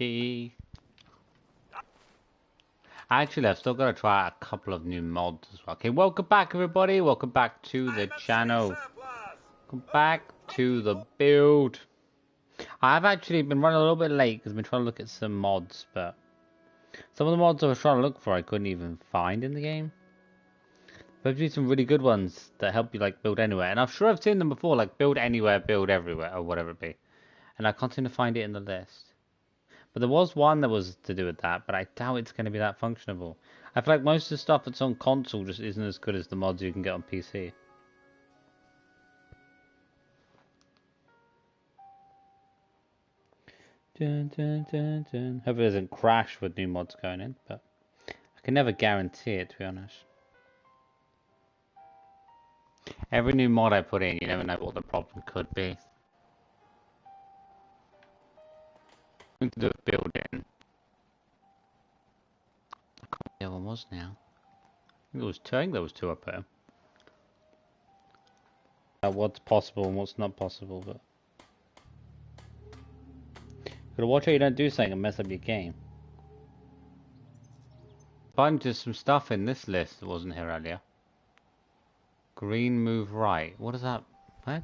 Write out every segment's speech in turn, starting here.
key. Actually, I've still got to try out a couple of new mods as well. Okay, welcome back, everybody. Welcome back to the channel. Welcome back to the build. I've actually been running a little bit late because I've been trying to look at some mods, but some of the mods I was trying to look for I couldn't even find in the game. But there's some really good ones that help you like build anywhere, and I'm sure I've seen them before, like build anywhere, build everywhere, or whatever it be. And I can't seem to find it in the list. But there was one that was to do with that, but I doubt it's going to be that functionable. I feel like most of the stuff that's on console just isn't as good as the mods you can get on PC. Dun, dun, dun, dun. Hopefully it doesn't crash with new mods going in, but I can never guarantee it, to be honest. Every new mod I put in, you never know what the problem could be. I'm going to do a building. I can't remember what was now. I think there was two up there. What's possible and what's not possible, but gotta watch out you don't do something and mess up your game. Find just some stuff in this list that wasn't here earlier. Green move right. What is that? What?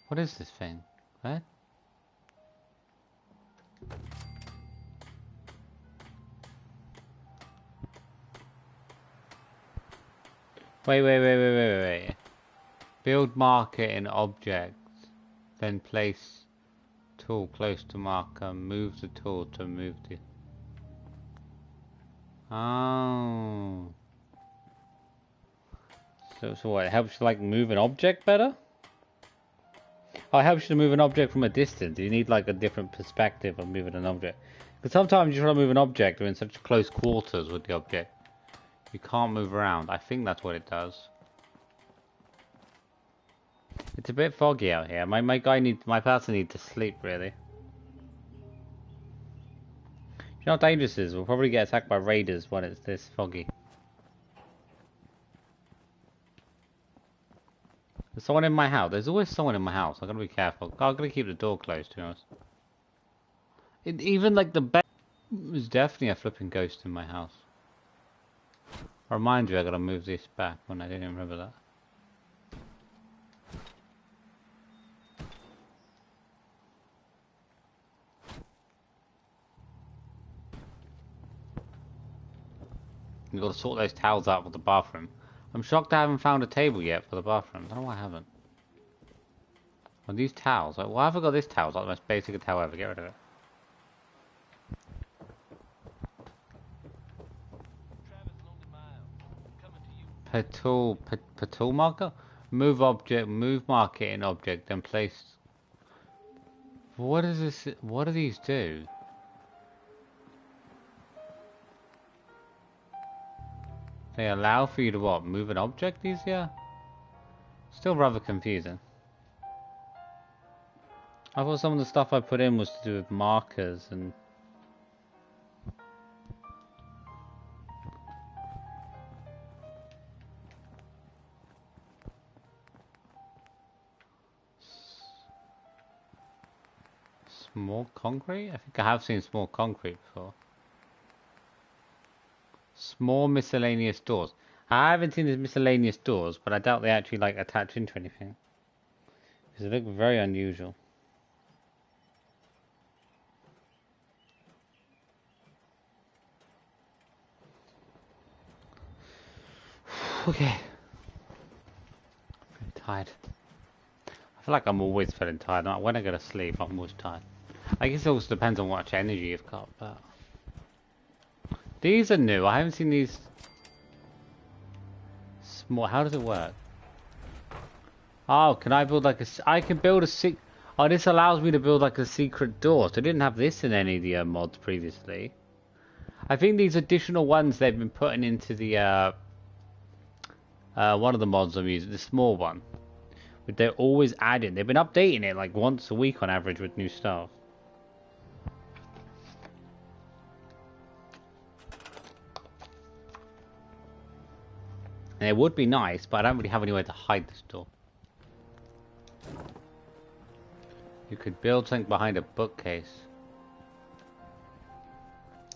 What is this thing? What? Wait. Build marker in objects. Then place tool close to marker. Move the tool to move the... Oh. So what? It helps you like move an object better? Oh, it helps you to move an object from a distance. You need like a different perspective of moving an object. Because sometimes you try to move an object or in such close quarters with the object. You can't move around. I think that's what it does. It's a bit foggy out here. My person needs to sleep really. You know how dangerous it is? We'll probably get attacked by raiders when it's this foggy. There's someone in my house. There's always someone in my house. I've got to be careful. I've got to keep the door closed, to be honest. Even like the bed. There's definitely a flipping ghost in my house. I remind you, I gotta move this back when I didn't remember that. You gotta sort those towels out for the bathroom. I'm shocked I haven't found a table yet for the bathroom. I don't know why I haven't. Well, these towels. Like, why have I got this towel? It's like the most basic towel ever. Get rid of it. Tool marker? Move object, move marker in object, then place. What is this? What do these do? They allow for you to what? Move an object easier? Still rather confusing. I thought some of the stuff I put in was to do with markers and... Small concrete? I think I have seen small concrete before. Small miscellaneous doors. I haven't seen these miscellaneous doors, but I doubt they actually like attach into anything. Because they look very unusual. Okay. I'm tired. I feel like I'm always feeling tired. When I go to sleep, I'm always tired. I guess it also depends on what much energy you've got, but... These are new. I haven't seen these... Small... How does it work? Oh, can I build like a... I can build a Oh, this allows me to build like a secret door. So I didn't have this in any of the mods previously. I think these additional ones they've been putting into the... one of the mods I'm using, the small one. But they're always adding. They've been updating it like once a week on average with new stuff. And it would be nice, but I don't really have anywhere to hide this door. You could build something behind a bookcase.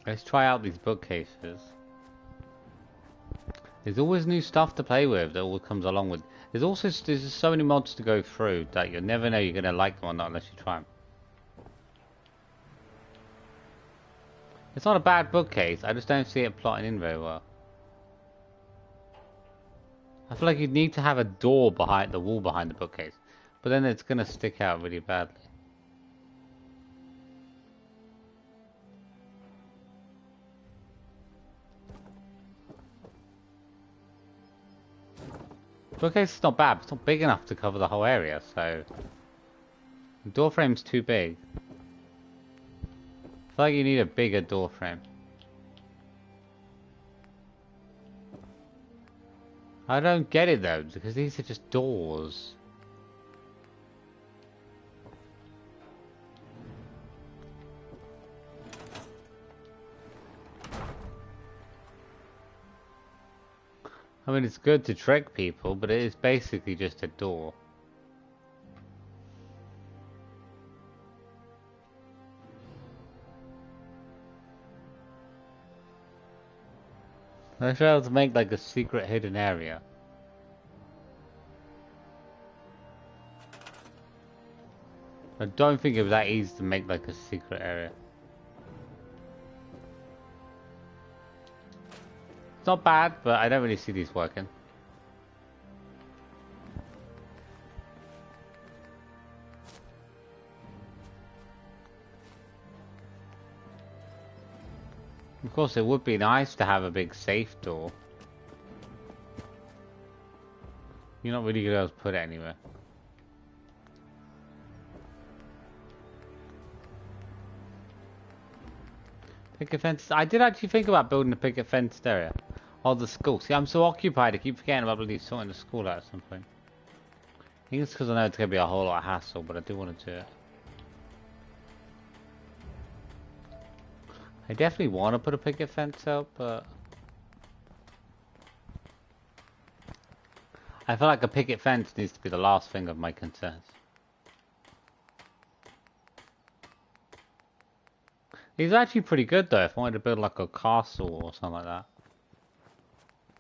Let's try out these bookcases. There's always new stuff to play with that always comes along with. There's just so many mods to go through that you'll never know you're gonna like them or not unless you try them. It's not a bad bookcase, I just don't see it plotting in very well. I feel like you'd need to have a door behind the wall behind the bookcase, but then it's gonna stick out really badly. Bookcase is not bad, but it's not big enough to cover the whole area, so the door frame's too big. I feel like you need a bigger door frame. I don't get it though, because these are just doors. I mean, it's good to trick people, but it is basically just a door. I should have to make like a secret hidden area. I don't think it was that easy to make like a secret area. It's not bad, but I don't really see these working. Of course, it would be nice to have a big safe door. You're not really gonna be able to put it anywhere. Picket fence. I did actually think about building a picket fenced area. Oh, the school. See, I'm so occupied, I keep forgetting about really sorting the school out at some point. I think it's because I know it's going to be a whole lot of hassle, but I do want to do it. I definitely want to put a picket fence up, but I feel like a picket fence needs to be the last thing of my concerns. These are actually pretty good though, if I wanted to build like a castle or something like that.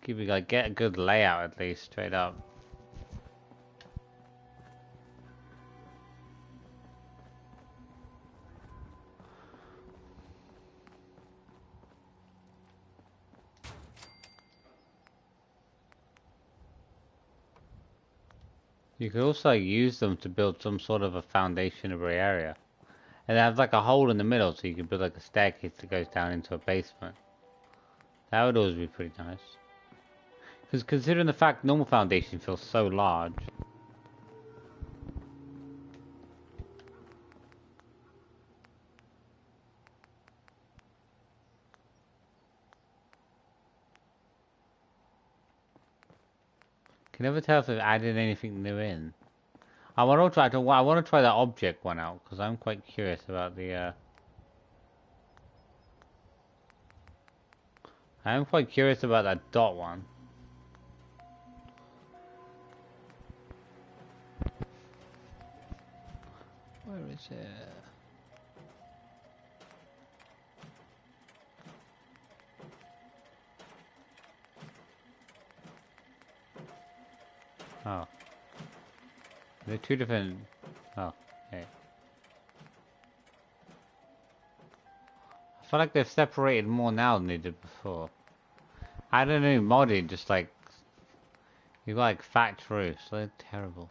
Give you like get a good layout at least, straight up. You could also use them to build some sort of a foundation of every area. And they have like a hole in the middle so you can build like a staircase that goes down into a basement. That would always be pretty nice. Because considering the fact normal foundation feels so large. Can never tell if they've added anything new in. I want to try that object one out because I'm quite curious about the. I am quite curious about that dot one. Where is it? Oh. They're two different... Oh, okay. I feel like they've separated more now than they did before. I don't know, modding just like... You got like thatched roofs, they're terrible.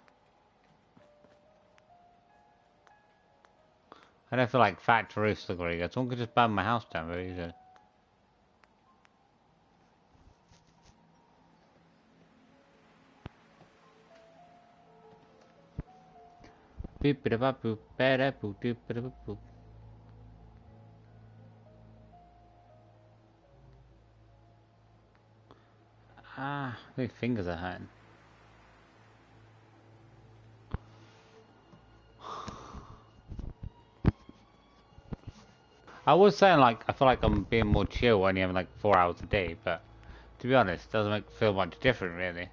I don't feel like thatched roofs look very good. Someone could just burn my house down very easily. Ah, my fingers are hurting. I was saying like I feel like I'm being more chill only having like 4 hours a day, but to be honest, it doesn't feel much different really.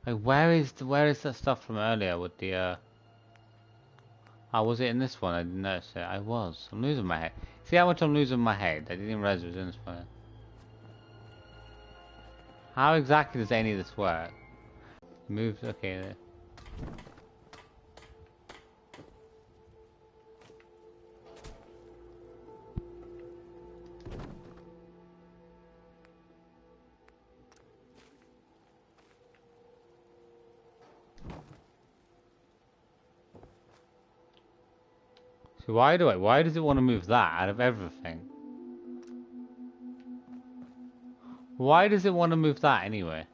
Like where is that stuff from earlier with the Oh, was it in this one? I didn't notice it. I was. I'm losing my head. See how much I'm losing my head? I didn't realize it was in this one. How exactly does any of this work? Moves, okay. So why does it want to move that out of everything? Why does it want to move that anyway?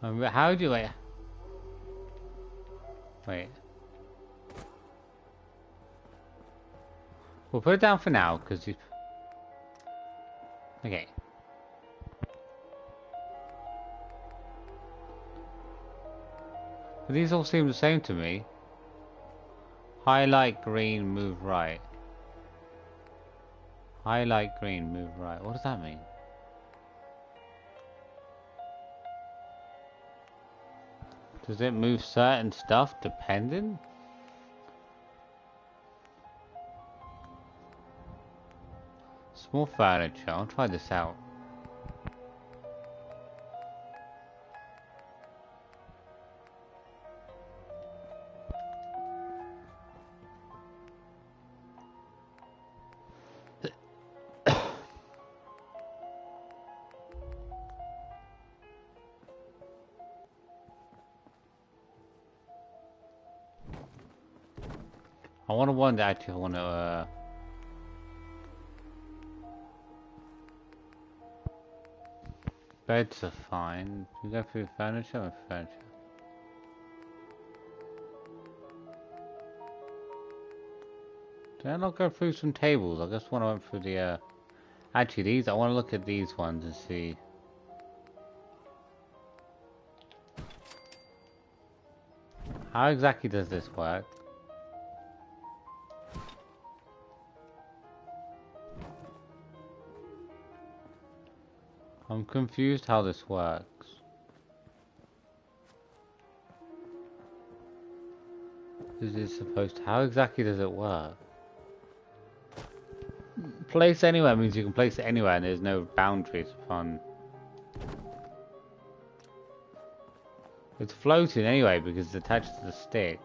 How do I... Wait. We'll put it down for now, because you... Okay. But these all seem the same to me. Highlight green, move right. Highlight green, move right. What does that mean? Does it move certain stuff depending? Small furniture. I'll try this out. I want to wonder actually. I want to. Beds are fine. You go through furniture or furniture? Did I not go through some tables? I just want to went through the. Actually, these. I want to look at these ones and see. How exactly does this work? I'm confused how this works. Is it supposed to... How exactly does it work? Place anywhere means you can place it anywhere and there's no boundaries upon... It's floating anyway because it's attached to the stick.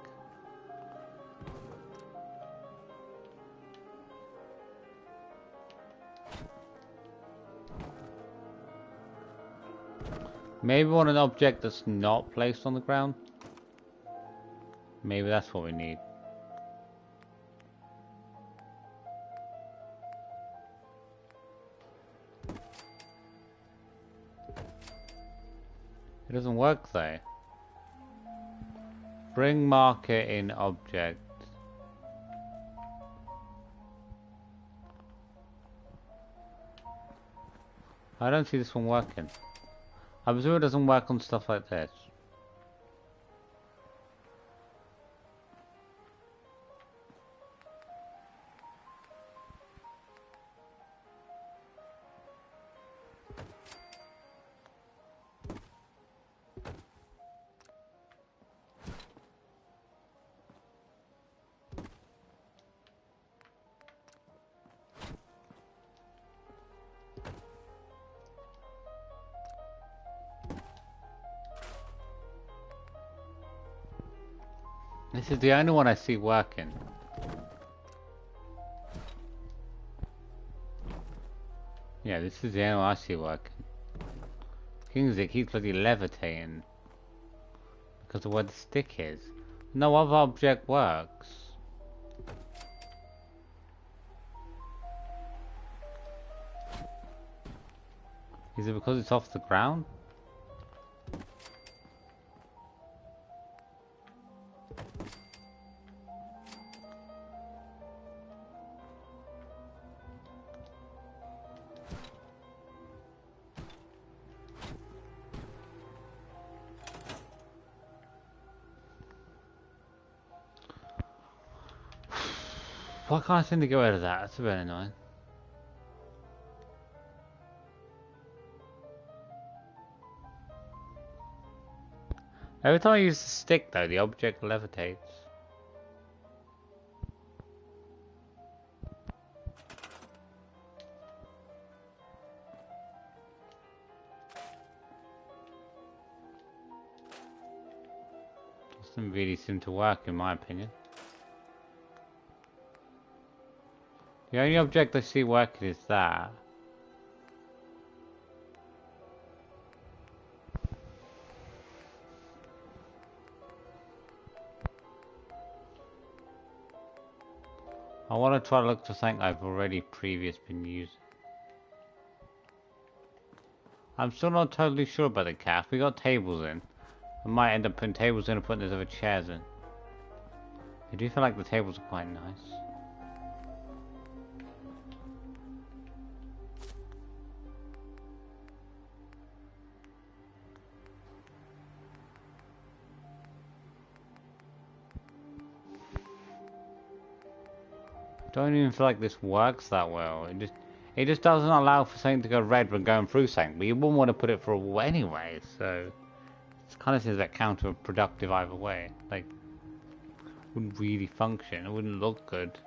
Maybe we want an object that's not placed on the ground. Maybe that's what we need. It doesn't work though. Bring marker in object. I don't see this one working. I presume it doesn't work on stuff like this. This is the only one I see working. Yeah, this is the only one I see working. Kingsley keeps bloody levitating because of where the stick is. No other object works. Is it because it's off the ground? Why can't I seem to get rid of that? That's a bit annoying. Every time I use the stick though, the object levitates. Doesn't really seem to work in my opinion. The only object I see working is that. I want to try to look for something I've already been using. I'm still not totally sure about the calf. We got tables in. I might end up putting tables in and putting those other chairs in. I do feel like the tables are quite nice. Don't even feel like this works that well. It just doesn't allow for something to go red when going through something. But you wouldn't want to put it for a wall anyway, so it kind of seems like counterproductive either way. Like, wouldn't really function. It wouldn't look good.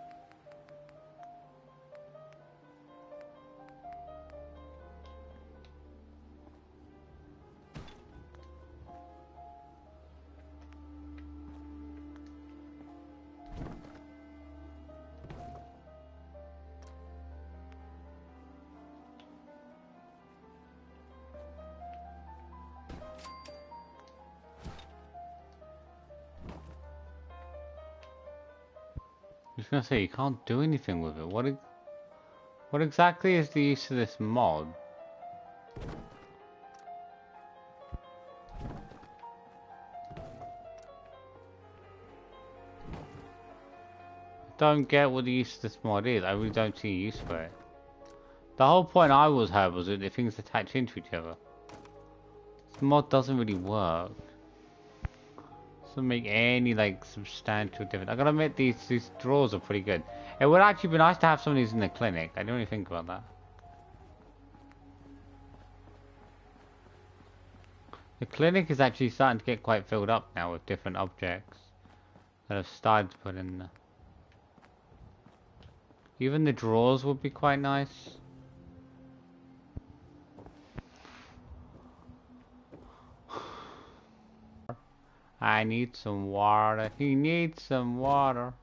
I was gonna say, you can't do anything with it. What exactly is the use of this mod? Don't get what the use of this mod is. I really don't see a use for it. The whole point I heard was that the things attach into each other. This mod doesn't really work. Doesn't make any like substantial difference. I gotta admit these drawers are pretty good. It would actually be nice to have some of these in the clinic. I didn't really think about that. The clinic is actually starting to get quite filled up now with different objects that have started to put in there. Even the drawers would be quite nice. I need some water. He needs some water.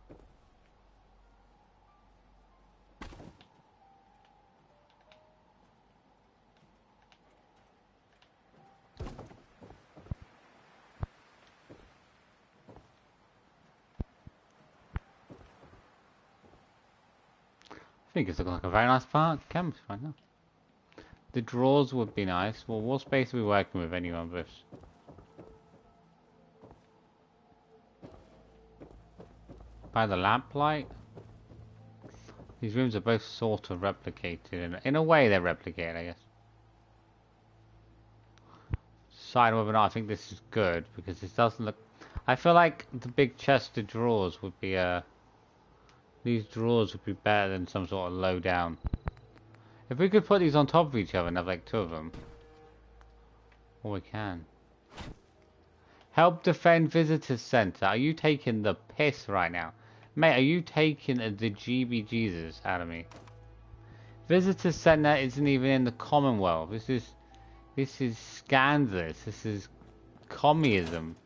I think it's looking like a very nice canvas right now. The drawers would be nice. Well, what space are we working with anyway on this? By the lamplight? These rooms are both sort of replicated. In a way they're replicated, I guess. Decide whether or not I think this is good, because this doesn't look... I feel like the big chest of drawers would be, these drawers would be better than some sort of low down. If we could put these on top of each other and have like two of them. Well, we can. Help defend visitors center. Are you taking the piss right now? Mate, are you taking the GB Jesus out of me? Visitors center isn't even in the Commonwealth. This is scandalous. This is communism.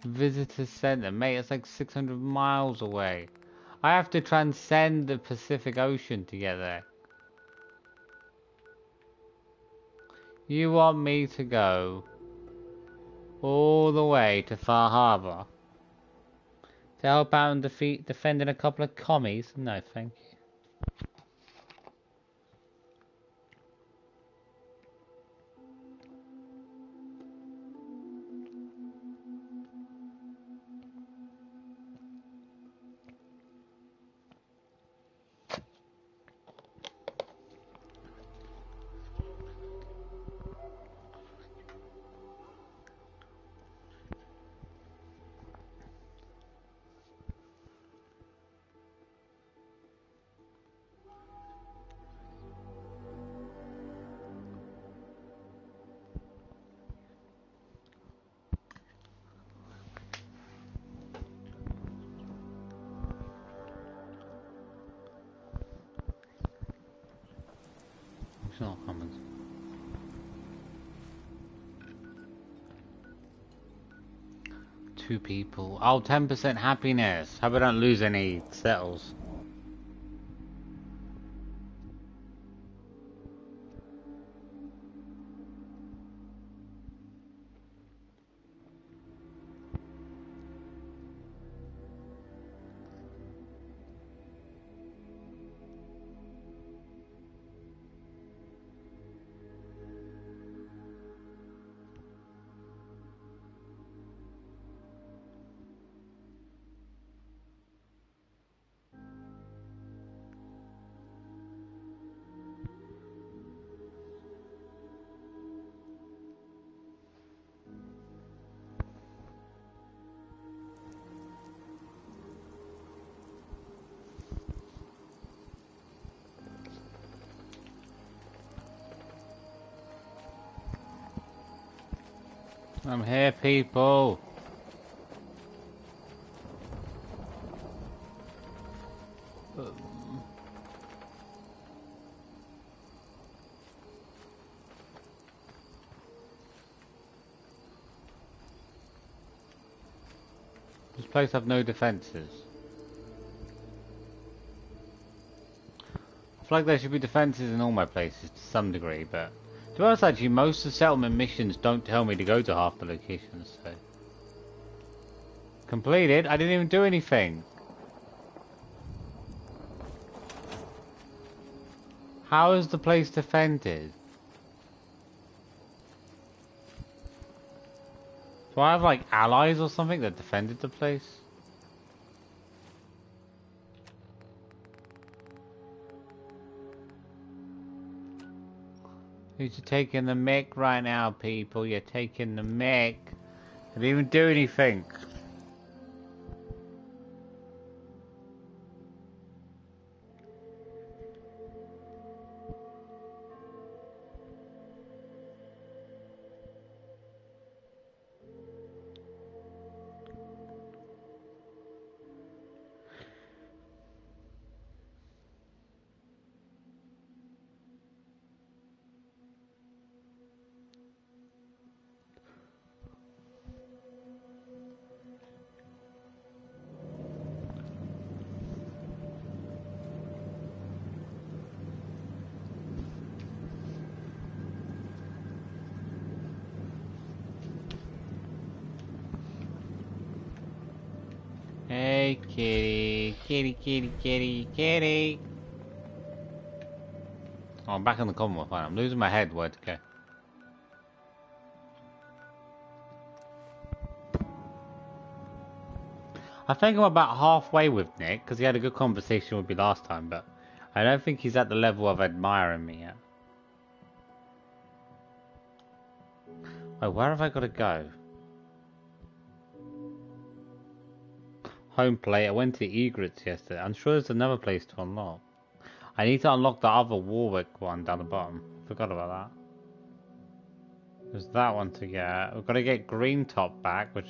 Visitors center, mate, it's like 600 miles away. I have to transcend the Pacific Ocean to get there. You want me to go all the way to Far Harbor to help out and defending a couple of commies? No, thank you. Additional comments. Two people. Oh, 10% happiness. Hope I don't lose any settles. I'm here, people. This place have no defences. I feel like there should be defences in all my places to some degree, but to be honest, actually, most of the settlement missions don't tell me to go to half the locations, so... Completed? I didn't even do anything! How is the place defended? Do I have, like, allies or something that defended the place? You're taking the mic right now, people. You're taking the mic. I didn't even do anything. Hey, kitty. Kitty, kitty, kitty, kitty. Oh, I'm back in the Commonwealth. Fine. I'm losing my head. Where to go? I think I'm about halfway with Nick, because he had a good conversation with me last time, but I don't think he's at the level of admiring me yet. Oh, where have I got to go? Home plate. I went to Egrets yesterday. I'm sure there's another place to unlock. I need to unlock the other Warwick one down the bottom. Forgot about that. There's that one to get. We've got to get Green Top back, which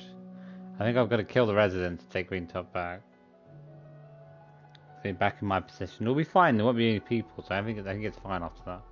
I think I've got to kill the resident to take Green Top back. Get back in my position. It'll be fine. There won't be any people, so I think it's fine after that.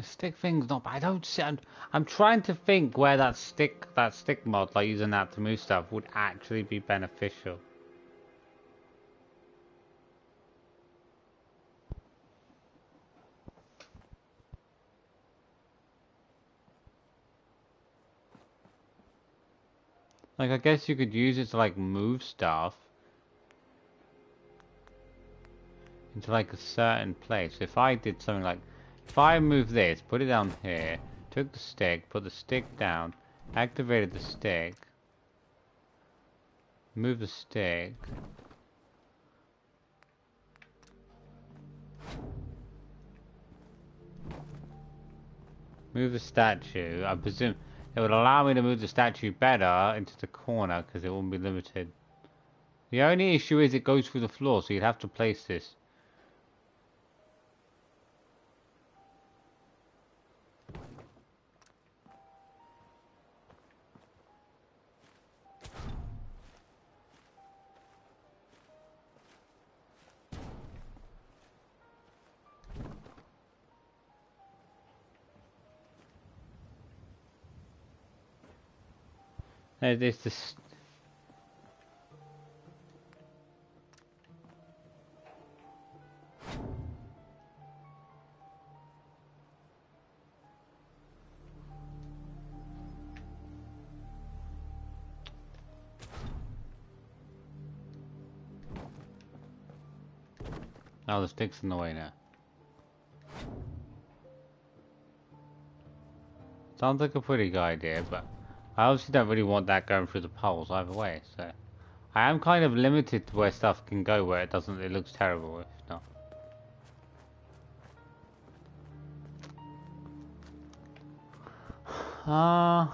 stick thing's not bad. I don't see. I'm trying to think where that stick mod, like using that to move stuff, would actually be beneficial. Like, I guess you could use it to like move stuff into like a certain place. If I did something like, if I move this, put it down here, took the stick, put the stick down, activated the stick, move the stick, move the statue, I presume it would allow me to move the statue better into the corner because it wouldn't be limited. The only issue is it goes through the floor, so you'd have to place this. There's this. Oh, the stick's in the way now. Sounds like a pretty good idea, but I obviously don't really want that going through the poles either way, so I am kind of limited to where stuff can go where it looks terrible if not. I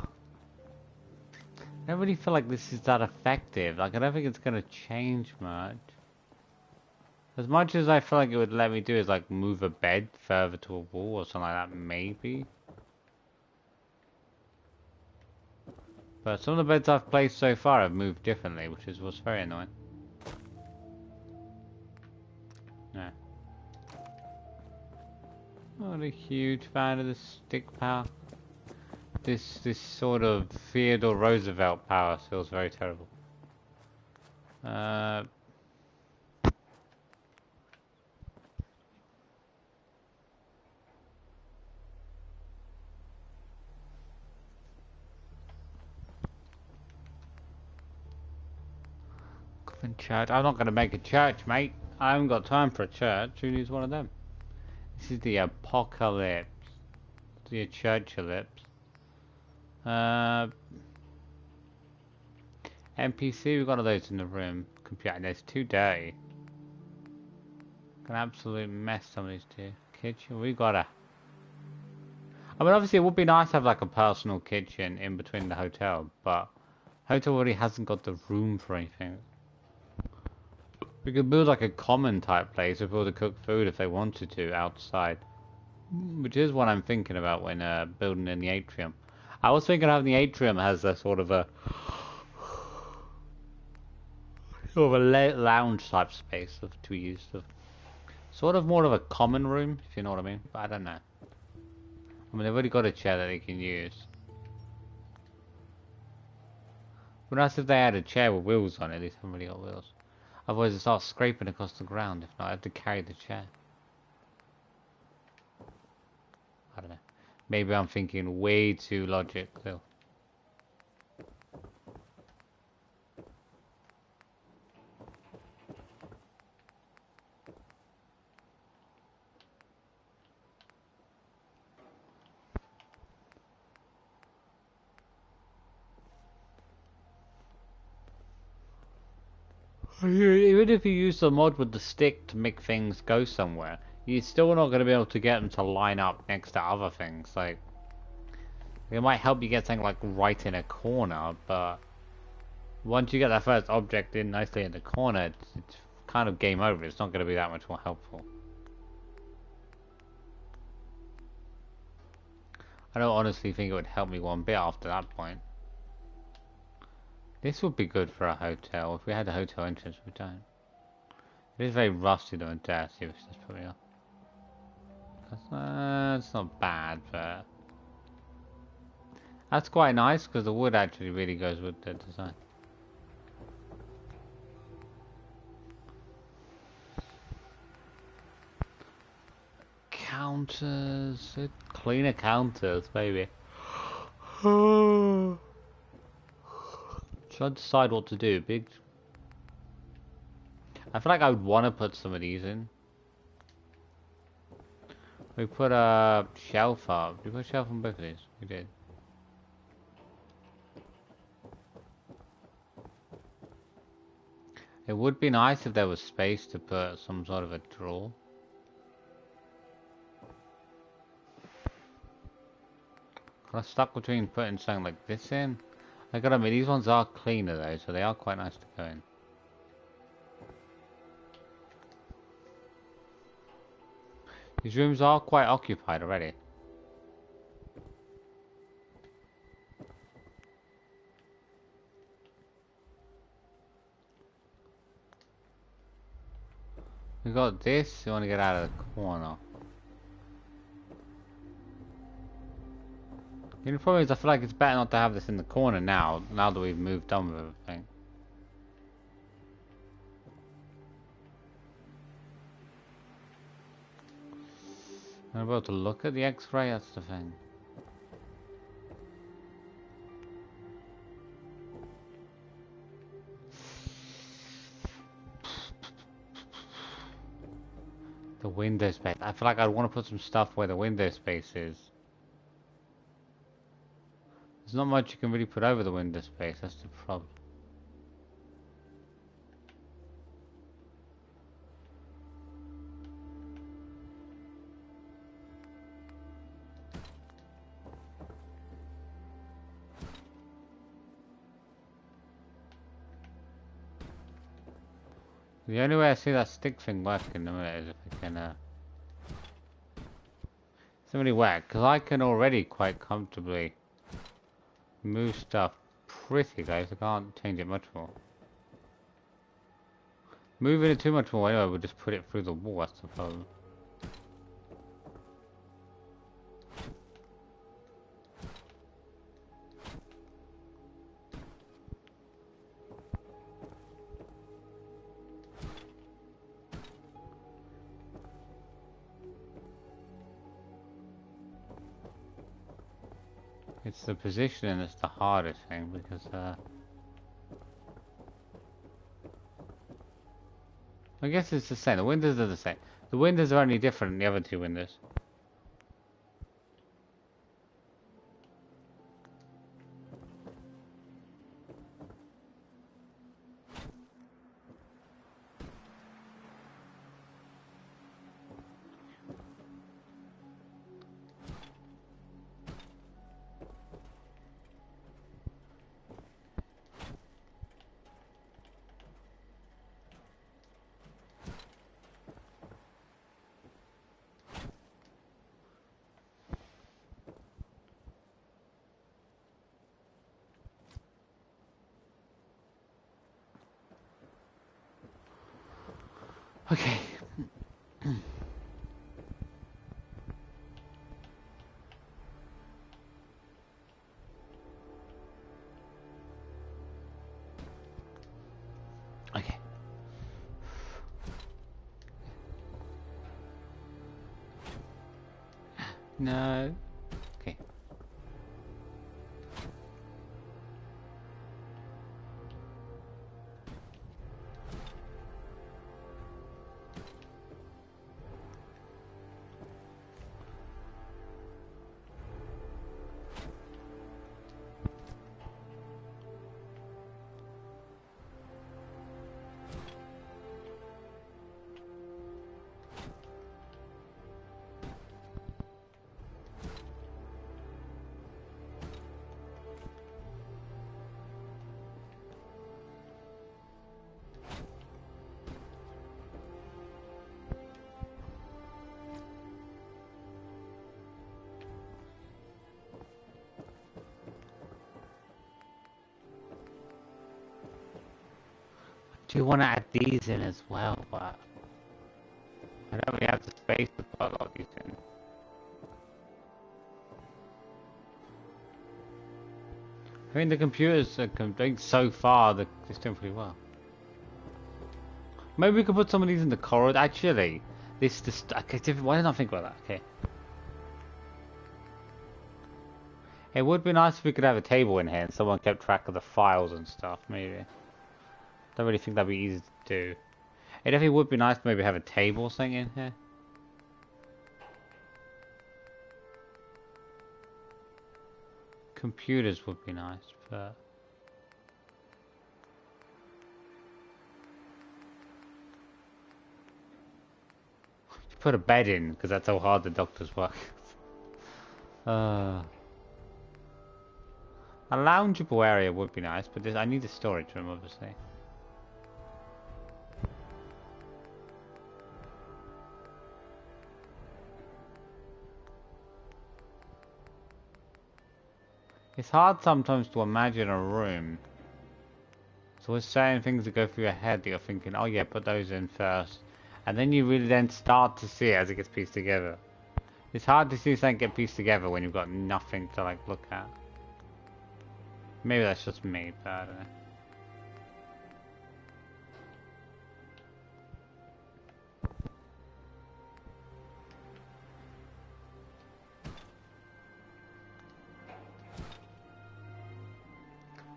don't really feel like this is that effective. Like, I don't think it's gonna change much. As much as I feel like it would let me do is like move a bed further to a wall or something like that, maybe. But some of the beds I've placed so far have moved differently, which is what's very annoying. Yeah. Not a huge fan of the stick power. This sort of Theodore Roosevelt power feels very terrible. Church. I'm not going to make a church, mate. I haven't got time for a church. Who needs one of them? This is the apocalypse. The churchalypse. NPC, we've got one of those in the room. Computer, there's too dirty. An absolute mess, some of these two. Kitchen, we got a... I mean, obviously it would be nice to have like a personal kitchen in between the hotel, but hotel already hasn't got the room for anything. We could build like a common type place for people to cook food if they wanted to outside. Which is what I'm thinking about when building in the atrium. I was thinking having the atrium has a sort of a lounge type space to use. Sort of more of a common room, if you know what I mean. But I don't know. I mean, they've already got a chair that they can use. But nice if they had a chair with wheels on it. At least haven't really got wheels. Otherwise it starts scraping across the ground. If not, I have to carry the chair. I don't know. Maybe I'm thinking way too logical. Even if you use the mod with the stick to make things go somewhere, you're still not going to be able to get them to line up next to other things. Like, it might help you get something like right in a corner, but once you get that first object in nicely in the corner, it's kind of game over. It's not going to be that much more helpful. I don't honestly think it would help me one bit after that point. This would be good for a hotel. If we had a hotel entrance, we don't. It is very rusty though and dirty, which does put me off. That's not bad, but that's quite nice because the wood actually really goes with the design. Counters, cleaner counters, baby. Should I decide what to do? I feel like I would want to put some of these in. We put a shelf up. Did we put a shelf on both of these? We did. It would be nice if there was space to put some sort of a drawer. I'm stuck between putting something like this in. I gotta admit, these ones are cleaner though, so they are quite nice to go in. These rooms are quite occupied already. We got this, you want to get out of the corner. The only problem is I feel like it's better not to have this in the corner now that we've moved on with everything. I'm about to look at the X-ray, that's the thing. The window space. I feel like I'd want to put some stuff where the window space is. There's not much you can really put over the window space, that's the problem. The only way I see that stick thing working in a minute is if I can, it's not really wet, because I can already quite comfortably move stuff pretty close. I can't change it much more. Moving it too much more anyway would just put it through the wall, that's the problem. It's the positioning that's the hardest thing because I guess it's the same. The windows are the same. The windows are only different than the other two windows. Okay. Okay. No. Okay. Do you want to add these in as well, but I don't really have the space to put a lot of these in. I mean, the computers are doing so far, it's doing pretty well. Maybe we could put some of these in the corridor. Actually, okay, why didn't I think about that? Okay. It would be nice if we could have a table in here and someone kept track of the files and stuff, maybe. Don't really think that'd be easy to do. It definitely would be nice to maybe have a table or something in here. Computers would be nice, but... Put a bed in, because that's how hard the doctors work. A loungeable area would be nice, but I need a storage room, obviously. It's hard sometimes to imagine a room. So there's certain things that go through your head that you're thinking, oh yeah, put those in first. And then you really then start to see it as it gets pieced together. It's hard to see something get pieced together when you've got nothing to like look at. Maybe that's just me, but I don't know.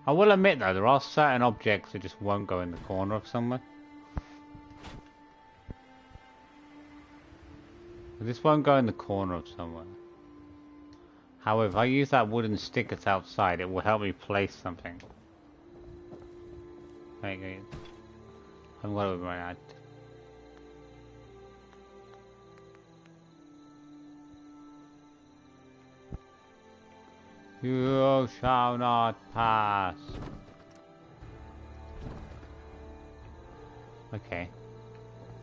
I will admit though, there are certain objects that just won't go in the corner of somewhere. This won't go in the corner of somewhere. However, if I use that wooden stick that's outside, it will help me place something. There you go. I'm going to run out. You shall not pass. Okay.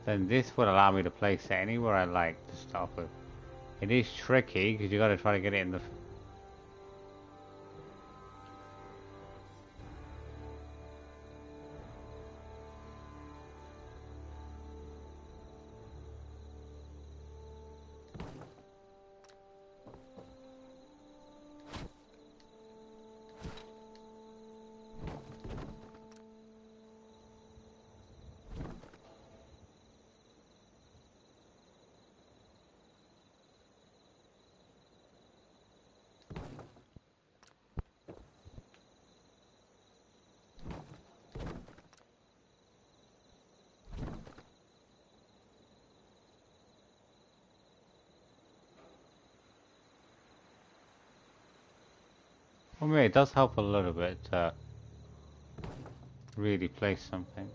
Then this would allow me to place it anywhere I like to start with. It is tricky because you got to try to get it in the... Well, maybe it does help a little bit to really place something.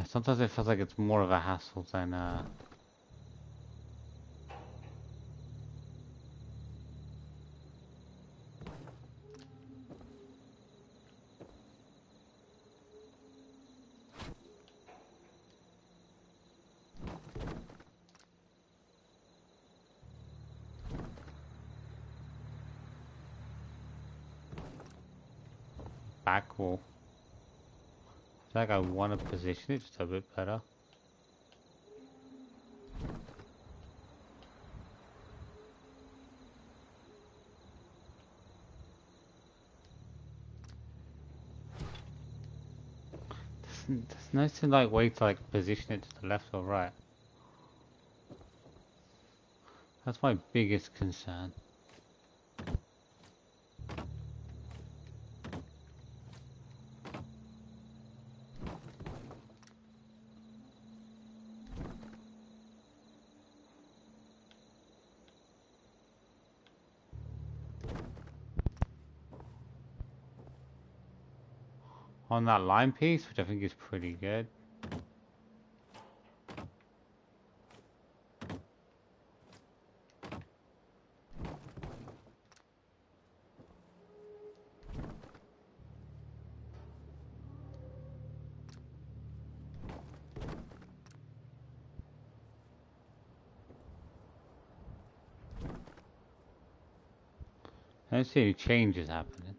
Sometimes it feels like it's more of a hassle than back wall. I feel like I want to position it just a bit better. There's no like way to like position it to the left or right. That's my biggest concern. On that line piece, which I think is pretty good. I don't see any changes happening.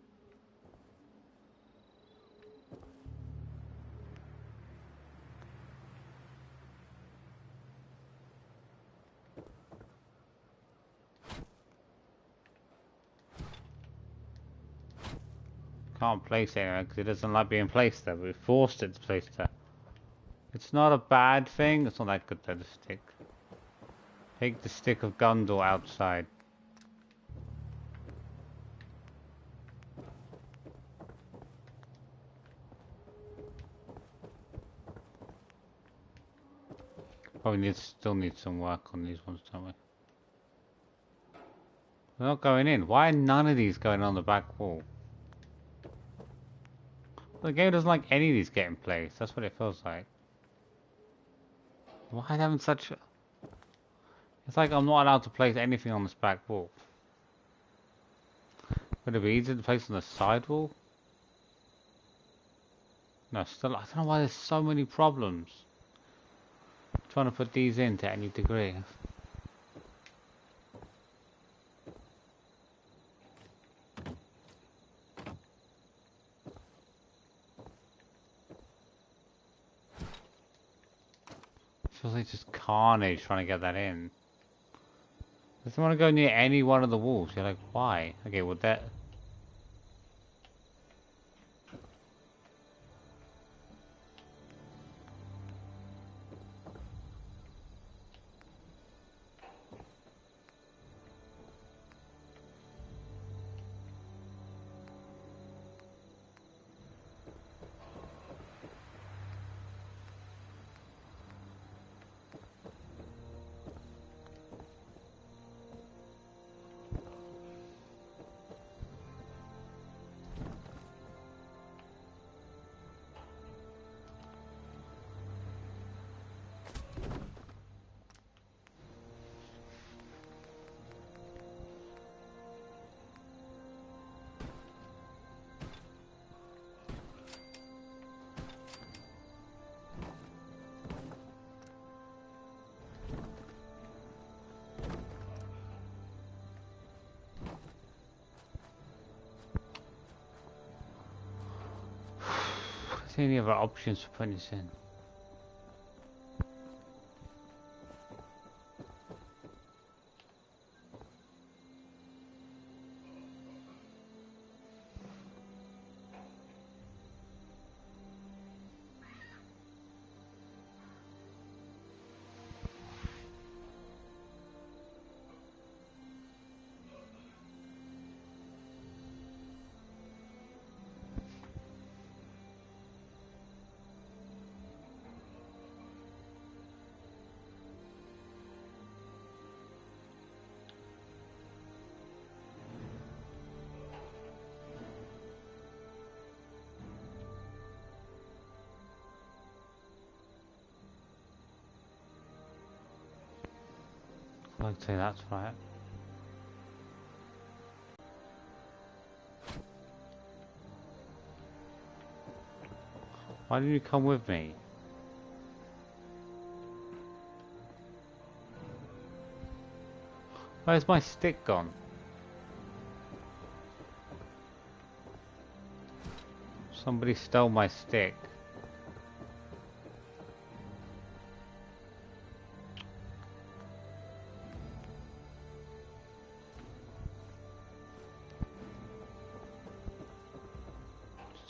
Can't place it anywhere because it doesn't like being placed there. We forced it to place there. It's not a bad thing. It's not that good though, the stick. Take the stick of Gundor outside. Probably still need some work on these ones, don't we? They're not going in. Why are none of these going on the back wall? The game doesn't like any of these getting placed. That's what it feels like. Why are they having such... It's like I'm not allowed to place anything on this back wall. Would it be easier to place on the side wall? No, still, I don't know why there's so many problems. I'm trying to put these in to any degree. Feels like just carnage trying to get that in. Doesn't want to go near any one of the walls. You're like, why? Okay, well that... Any other options for putting this in? I'd say that's right. Why didn't you come with me? Where's my stick gone? Somebody stole my stick.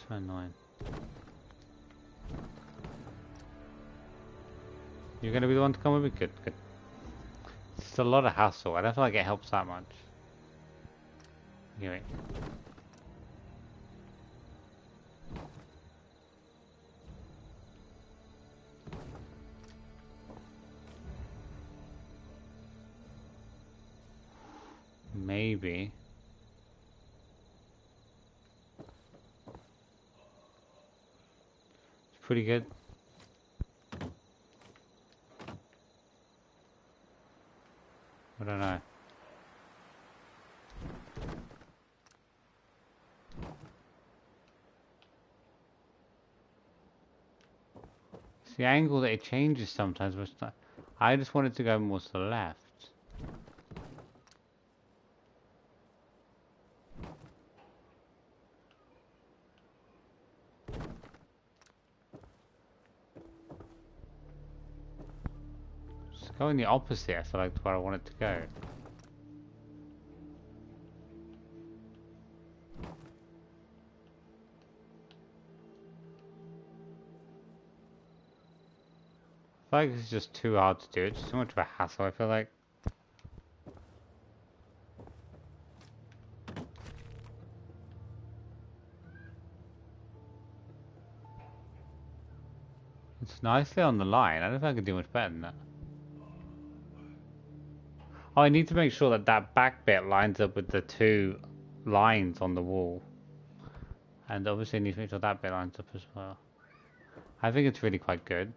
So annoying. You're gonna be the one to come with me? Good, good. It's a lot of hassle. I don't feel like it helps that much. Anyway. Maybe. It's pretty good. I don't know. It's the angle that it changes sometimes, but it's not, I just wanted to go more to the left. It's going the opposite, I feel like, to where I want it to go. I feel like it's just too hard to do. It's too much of a hassle, I feel like. It's nicely on the line. I don't think I can do much better than that. Oh, I need to make sure that that back bit lines up with the two lines on the wall. And obviously I need to make sure that bit lines up as well. I think it's really quite good.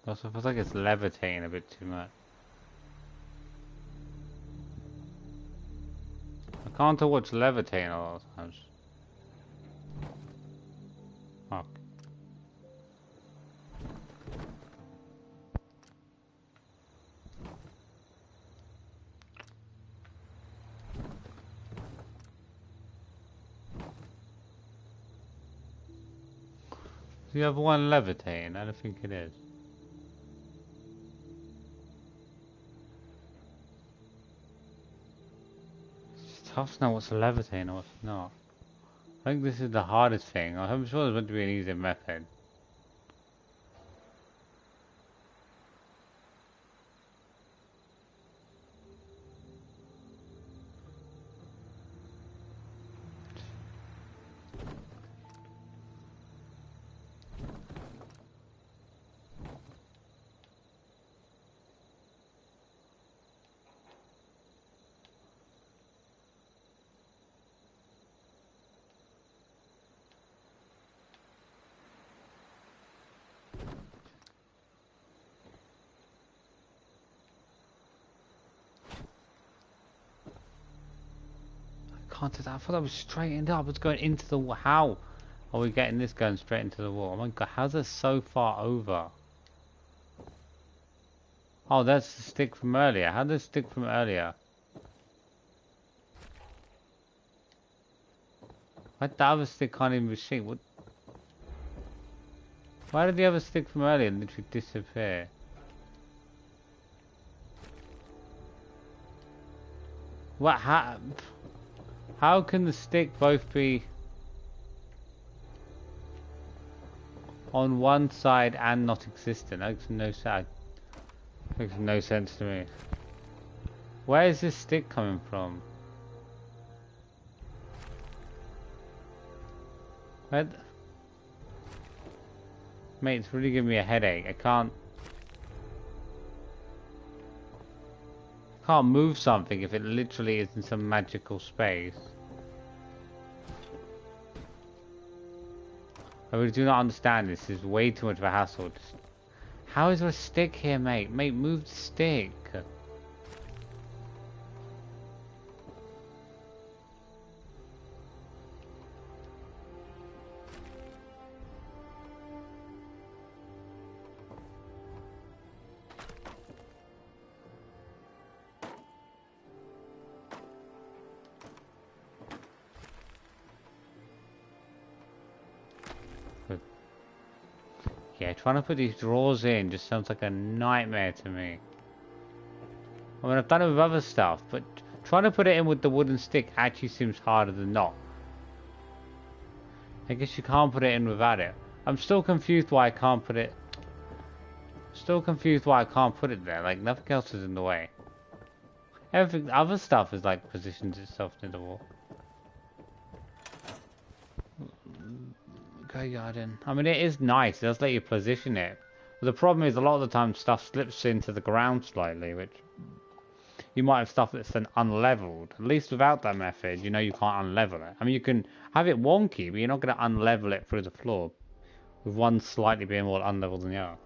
Also feels like it's levitating a bit too much. I can't tell what's levitating a lot of times. Fuck. Do you have one levitating? I don't think it is. It's tough to know what's levitating or what's not. I think this is the hardest thing. I'm sure there's meant to be an easier method. Can't do that. I thought that was straightened up. It's going into the wall. How are we getting this going straight into the wall? Oh my god, how's it so far over? Oh, that's the stick from earlier. How did the stick from earlier? Why the other stick can't even be seen? What? Why did the other stick from earlier literally disappear? What? How can the stick both be on one side and not existent? That makes no sense to me. Where is this stick coming from? Where? Mate, it's really giving me a headache. I can't move something if it literally is in some magical space. I really do not understand this. This is way too much of a hassle. How is there a stick here, mate? Mate, move the stick. Yeah, trying to put these drawers in just sounds like a nightmare to me. I mean, I've done it with other stuff, but trying to put it in with the wooden stick actually seems harder than not. I guess you can't put it in without it. I'm still confused why I can't put it... Still confused why I can't put it there, like nothing else is in the way. Everything, other stuff is like positions itself in the wall. Garden. I mean, it is nice. It does let you position it. But the problem is, a lot of the time, stuff slips into the ground slightly, which you might have stuff that's then unleveled. At least without that method, you know you can't unlevel it. I mean, you can have it wonky, but you're not going to unlevel it through the floor, with one slightly being more unleveled than the other.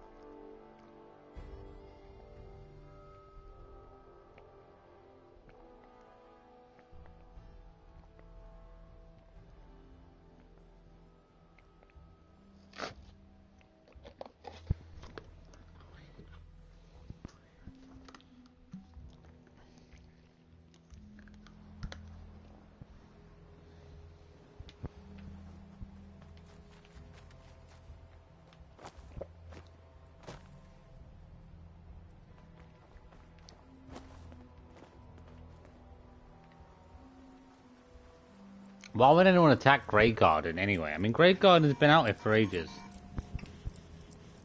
Why would anyone attack Grey Garden anyway? I mean, Grey Garden's been out here for ages.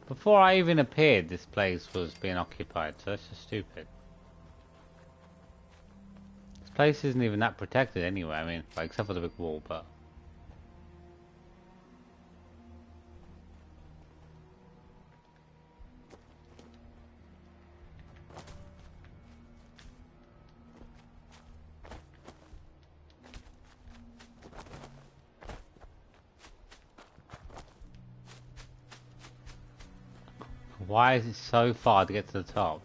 Before I even appeared, this place was being occupied, so that's just stupid. This place isn't even that protected anyway, I mean, like, except for the big wall, but... Why is it so far to get to the top?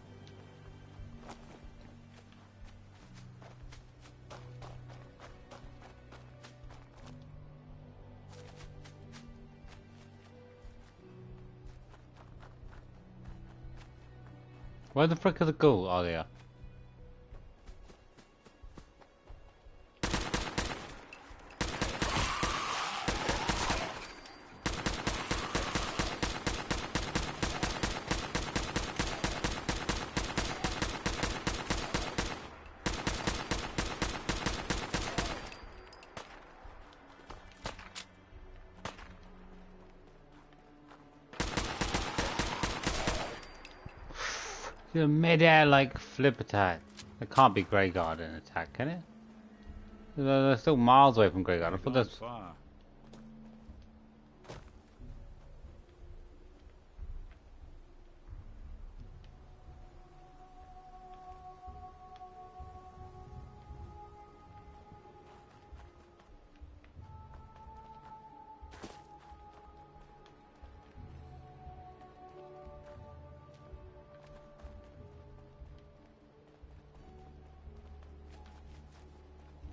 Where the frick are the ghoul? Oh, they are. It's a mid-air like flip attack. It can't be Grey Garden attack, can it? They're still miles away from Grey Garden. I thought that's...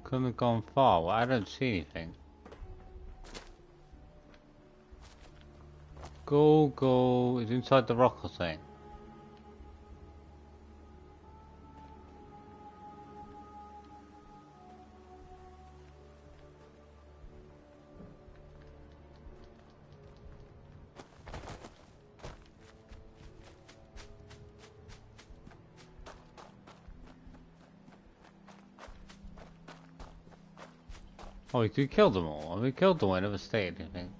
Couldn't have gone far. Well, I don't see anything. Go. It's inside the rock or something. Oh, we killed them all. We killed them all. I never stayed, I think.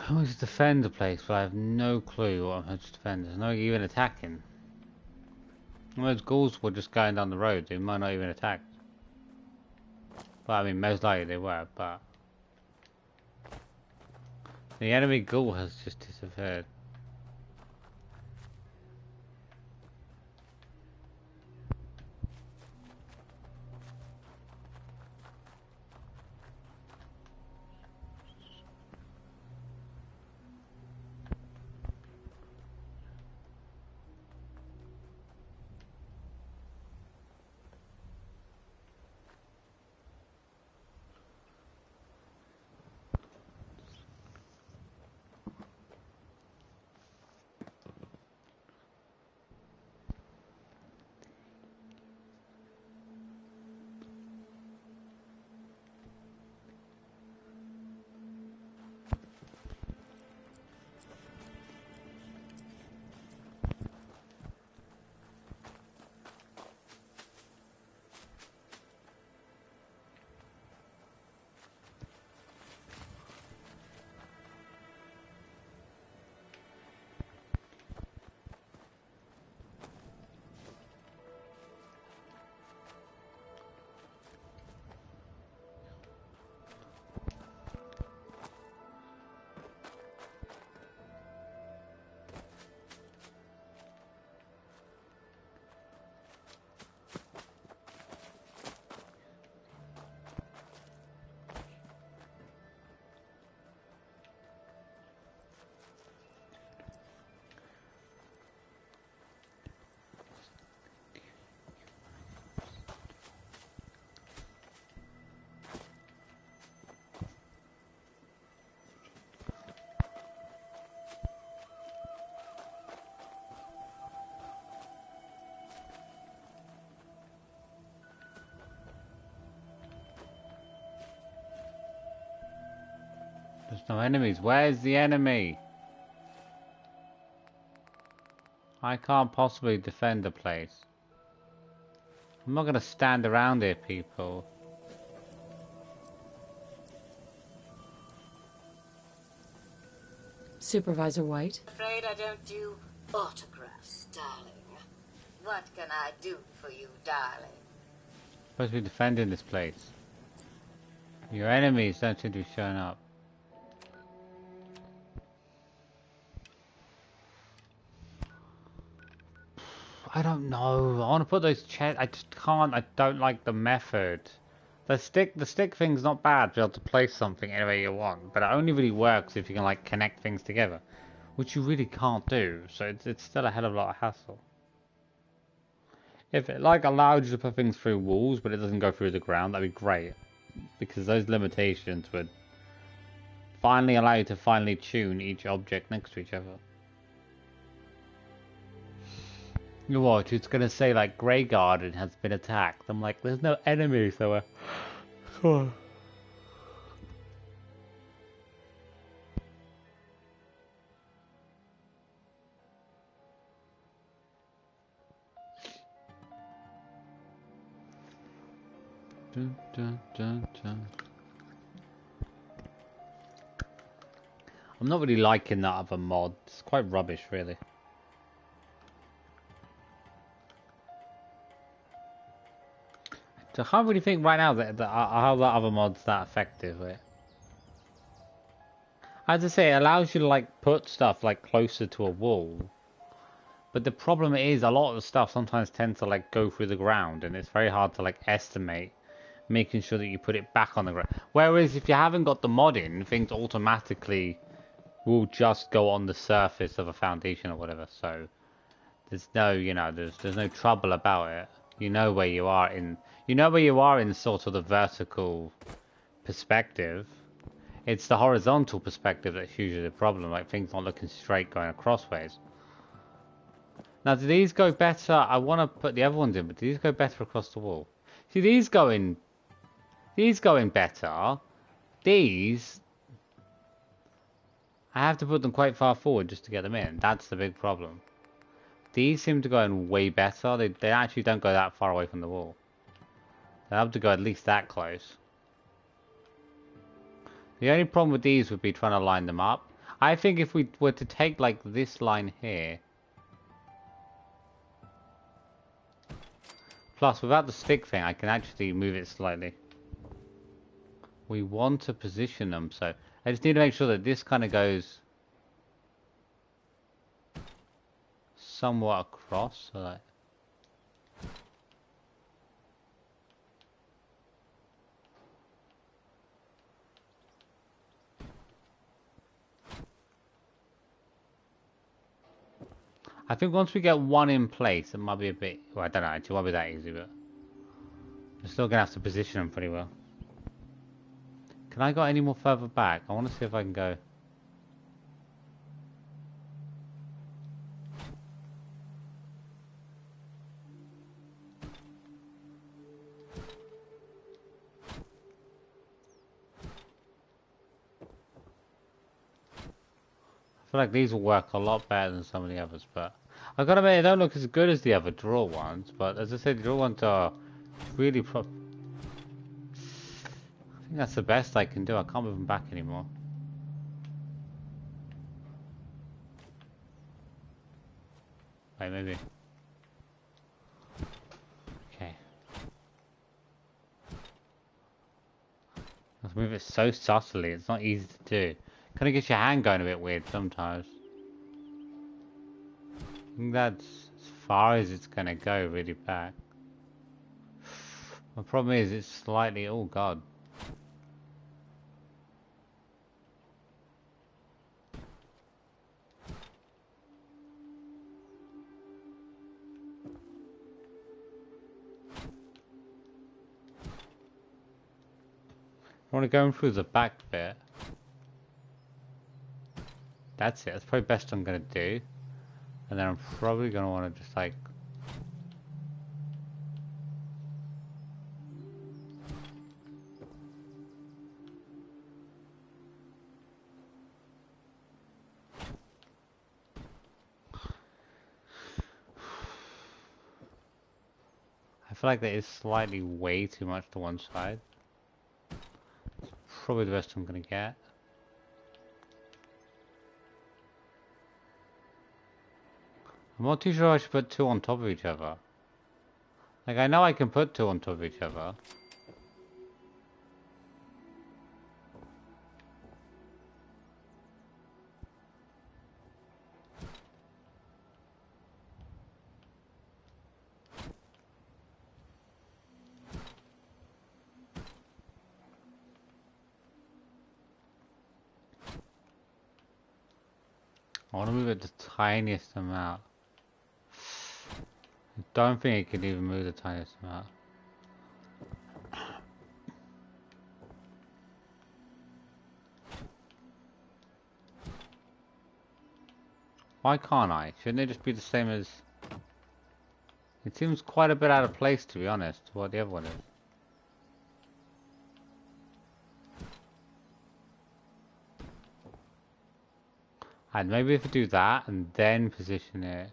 I want to defend the place, but I have no clue what I'm going to defend. There's no even attacking. Those ghouls were just going down the road. They might not even attack. Well, I mean, most likely they were, but... The enemy ghoul has just disappeared. There's no enemies. Where's the enemy? I can't possibly defend the place. I'm not gonna stand around here, people. Supervisor White? Afraid I don't do autographs, darling. What can I do for you, darling? Supposed to be defending this place. Your enemies don't seem to be showing up. I don't know. I want to put those chests. I just can't. I don't like the method. The stick thing's not bad to be able to place something anywhere you want, but it only really works if you can like connect things together, which you really can't do. So it's still a hell of a lot of hassle. If it like allowed you to put things through walls, but it doesn't go through the ground, that'd be great, because those limitations would finally allow you to finally tune each object next to each other. You watch, it's gonna say like Grey Garden has been attacked. I'm like, there's no enemies though. Come on. Dun, dun, dun, dun. I'm not really liking that other mod. It's quite rubbish, really. So I can't really think right now that how that other mod's that effective. Right? As I say, it allows you to like put stuff like closer to a wall. But the problem is a lot of the stuff sometimes tends to like go through the ground, and it's very hard to like estimate making sure that you put it back on the ground. Whereas if you haven't got the mod in, things automatically will just go on the surface of a foundation or whatever. So there's no, you know, there's no trouble about it. You know where you are in sort of the vertical perspective. It's the horizontal perspective that's usually the problem, like things not looking straight going across ways. Now, do these go better? I want to put the other ones in, but do these go better across the wall? See, these going better. These, I have to put them quite far forward just to get them in. That's the big problem. These seem to go in way better. They actually don't go that far away from the wall. They have to go at least that close. The only problem with these would be trying to line them up. I think if we were to take like this line here. Plus, without the stick thing, I can actually move it slightly. We want to position them, so I just need to make sure that this kind of goes somewhat across, so like. I think once we get one in place, it might be a bit. Well, I don't know. Actually, it won't be that easy, but we're still gonna have to position them pretty well. Can I go any more further back? I want to see if I can go. I feel like these will work a lot better than some of the others, but I've got to admit, they don't look as good as the other draw ones. But as I said, the draw ones are really I think that's the best I can do. I can't move them back anymore. Wait, maybe. Okay. Let's move it so subtly. It's not easy to do. Kind of gets your hand going a bit weird sometimes. I think that's as far as it's gonna go, really back. The problem is it's slightly. Oh god. I want to go through the back bit. That's it. That's probably best I'm gonna do. And then I'm probably gonna want to just like. feel like that is slightly way too much to one side. It's probably the best I'm gonna get. I'm not too sure I should put two on top of each other. Like, I know I can put two on top of each other. I want to move it the tiniest amount. I don't think it can even move the tiniest amount. Why can't I? Shouldn't it just be the same as... It seems quite a bit out of place, to be honest, to what the other one is. And maybe if I do that and then position it.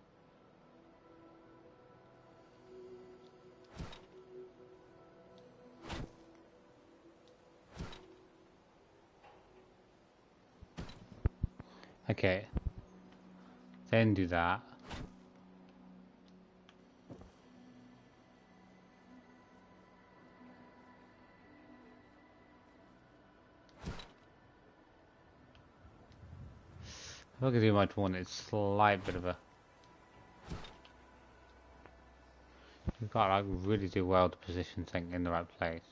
Okay. Then do that. I'm not gonna do much more than a slight bit of a... You've got to like really do well to position things in the right place.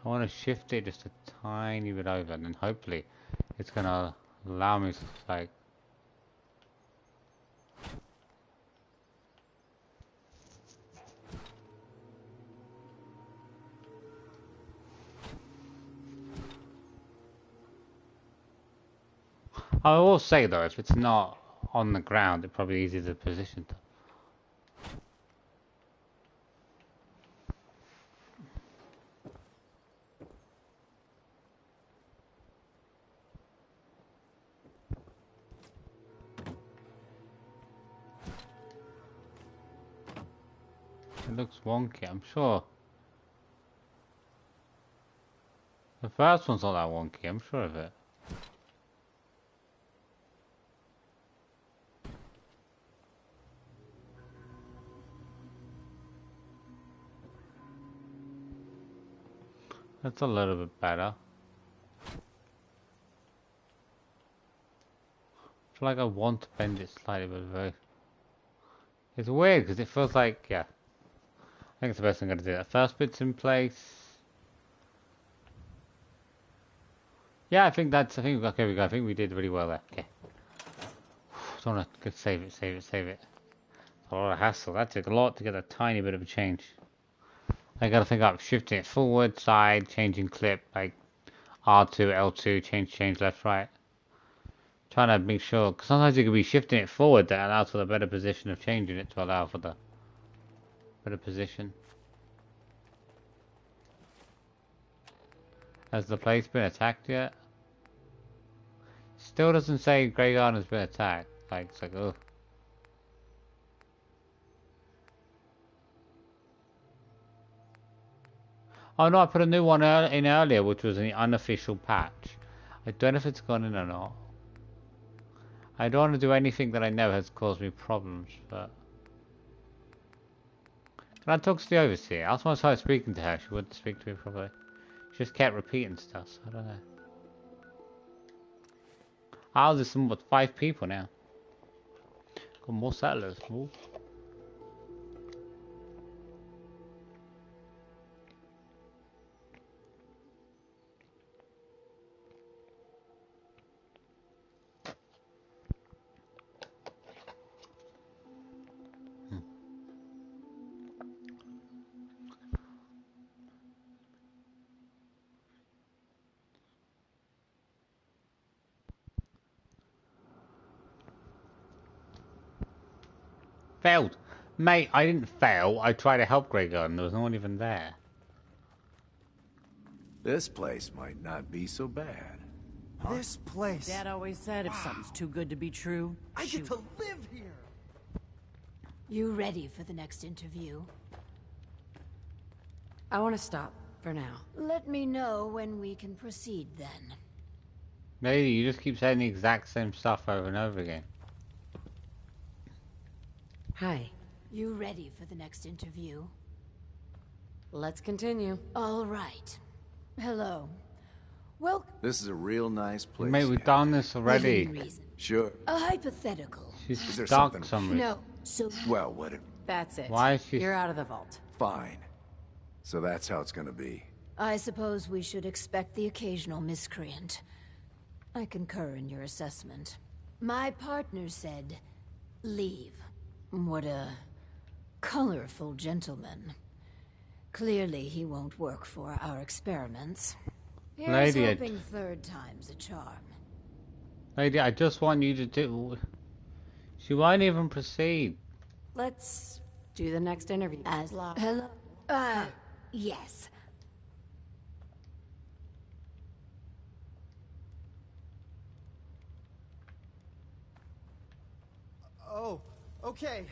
I want to shift it just a tiny bit over, and then hopefully it's gonna allow me to like... I will say though, if it's not on the ground, it's probably easier to position to. It looks wonky, I'm sure. The first one's not that wonky, I'm sure of it. That's a little bit better. I feel like I want to bend it slightly, but very... It's weird because it feels like, yeah. I think it's the best thing I'm gonna do. That first bit's in place. Yeah, I think okay, we go. I think we did really well there. Okay. Don't want to save it. It's a lot of hassle. That took a lot to get a tiny bit of a change. I gotta think up shifting it forward, side, changing clip, like R2, L2, change left, right. Trying to make sure, because sometimes you could be shifting it forward that allows for the better position of changing it to allow for the better position. Has the place been attacked yet? Still doesn't say Grey Garden has been attacked. Like, it's like, ugh. Oh no, I put a new one in earlier, which was an unofficial patch. I don't know if it's gone in or not. I don't want to do anything that I know has caused me problems, but... Can I talk to the overseer? I was once started speaking to her, she wouldn't speak to me properly. She just kept repeating stuff, so I don't know. Oh, there's some, what, 5 people now. Got more settlers. Ooh. Failed. Mate, I didn't fail. I tried to help Gregor and there was no one even there. This place might not be so bad. Huh? This place. Dad always said if something's too good to be true, I shoot. get to live here. You ready for the next interview? I want to stop for now. Let me know when we can proceed then. Lady, you just keep saying the exact same stuff over and over again. Hi. You ready for the next interview? Let's continue. All right. Hello. Well, This is a real nice place. Mate, we've done this already. within reason. Sure. A hypothetical. She's Is there stuck something- somewhere. No, so Well, what if... That's it. Why is she... You're out of the vault. Fine. So that's how it's gonna be. I suppose we should expect the occasional miscreant. I concur in your assessment. My partner said, leave. What a colorful gentleman. Clearly he won't work for our experiments. Here's Lady, hoping third time's a charm. Lady, I just want you to do... She won't even proceed. Let's do the next interview. As hello? Yes. Oh, okay.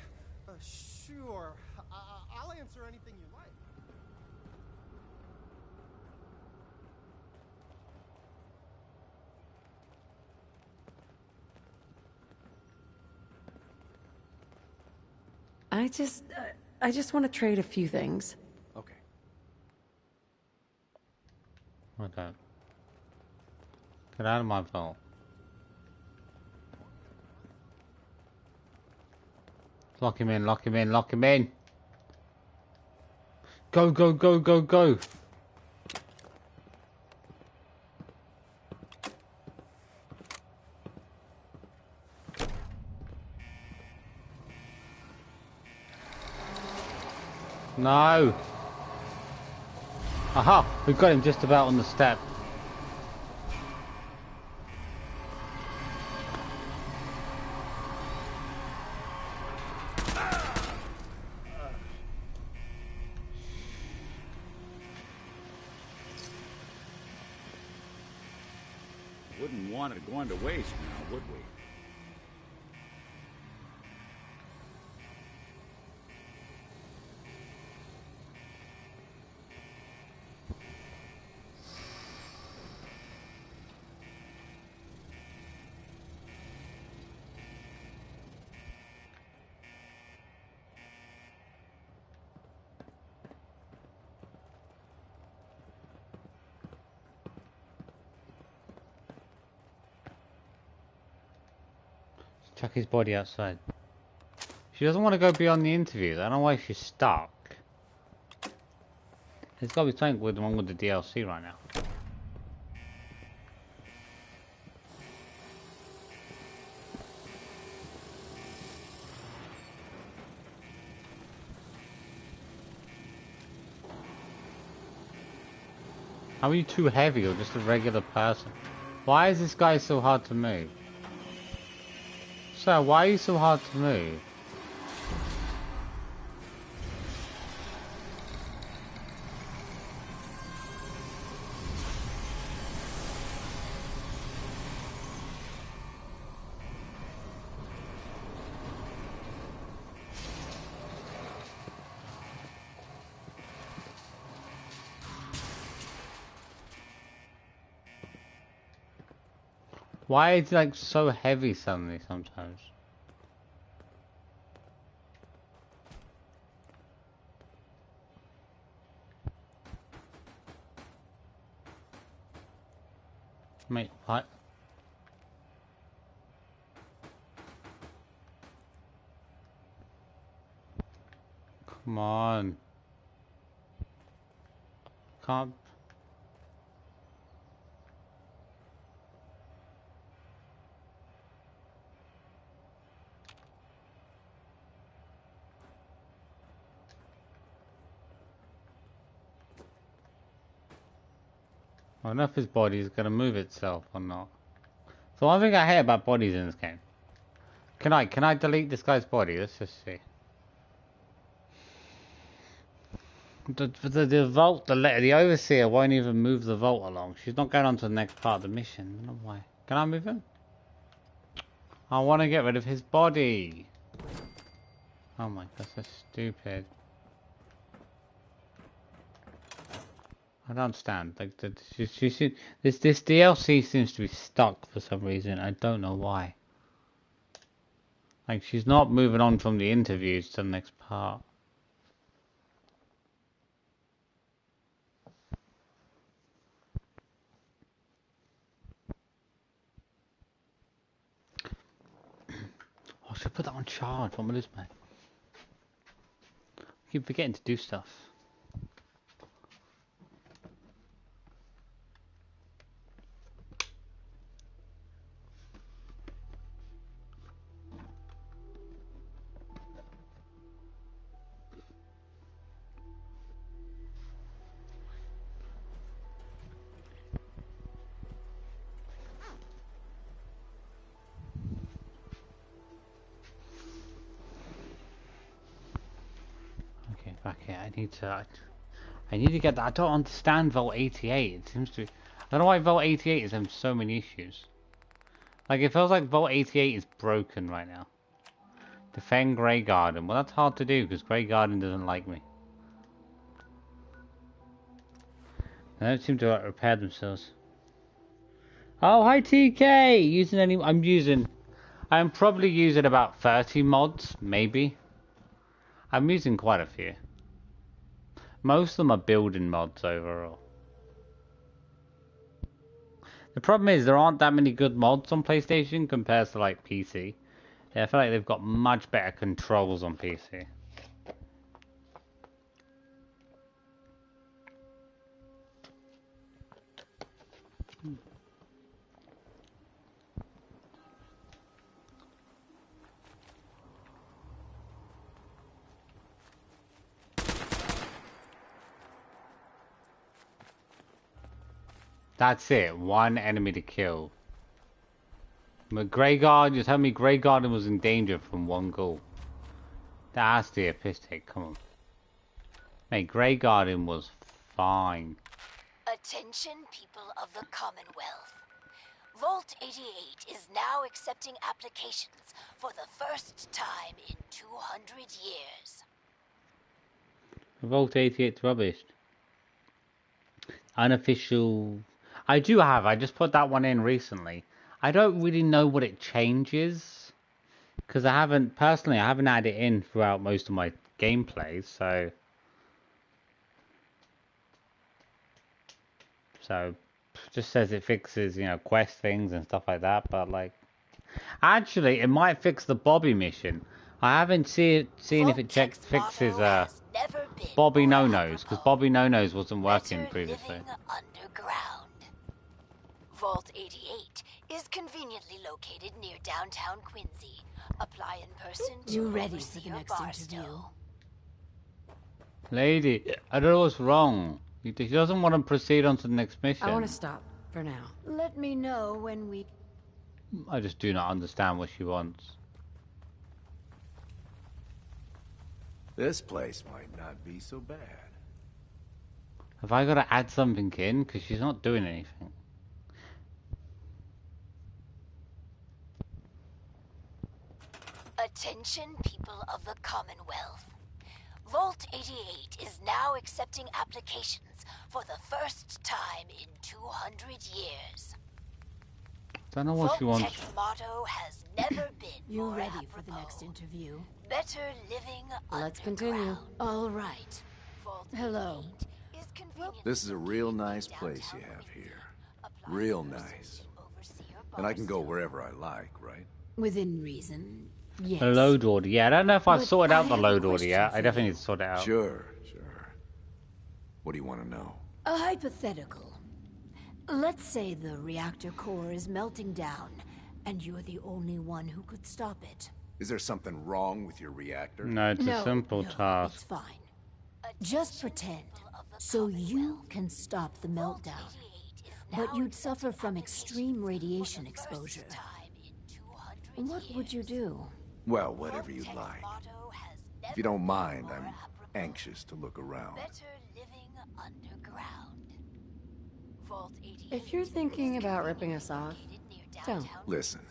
Sure. I'll answer anything you like. I just want to trade a few things. Okay. What that? Get out of my vault. Lock him in, lock him in, lock him in. Go, go, go, go, go. No. Aha, we got him just about on the step. Wouldn't want it going to waste now, would we? Chuck his body outside. She doesn't want to go beyond the interviews. I don't know why she's stuck. There's got to be something wrong with the DLC right now. How are you too heavy or just a regular person? Why is this guy so hard to move? Sir, why are you so hard to move? Why is it like so heavy suddenly sometimes? Mate, what? Come on. Can't. I don't know if his body is going to move itself or not. So one thing I hate about bodies in this game. Can I delete this guy's body? Let's just see. The vault, the overseer won't even move the vault along. She's not going on to the next part of the mission. I don't know why. Can I move him? I want to get rid of his body. Oh my god, that's stupid. I don't understand. Like this DLC seems to be stuck for some reason. I don't know why. Like she's not moving on from the interviews to the next part. I should put that on charge. What am I losing, man? I keep forgetting to do stuff. Back here, I need to get that. I don't understand Vault 88. It seems to. I don't know why Vault 88 is having so many issues. Like it feels like Vault 88 is broken right now. Defend Grey Garden. Well, that's hard to do because Grey Garden doesn't like me. They don't seem to repair themselves. Oh, hi TK. Using any? I'm probably using about 30 mods, maybe. I'm using quite a few. Most of them are building mods overall. The problem is there aren't that many good mods on PlayStation compared to like PC. Yeah, I feel like they've got much better controls on PC. That's it. One enemy to kill. But Grey Garden, you tell me Grey Garden was in danger from one goal. That's the piss take. Come on. Mate, Grey Garden was fine. Attention, people of the Commonwealth. Vault 88 is now accepting applications for the first time in 200 years. Vault 88's rubbish. Unofficial. I just put that one in recently. I don't really know what it changes. Because I haven't had it in throughout most of my gameplays, so just says it fixes, quest things and stuff like that, but like actually it might fix the Bobby mission. I haven't seen if it fixes Bobby No-Nos, because Bobby No-Nos wasn't working previously. Underground. Vault 88 is conveniently located near downtown Quincy. Apply in person to You ready for the next interview? Lady, I don't know what's wrong. He doesn't want to proceed on to the next mission. I want to stop for now. Let me know when we... I just do not understand what she wants. This place might not be so bad. Have I got to add something in? Because she's not doing anything. Attention, people of the Commonwealth. Vault 88 is now accepting applications for the first time in 200 years. Don't know what she wants. Vault-Tech's motto has never been You more ready for the apropos. next interview? Better living Let's continue. underground. All right. Vault Hello. 88 is conveniently This is a real located nice near place you downtown have Quincy. here. Apply Real in person nice. to oversee your And I can go barstool. wherever I like, right? Within reason. Yes. A load order. Yeah, I don't know if I've But sorted I out the have a load order question yet. for I definitely you. need to sort it out. Sure. What do you want to know? Oh, A hypothetical. Let's say the reactor core is melting down, and you're the only one who could stop it. Is there something wrong with your reactor? No, it's a simple It's task. fine. Just pretend. So you can stop the meltdown. But you'd suffer from extreme radiation exposure. What would you do? Well, whatever you'd like. If you don't mind, I'm anxious to look around. Better living underground. Vault 88. If you're thinking about ripping us off, don't. Listen,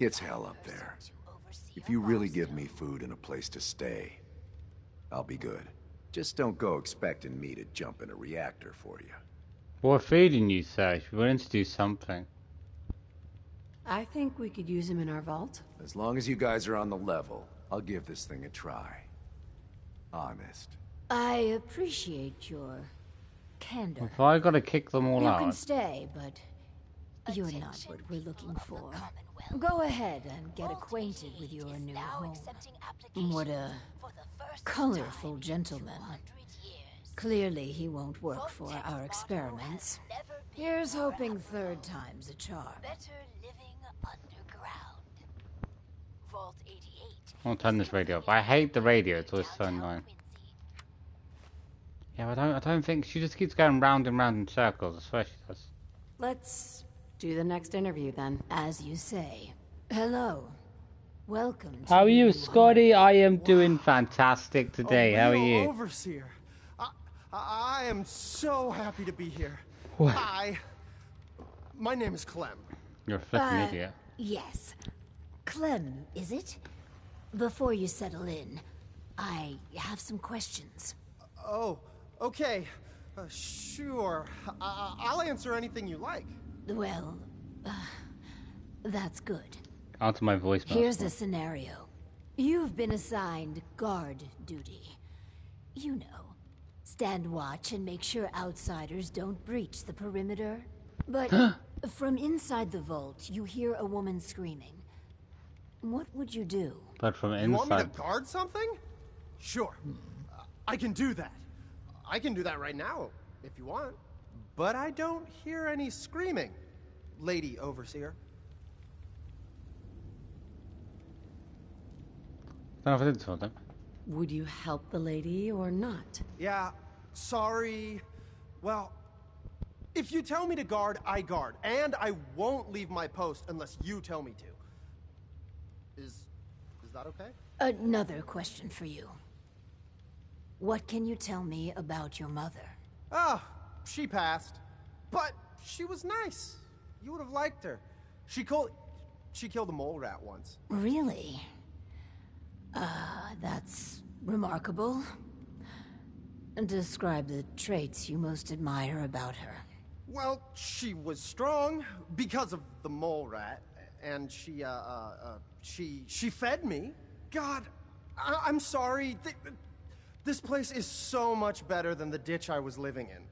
it's hell up there. If you really give me food and a place to stay, I'll be good. Just don't go expecting me to jump in a reactor for you. We're feeding you, sir. If you're willing to do something. I think we could use him in our vault. As long as you guys are on the level, I'll give this thing a try. Honest. I appreciate your candor. If I gotta kick them all You out. can stay, but you're not what we're looking for. Go ahead and get acquainted with your new home. What a colorful gentleman. Clearly he won't work for our experiments. Here's hoping third time's a charm. Better living underground. Vault 88. I'll turn this radio up. I hate the radio. It's always so annoying. Yeah, I don't think she just keeps going round and round in circles. I swear she does. Let's do the next interview then. As you say. Hello. Welcome to How are you, your new Scotty? I am doing fantastic today. How are real you? Overseer. I am so happy to be here. What? My name is Clem. You're a flipping idiot. Yes. Clem, is it? Before you settle in, I have some questions. Oh, okay. Sure. I'll answer anything you like. Well, that's good. Answer my voicemail. Here's a scenario. You've been assigned guard duty. You know, stand watch and make sure outsiders don't breach the perimeter. But from inside the vault, you hear a woman screaming. What would you do? But from You want me to inside. guard something? Sure. I can do that. I can do that right now, if you want. But I don't hear any screaming, Lady Overseer. I don't know if I did something. Would you help the lady or not? Yeah, sorry. Well, if you tell me to guard, I guard. And I won't leave my post unless you tell me to. Is that okay? Another question for you. What can you tell me about your mother? Ah, she passed. But she was nice. You would have liked her. She killed a mole rat once. Really? That's remarkable. Describe the traits you most admire about her. Well, she was strong because of the mole rat, and she fed me. God, I'm sorry. This place is so much better than the ditch I was living in.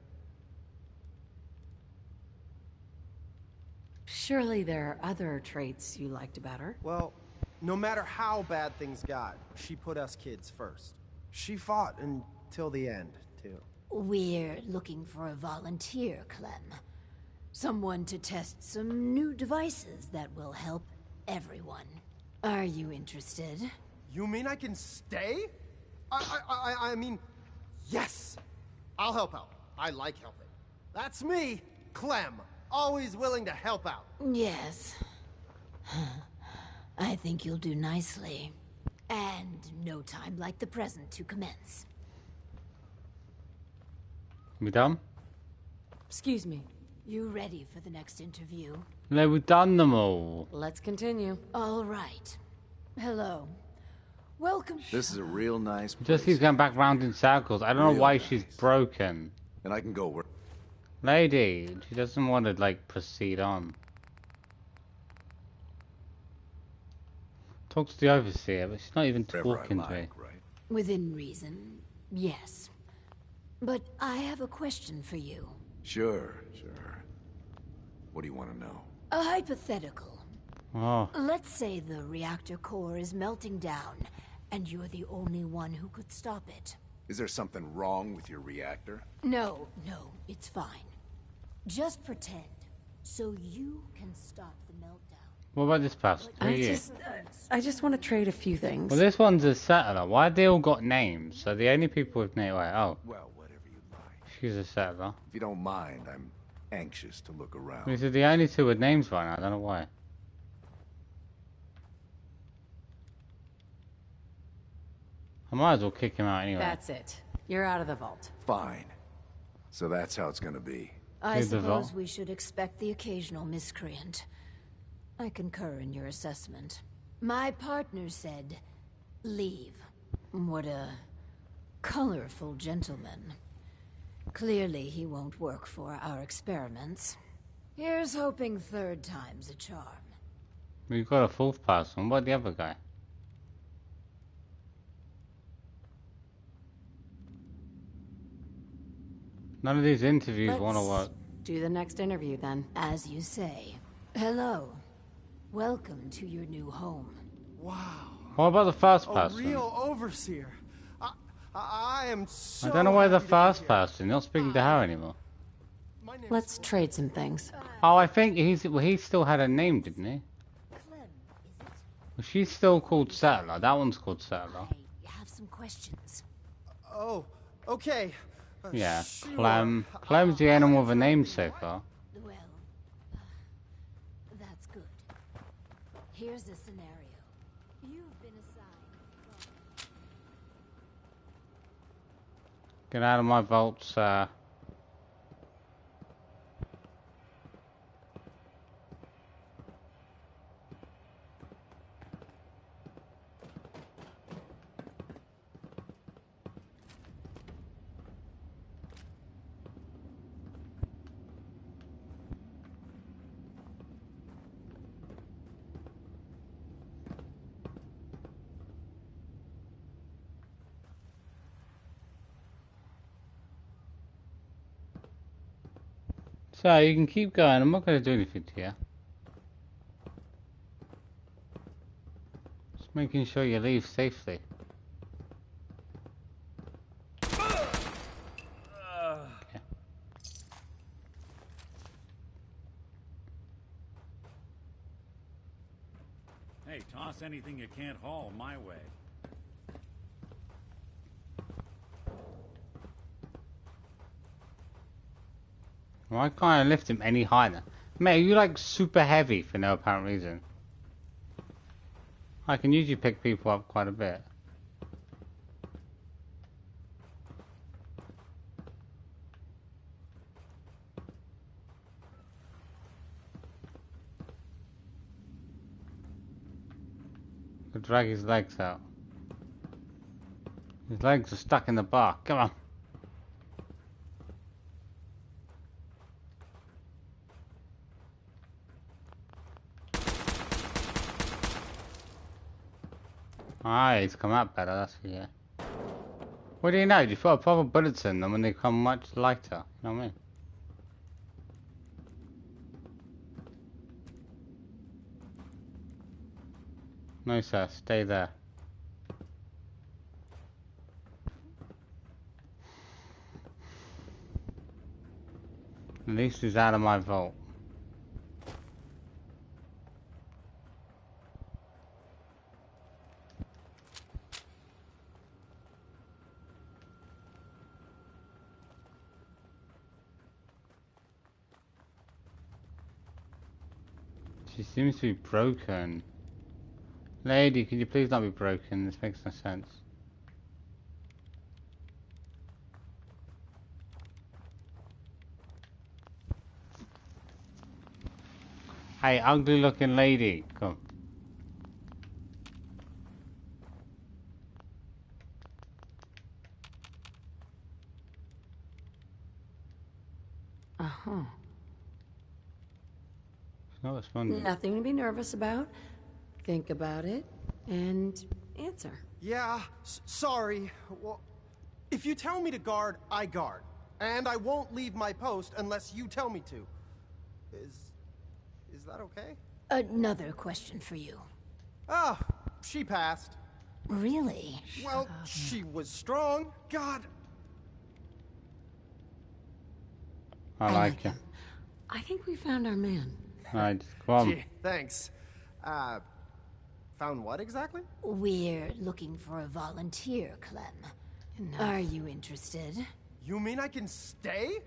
Surely there are other traits you liked about her. Well, no matter how bad things got, she put us kids first. She fought until the end, too. We're looking for a volunteer, Clem. Someone to test some new devices that will help everyone. Are you interested? You mean I can stay? I mean, yes! I'll help out. I like helping. That's me, Clem. Always willing to help out. Yes. I think you'll do nicely. And no time like the present to commence. We done? Excuse me. You ready for the next interview? No, we've done them all. Let's continue. All right. Hello. Welcome. This is a real nice place. Just keeps going back round in circles. I don't know Real why nice. she's broken. And I can go where... Lady, she doesn't want to, like, proceed on. Talks to the overseer, but she's not even wherever I talking to me. like, right? Within reason, yes. But I have a question for you. Sure. What do you want to know? A hypothetical. Oh, Let's say the reactor core is melting down, and you're the only one who could stop it. Is there something wrong with your reactor? No, it's fine. Just pretend, so you can stop the meltdown. what about this person? Who are you? I just want to trade a few things. Well, this one's a settler. Why have they all got names? So the only people with names... Oh, Well, whatever you like. she's a settler. If you don't mind, I'm anxious to look around. These are the only two with names right now. I don't know why. I might as well kick him out anyway. That's it. You're out of the vault. Fine. So that's how it's gonna be. I Here's the vault. suppose we should expect the occasional miscreant. I concur in your assessment. My partner said, leave. What a colorful gentleman. Clearly he won't work for our experiments. Here's hoping third time's a charm. We've got a fourth person. What about the other guy? None of these interviews want to work. Do the next interview then. As you say. Hello. Welcome to your new home. Wow. What about the first A person? real overseer. I am so I don't know why the happy to be first here. person. You're not speaking to her anymore. My name Let's is- trade some things. Oh, I think he still had a name, didn't he? Clem, is it? Well, she's still called Settler. That one's called Settler. I have some questions. Oh, okay. Yeah, Sure. Clem. Clem's the animal with a name so far. Well, that's good. Here's the scenario. You've been assigned. Get out of my vault, sir. So you can keep going. I'm not going to do anything to you. Just making sure you leave safely. Okay. Hey, toss anything you can't haul my way. Why can't I lift him any higher? Mate, you like super heavy for no apparent reason. I can usually pick people up quite a bit. Could drag his legs out. His legs are stuck in the bar. Come on. Ah, he's come out better, that's for you. What do you know? You put proper bullets in them and they come much lighter. You know what I mean? No, sir. Stay there. At least he's out of my vault. She seems to be broken. Lady, could you please not be broken? This makes no sense. Hey, ugly looking lady, come. Uh-huh. She's not responding. Nothing to be nervous about. Think about it and answer. Yeah, sorry. Well, if you tell me to guard, I guard. And I won't leave my post unless you tell me to. Is that okay? Another question for you. Ah, she passed. Really? Well, she was strong. God. I like him. I think we found our man. Alright, come on. Gee, thanks. Found what exactly? We're looking for a volunteer, Clem. Are you interested? You mean I can stay?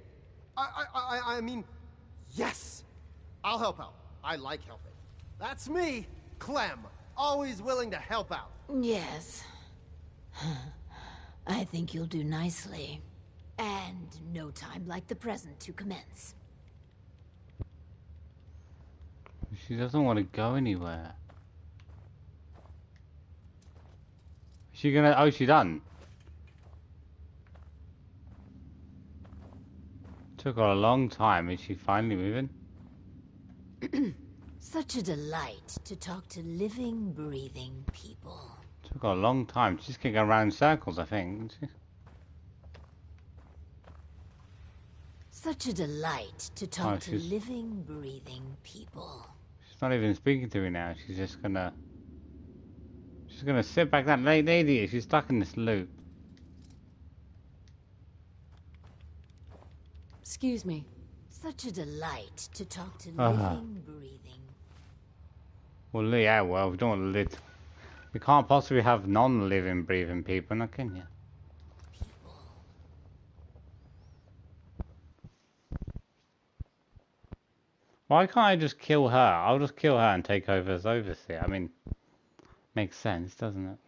I mean, yes. I'll help out. I like helping. That's me, Clem. Always willing to help out. Yes. I think you'll do nicely. And no time like the present to commence. She doesn't want to go anywhere. Is she gonna... Oh, she done. Took her a long time. Is she finally moving? Such a delight to talk to living, breathing people. Took her a long time. She's going around in circles, I think. Isn't she? Such a delight to talk to living, breathing people. She's not even speaking to me now. She's just gonna... She's gonna sit back that lady. She's stuck in this loop. Excuse me. Such a delight to talk to living, breathing. Well, yeah, well, we don't want to live... You can't possibly have non-living, breathing people, now can you? Why can't I just kill her? I'll just kill her and take over as overseer. I mean, makes sense, doesn't it?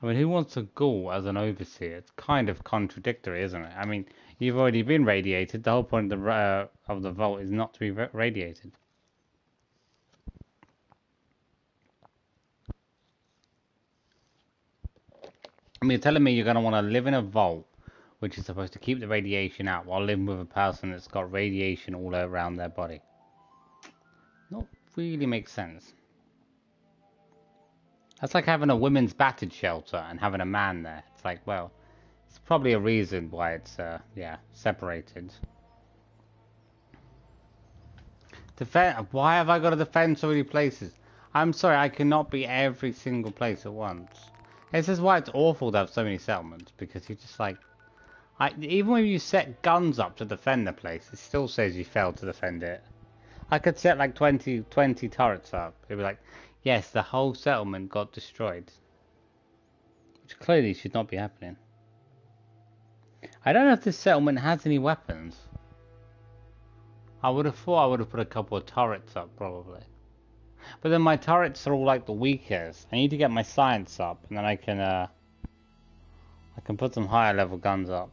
I mean, who wants a ghoul as an overseer? It's kind of contradictory, isn't it? I mean, you've already been radiated. The whole point of the vault is not to be radiated. I mean, you're telling me you're going to want to live in a vault which is supposed to keep the radiation out while living with a person that's got radiation all around their body. Not really makes sense. That's like having a women's battered shelter and having a man there. It's like, well, it's probably a reason why it's, yeah, separated. Why have I got to defend so many places? I'm sorry, I cannot be every single place at once. This is why it's awful to have so many settlements, because you're just like... even when you set guns up to defend the place, it still says you failed to defend it. I could set like 20 turrets up. It'd be like, yes, the whole settlement got destroyed. Which clearly should not be happening. I don't know if this settlement has any weapons. I would have thought I would have put a couple of turrets up, probably. But then my turrets are all like the weakest. I need to get my science up, and then I can put some higher level guns up.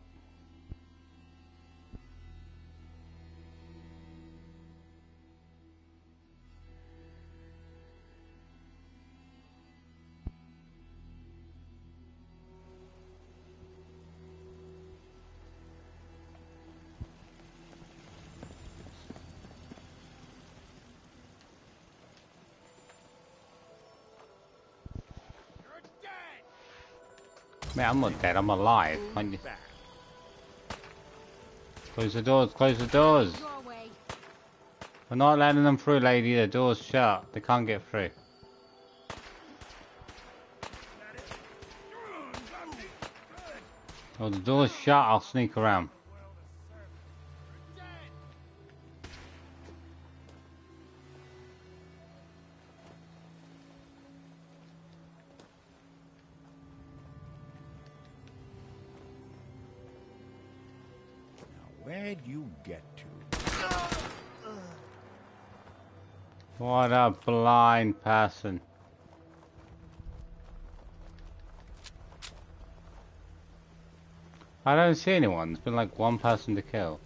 Man, I'm not dead, I'm alive. Close the doors, close the doors! We're not letting them through, lady, the door's shut. They can't get through. Oh, the door's shut, I'll sneak around. Where'd you get to? What a blind person. I don't see anyone. There's been like one person to kill.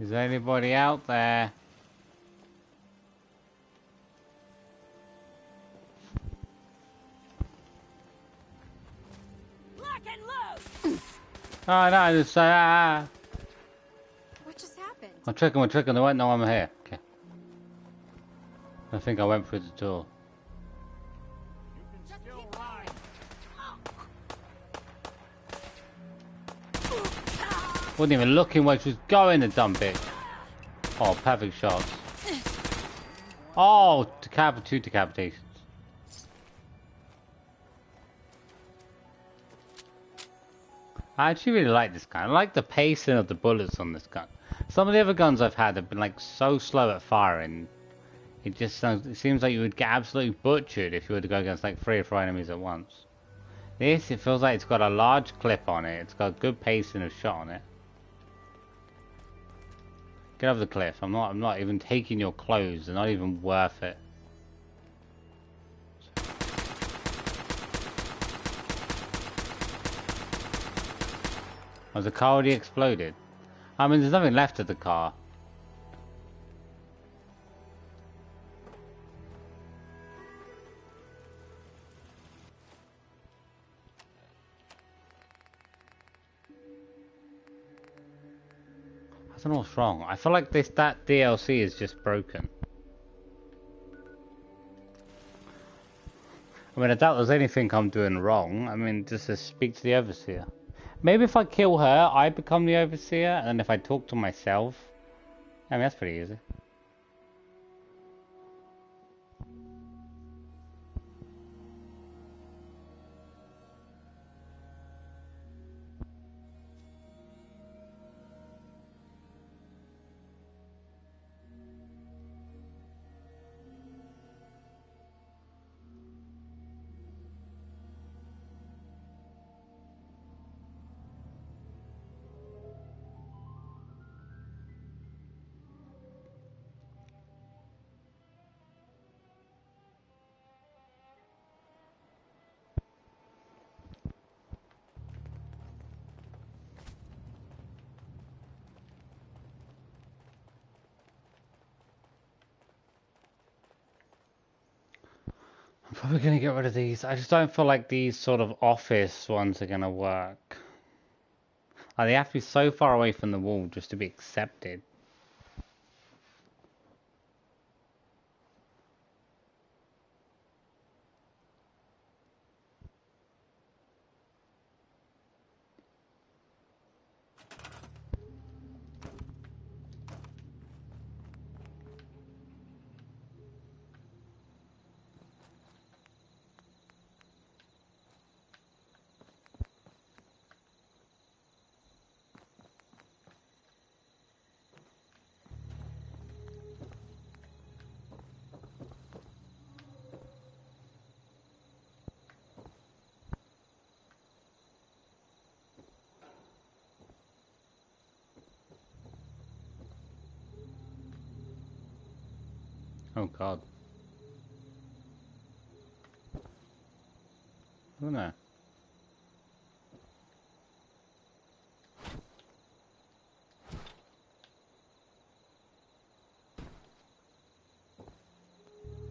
Is anybody out there? Lock and load. Oh no, it's What just happened? I'm tricking, they won't know I'm here. Okay. I think I went through the door. Wasn't even looking where she was going, the dumb bitch. Oh, perfect shots. Oh, two decapitations. I actually really like this gun. I like the pacing of the bullets on this gun. Some of the other guns I've had have been like so slow at firing. It seems like you would get absolutely butchered if you were to go against like 3 or 4 enemies at once. This, it feels like it's got a large clip on it. It's got good pacing of shot on it. Get off the cliff. I'm not even taking your clothes. They're not even worth it. Has the car already exploded? I mean, there's nothing left of the car. I don't know what's wrong. I feel like that DLC is just broken. I mean, I doubt there's anything I'm doing wrong. I mean, just to speak to the Overseer. Maybe if I kill her, I become the Overseer, and then if I talk to myself... I mean, that's pretty easy. I'm probably going to get rid of these. I just don't feel like these sort of office ones are going to work. Like, they have to be so far away from the wall just to be accepted. Oh god. I don't know. I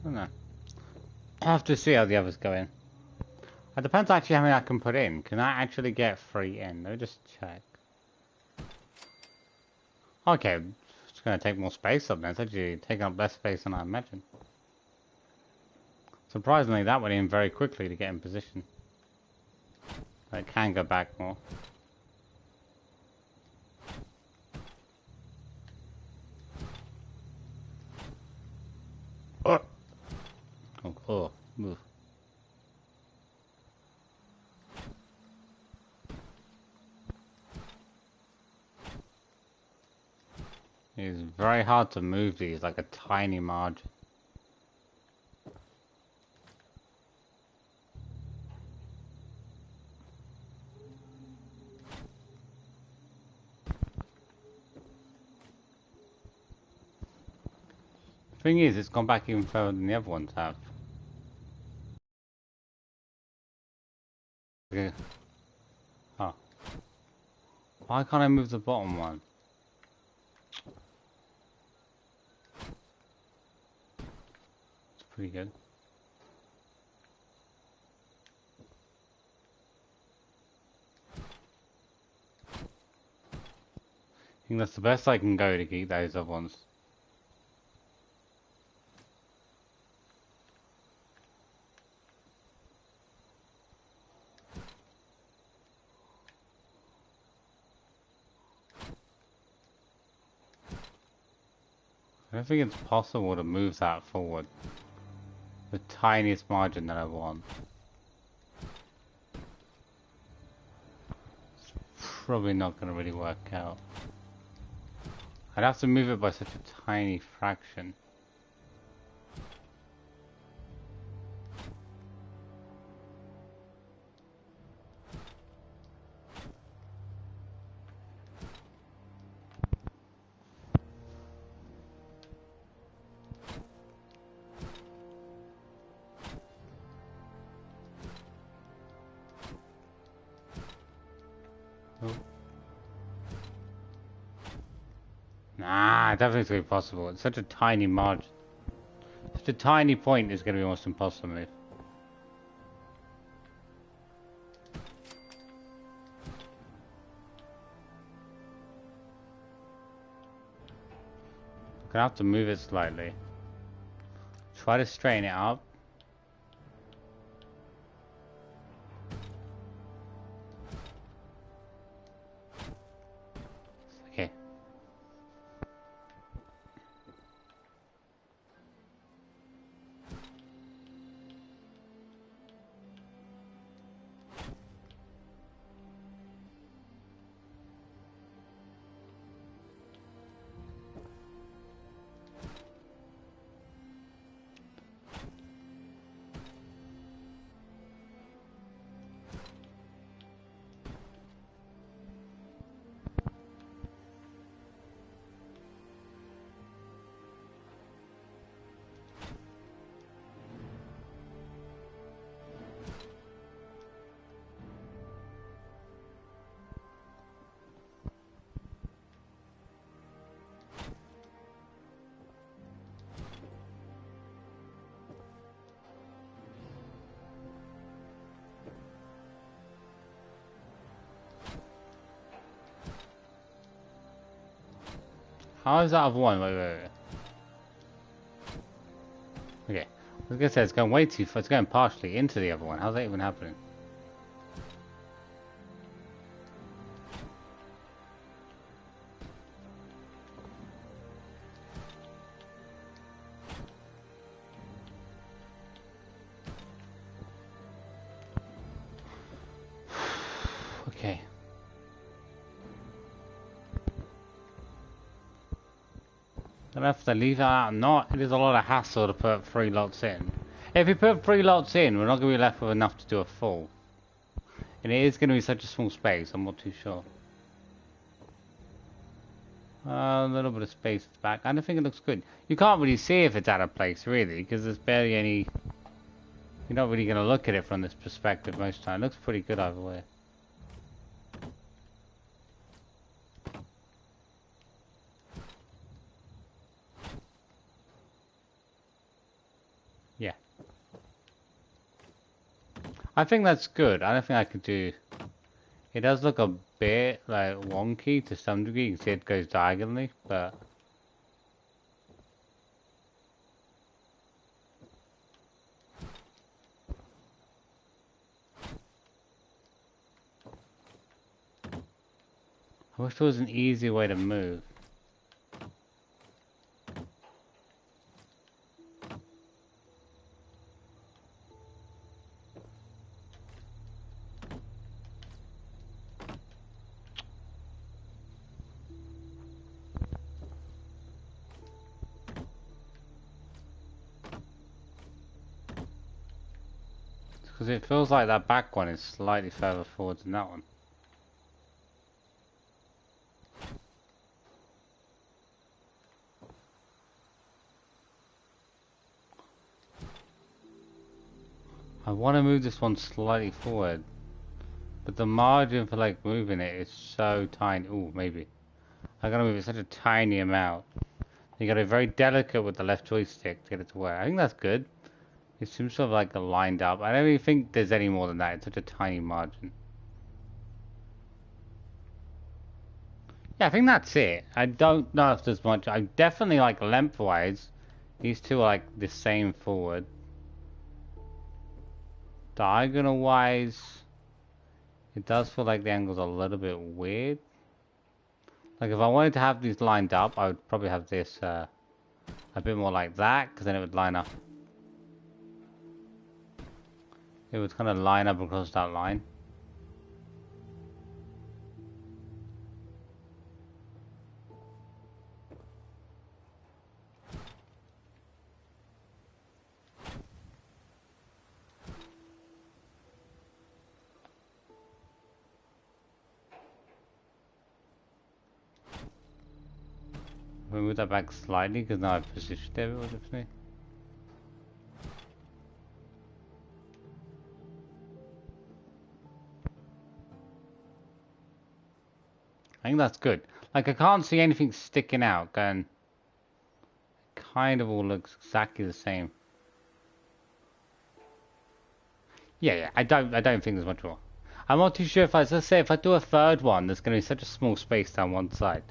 don't know. I have to see how the others go in. It depends actually how many I can put in. Can I actually get 3 in? Let me just check. Okay, it's going to take more space up there. It's actually taking up less space than I imagined. Surprisingly, that went in very quickly to get in position. I can go back more. Oh, oh, move. It's very hard to move these, like a tiny margin. Thing is, it's gone back even further than the other ones have. Okay. Oh. Why can't I move the bottom one? It's pretty good. I think that's the best I can go to keep those other ones. I don't think it's possible to move that forward. The tiniest margin that I want. It's probably not going to really work out. I'd have to move it by such a tiny fraction. Oh. Nah, definitely it's gonna be possible. It's such a tiny margin. Such a tiny point is gonna be almost impossible to move. Gonna have to move it slightly. Try to straighten it up. Okay. How is that of one? Wait. Okay. I was gonna say it's going way too far. It's going partially into the other one. How's that even happening? Okay. Don't know if to leave that out or not. It is a lot of hassle to put 3 lots in. If you put 3 lots in, we're not going to be left with enough to do a full. And it is going to be such a small space, I'm not too sure. A little bit of space at the back. I don't think it looks good. You can't really see if it's out of place, really, because there's barely any... You're not really going to look at it from this perspective most of the time. It looks pretty good either way. Yeah. I think that's good. I don't think I could do... It does look a bit like wonky to some degree. You can see it goes diagonally, but... I wish there was an easy way to move. Because it feels like that back one is slightly further forward than that one. I want to move this one slightly forward, but the margin for like moving it is so tiny. Ooh, maybe. I gotta move it such a tiny amount. You gotta be very delicate with the left joystick to get it to work. I think that's good. It seems sort of like lined up. I don't really think there's any more than that. It's such a tiny margin. Yeah, I think that's it. I don't know if there's much. I definitely like lengthwise. These two are like the same forward. Diagonal wise, it does feel like the angle's a little bit weird. Like if I wanted to have these lined up, I would probably have this a bit more like that, because then it would line up. It would kind of line up across that line. We move that back slightly because now I've positioned it differently. I think that's good. Like, I can't see anything sticking out, going... Kind of all looks exactly the same. Yeah, I don't think there's much more. I'm not too sure if let's say if I do a third one, there's going to be such a small space down one side.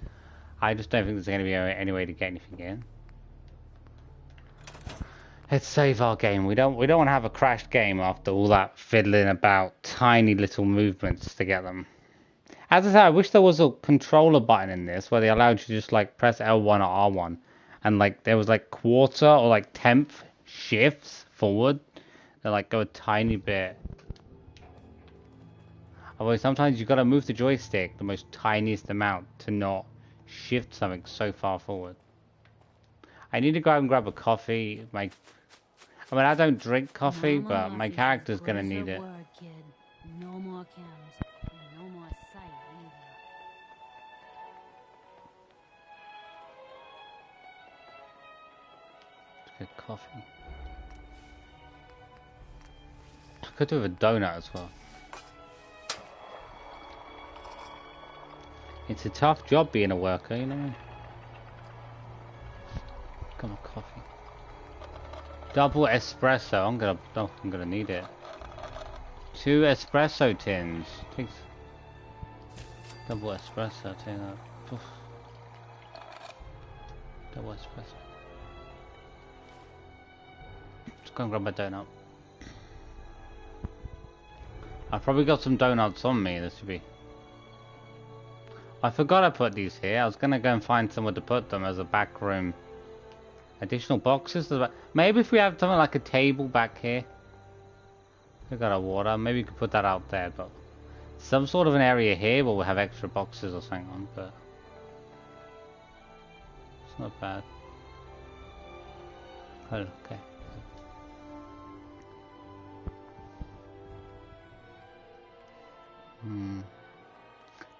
I just don't think there's going to be any way to get anything in. Let's save our game. We don't want to have a crashed game after all that fiddling about tiny little movements to get them. As I said, I wish there was a controller button in this where they allowed you to just like press L1 or R1 and like there was like quarter or like tenth shifts forward. They like go a tiny bit. Although sometimes you've got to move the joystick the most tiniest amount to not shift something so far forward. I need to go out and grab a coffee. I mean, I don't drink coffee, but my character's gonna need it. No more chems, and no more sight either. Let's get coffee. I could do with a donut as well. It's a tough job being a worker, you know what I mean? Got my coffee. Double espresso. I'm gonna need it. 2 espresso tins. Takes double espresso. Take that. Oof. Double espresso. Just go and grab my donut. I've probably got some donuts on me. This should be. I forgot I put these here. I was gonna go and find somewhere to put them as a back room. Additional boxes. Maybe if we have something like a table back here. We got our water. Maybe we could put that out there, but some sort of an area here where we'll have extra boxes or something on. But it's not bad. Oh, okay.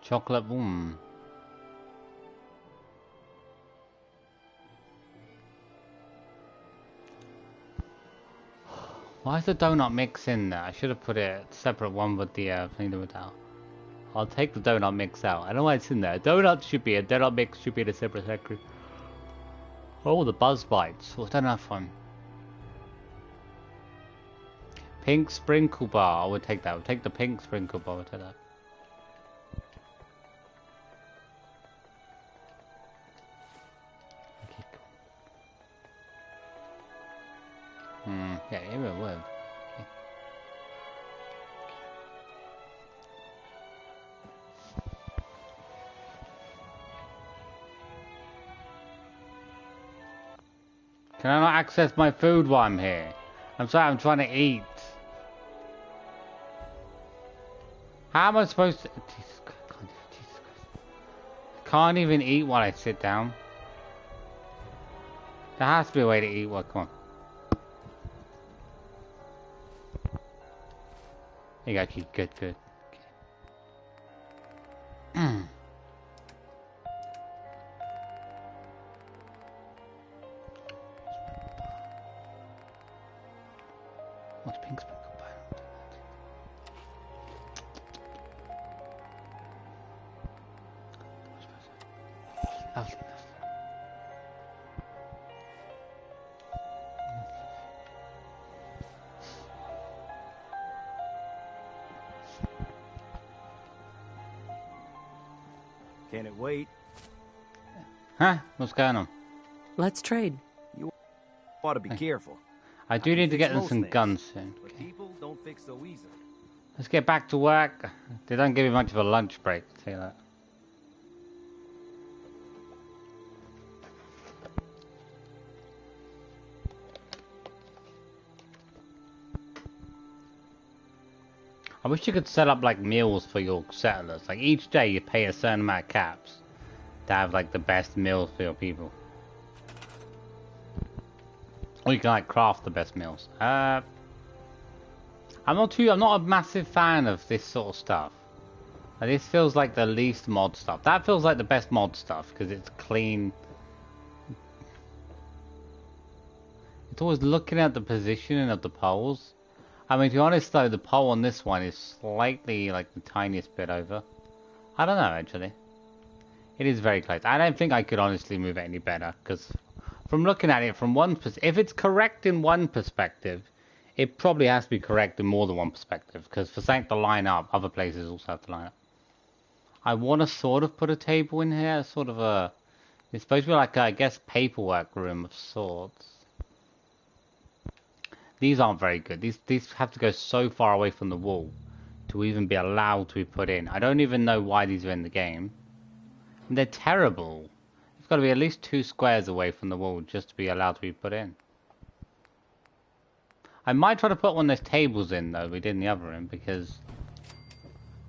Chocolate. Why is the donut mix in there? I should have put it separate one with the thing without. I'll take the donut mix out. I don't know why it's in there. Donut mix should be in a separate section. Oh, the buzz bites. Oh, I don't have fun. Pink sprinkle bar. I would take that. I would take the pink sprinkle bar. I would take that. Yeah, it will work. Okay. Can I not access my food while I'm here? I'm sorry, I'm trying to eat. How am I supposed to... Jesus Christ. I can't even eat while I sit down. There has to be a way to eat. Well, come on. You got you. Good. Okay. What's pink sprinkle bar? Lovely. Can it wait? Huh? What's going on? Let's trade. You ought to be careful. I do need to get them some guns soon. But people don't fix so easily. Let's get back to work. They don't give me much of a lunch break, I'll tell you that. I wish you could set up like meals for your settlers. Like each day you pay a certain amount of caps to have like the best meals for your people. Or you can like craft the best meals. I'm not a massive fan of this sort of stuff. Like, this feels like the least mod stuff. That feels like the best mod stuff because it's clean. It's always looking at the positioning of the poles. I mean, to be honest though, the pole on this one is slightly like the tiniest bit over. I don't know actually. It is very close. I don't think I could honestly move it any better, because from looking at it from one if it's correct in one perspective, it probably has to be correct in more than one perspective, because for something to line up, other places also have to line up. I want to sort of put a table in here, sort of a... It's supposed to be like, I guess, paperwork room of sorts. These aren't very good. These have to go so far away from the wall to even be allowed to be put in. I don't even know why these are in the game. And they're terrible. It's got to be at least 2 squares away from the wall just to be allowed to be put in. I might try to put one of those tables in, though, we did in the other room, because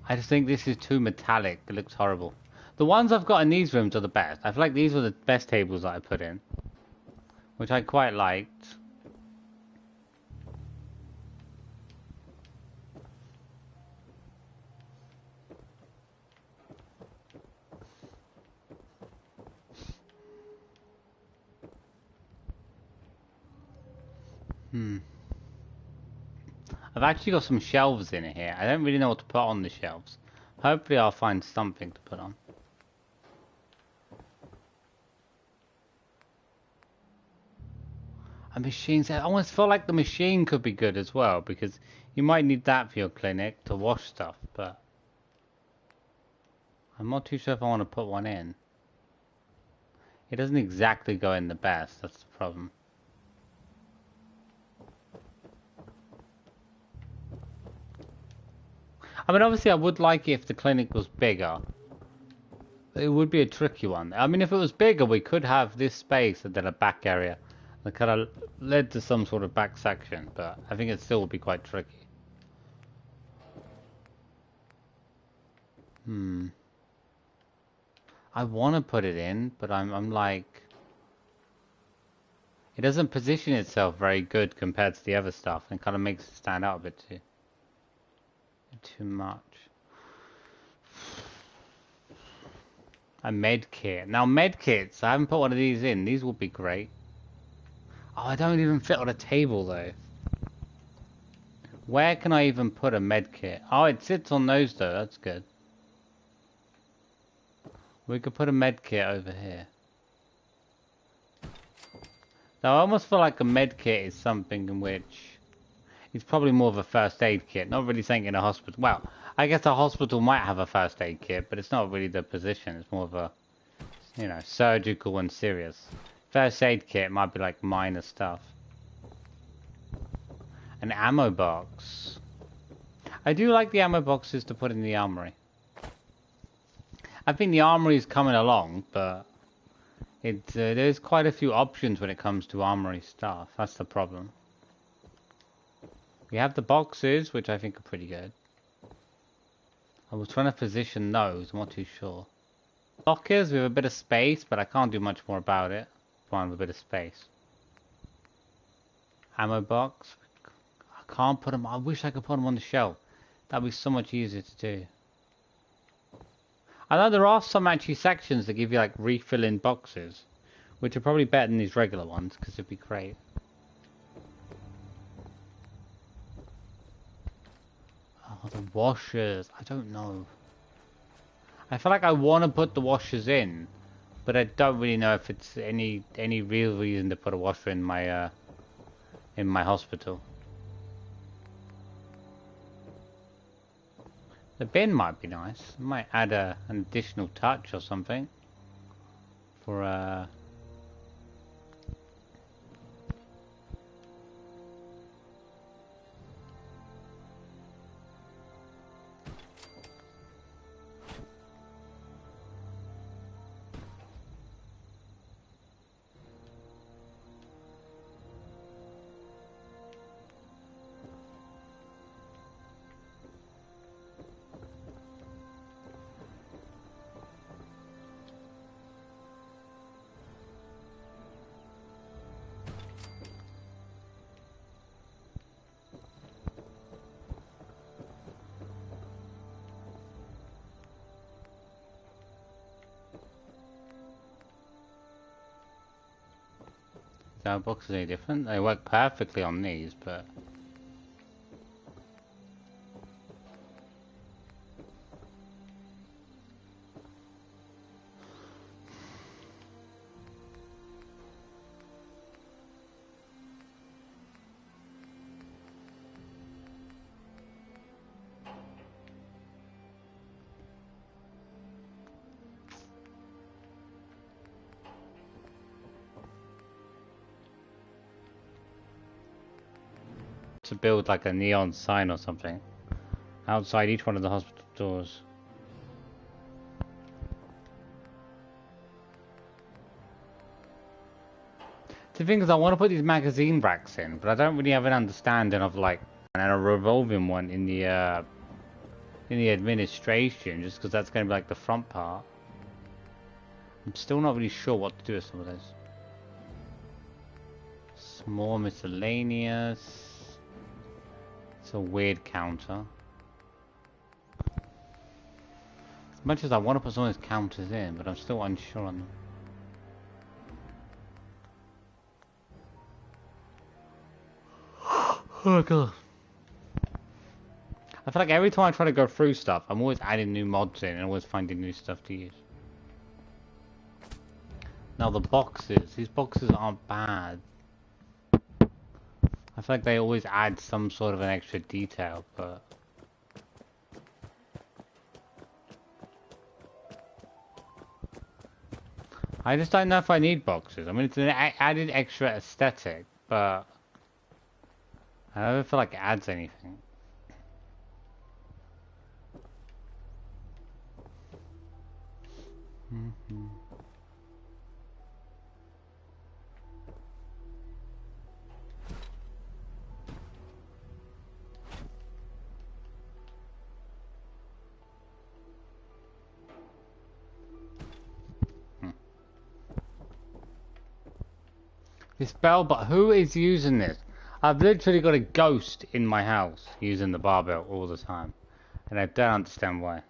I just think this is too metallic. It looks horrible. The ones I've got in these rooms are the best. I feel like these were the best tables that I put in, which I quite liked. I've actually got some shelves in here. I don't really know what to put on the shelves. Hopefully I'll find something to put on. A machine set. I almost feel like the machine could be good as well, because you might need that for your clinic to wash stuff, but I'm not too sure if I want to put one in. It doesn't exactly go in the best, that's the problem. I mean, obviously I would like it if the clinic was bigger. It would be a tricky one. I mean, if it was bigger, we could have this space and then a back area that kind of led to some sort of back section, but I think it still would be quite tricky. I want to put it in, but I'm like... It doesn't position itself very good compared to the other stuff, and kind of makes it stand out a bit too much. A med kit. Now med kits, I haven't put one of these in. These would be great. Oh, I don't even fit on a table though. Where can I even put a med kit? Oh, it sits on those though. That's good. We could put a med kit over here. Now I almost feel like a med kit is something in which it's probably more of a first aid kit, not really something in a hospital. Well, I guess a hospital might have a first aid kit, but it's not really the position. It's more of a, you know, surgical and serious. First aid kit might be like minor stuff. An ammo box. I do like the ammo boxes to put in the armory. I think the armory is coming along, but there's quite a few options when it comes to armory stuff. That's the problem. We have the boxes, which I think are pretty good. I was trying to position those, I'm not too sure. Lockers with a bit of space, but I can't do much more about it. Fine with a bit of space. Ammo box. I can't put them, I wish I could put them on the shelf. That'd be so much easier to do. I know there are some actually sections that give you like refill-in boxes, which are probably better than these regular ones, because it'd be great. Oh, the washers. I don't know. I feel like I want to put the washers in, but I don't really know if it's any real reason to put a washer in my hospital. The bin might be nice. It might add an additional touch or something for Our boxes are different. They work perfectly on these, but to build like a neon sign or something outside each one of the hospital doors. The thing is, I want to put these magazine racks in, but I don't really have an understanding of like and a revolving one in the administration, just because that's going to be like the front part. I'm still not really sure what to do with some of this. Small miscellaneous. It's a weird counter. As much as I want to put some of these counters in, but I'm still unsure on them. Oh god. I feel like every time I try to go through stuff, I'm always adding new mods in and always finding new stuff to use. Now the boxes, these boxes aren't bad. I feel like they always add some sort of an extra detail, but... I just don't know if I need boxes. I mean, it's an added extra aesthetic, but... I don't feel like it adds anything. This bell, but who is using this? I've literally got a ghost in my house using the barbell all the time, and I don't understand why.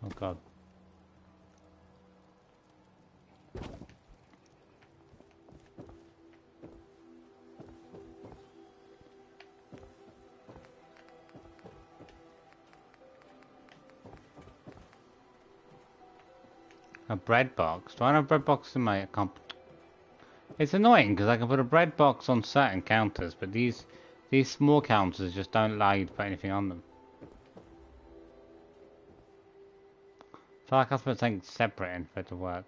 Oh god. A bread box? Do I have a bread box in my comp? It's annoying because I can put a bread box on certain counters, but these small counters just don't allow you to put anything on them. I feel like I have to put something separate in for it to work.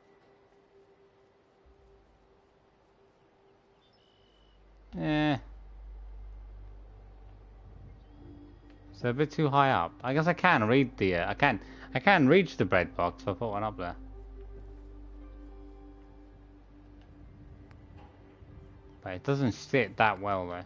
Eh. It's a bit too high up. I guess I can read the I can reach the bread box if I put one up there. But it doesn't sit that well though.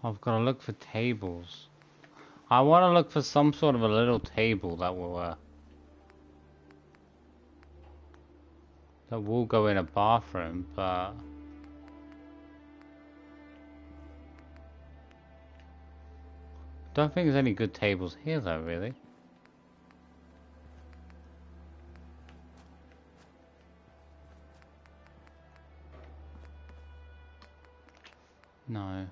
I've got to look for tables. I want to look for some sort of a little table that will go in a bathroom, but don't think there's any good tables here though, really. No.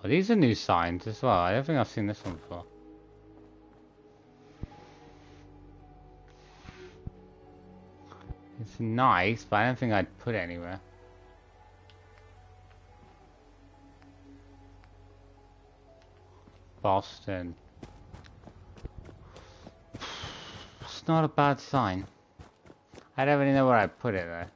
Oh, these are new signs as well. I don't think I've seen this one before. It's nice, but I don't think I'd put it anywhere. Boston. It's not a bad sign. I don't really know where I'd put it though.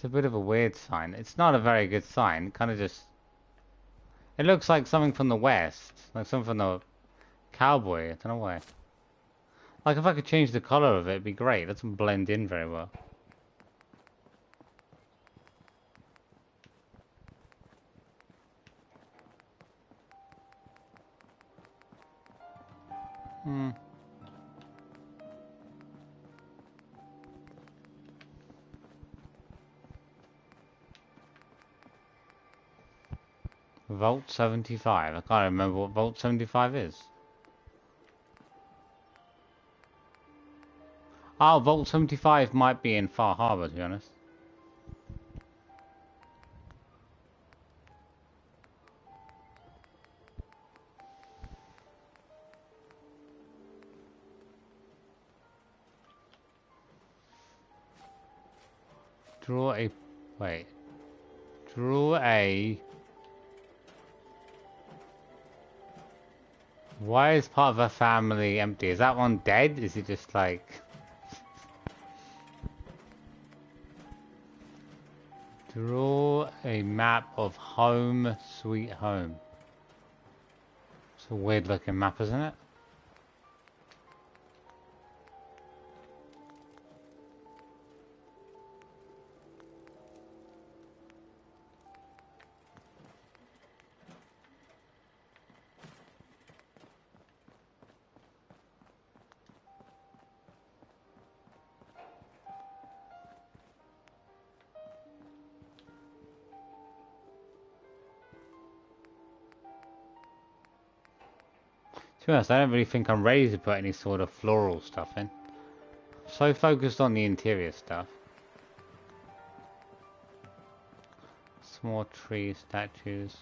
It's a bit of a weird sign. It's not a very good sign. It kind of just... It looks like something from the West. Like something from the cowboy. I don't know why. Like if I could change the color of it, it'd be great. It doesn't blend in very well. Vault 75. I can't remember what Vault 75 is. Oh, Vault 75 might be in Far Harbor, to be honest. Draw a... Wait. Draw a... Why is part of her family empty? Is that one dead? Is it just like... Draw a map of Home Sweet Home. It's a weird looking map, isn't it? To be honest, I don't really think I'm ready to put any sort of floral stuff in. So focused on the interior stuff. Small trees, statues.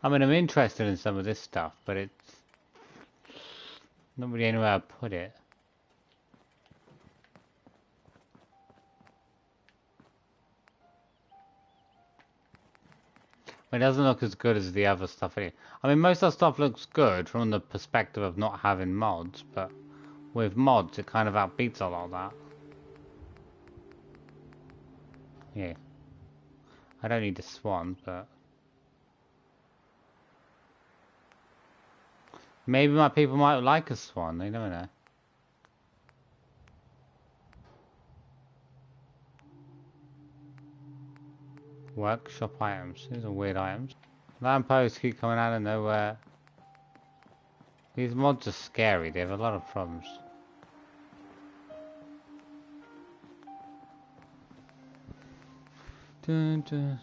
I mean, I'm interested in some of this stuff, but it's not really anywhere to put it. It doesn't look as good as the other stuff anyway. I mean, most of the stuff looks good from the perspective of not having mods, but with mods, it kind of outbeats a lot of that. Yeah. I don't need a swan, but... Maybe my people might like a swan, they never know. Workshop items. These are weird items. Lampposts keep coming out of nowhere. These mods are scary. They have a lot of problems. Dun, dun.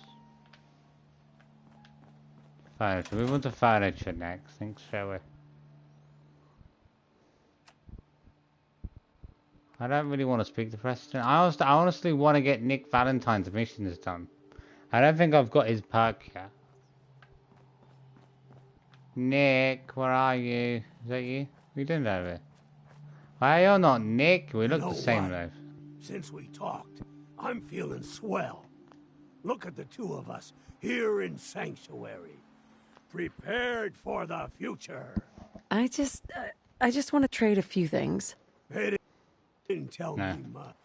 Furniture. Move on to furniture next. Thanks, shall we? I don't really want to speak to Preston. I honestly want to get Nick Valentine's missions done. I don't think I've got his perk yet. Nick, where are you? Is that you? What are you doing over here? Why you're not Nick? We look the same though. Since we talked, I'm feeling swell. Look at the two of us here in Sanctuary. Prepared for the future. I just want to trade a few things. They didn't tell me much.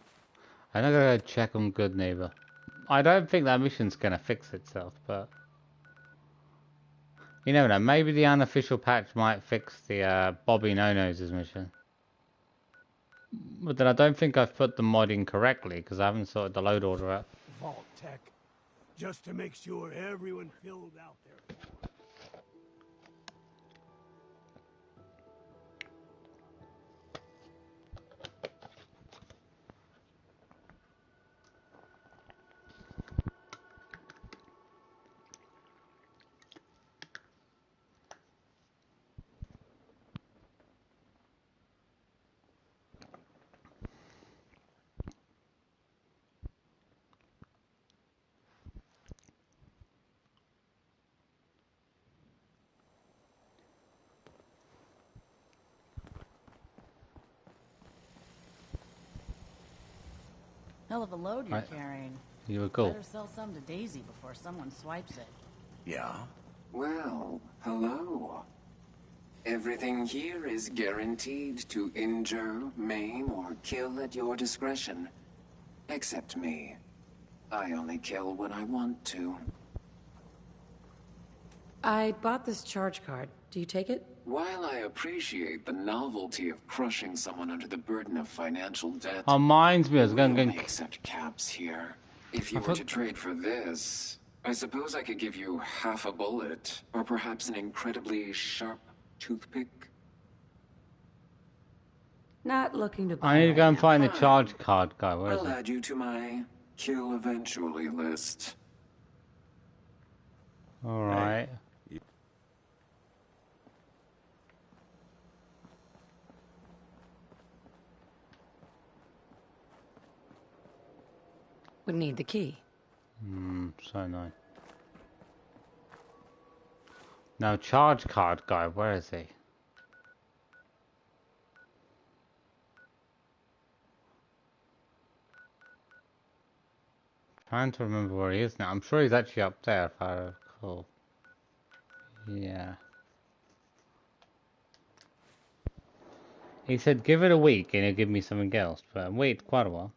I'm not gonna go check on Good Neighbor. I don't think that mission's gonna fix itself, but you never know. Maybe the unofficial patch might fix the Bobby No-Noses mission. But then I don't think I've put the mod in correctly because I haven't sorted the load order out. Vault Tech, just to make sure everyone filled out there. Hell of a load you're carrying. You were cool. Better sell some to Daisy before someone swipes it. Yeah? Well, hello. Everything here is guaranteed to injure, maim, or kill at your discretion. Except me. I only kill when I want to. I bought this charge card. Do you take it? While I appreciate the novelty of crushing someone under the burden of financial debt, Reminds me, I was we going only to... accept caps here. If you were to trade for this, I suppose I could give you half a bullet, or perhaps an incredibly sharp toothpick. Not looking to buy. I need to go and right find the charge card guy. Where is I'll it? add you to my kill eventually list. Alright. We need the key. So nice. Now, charge card guy, where is he? Trying to remember where he is now. I'm sure he's actually up there, if I recall. Yeah. He said, give it a week and he'll give me something else, but wait quite a while.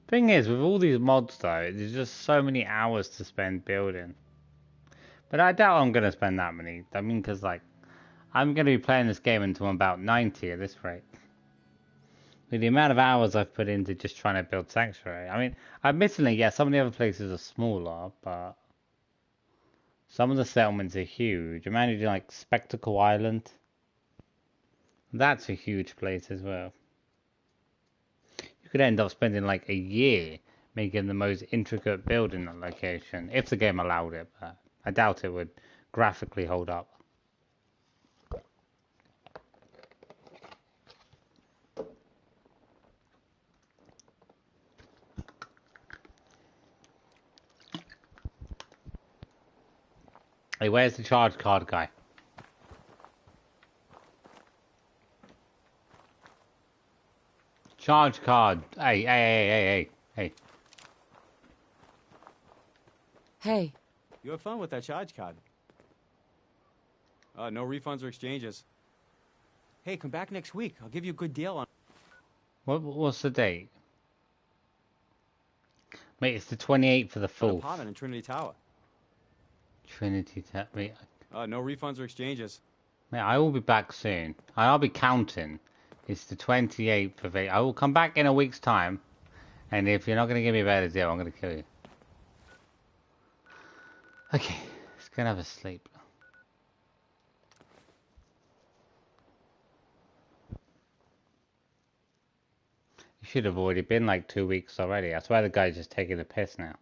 Thing is, with all these mods though, there's just so many hours to spend building. But I doubt I'm going to spend that many. I mean, because like, I'm going to be playing this game until I'm about 90 at this rate. With the amount of hours I've put into just trying to build Sanctuary. I mean, admittedly, yeah, some of the other places are smaller, but some of the settlements are huge. Imagine like Spectacle Island. That's a huge place as well. You could end up spending like a year making the most intricate build in that location, if the game allowed it, but I doubt it would graphically hold up. Hey, where's the charge card guy? Charge card. Hey. Hey. You have fun with that charge card. No refunds or exchanges. Hey, come back next week. I'll give you a good deal on... What's the date? Mate, it's the 28th for the An 4th. apartment in Trinity Tower. Trinity Tower. Mate, No refunds or exchanges. mate, I will be back soon. I'll be counting. It's the 28th of April. I will come back in a week's time. And if you're not going to give me a better deal, I'm going to kill you. Okay, let's go and have a sleep. You should have already been like 2 weeks already. I swear the guy's just taking the piss now.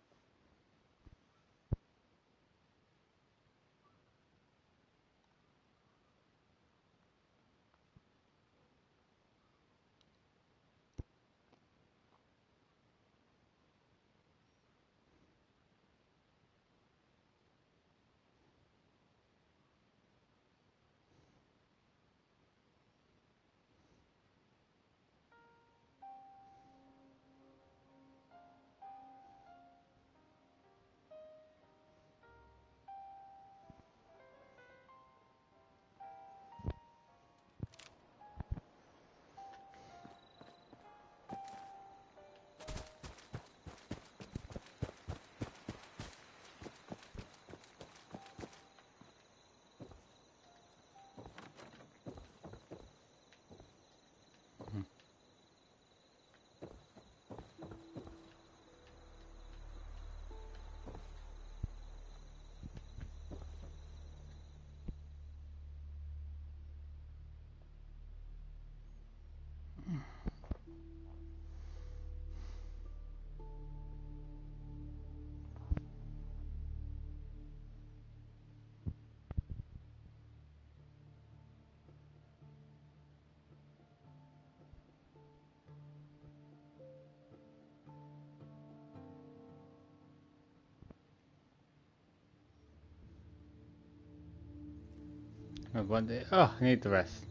Oh, I need the rest.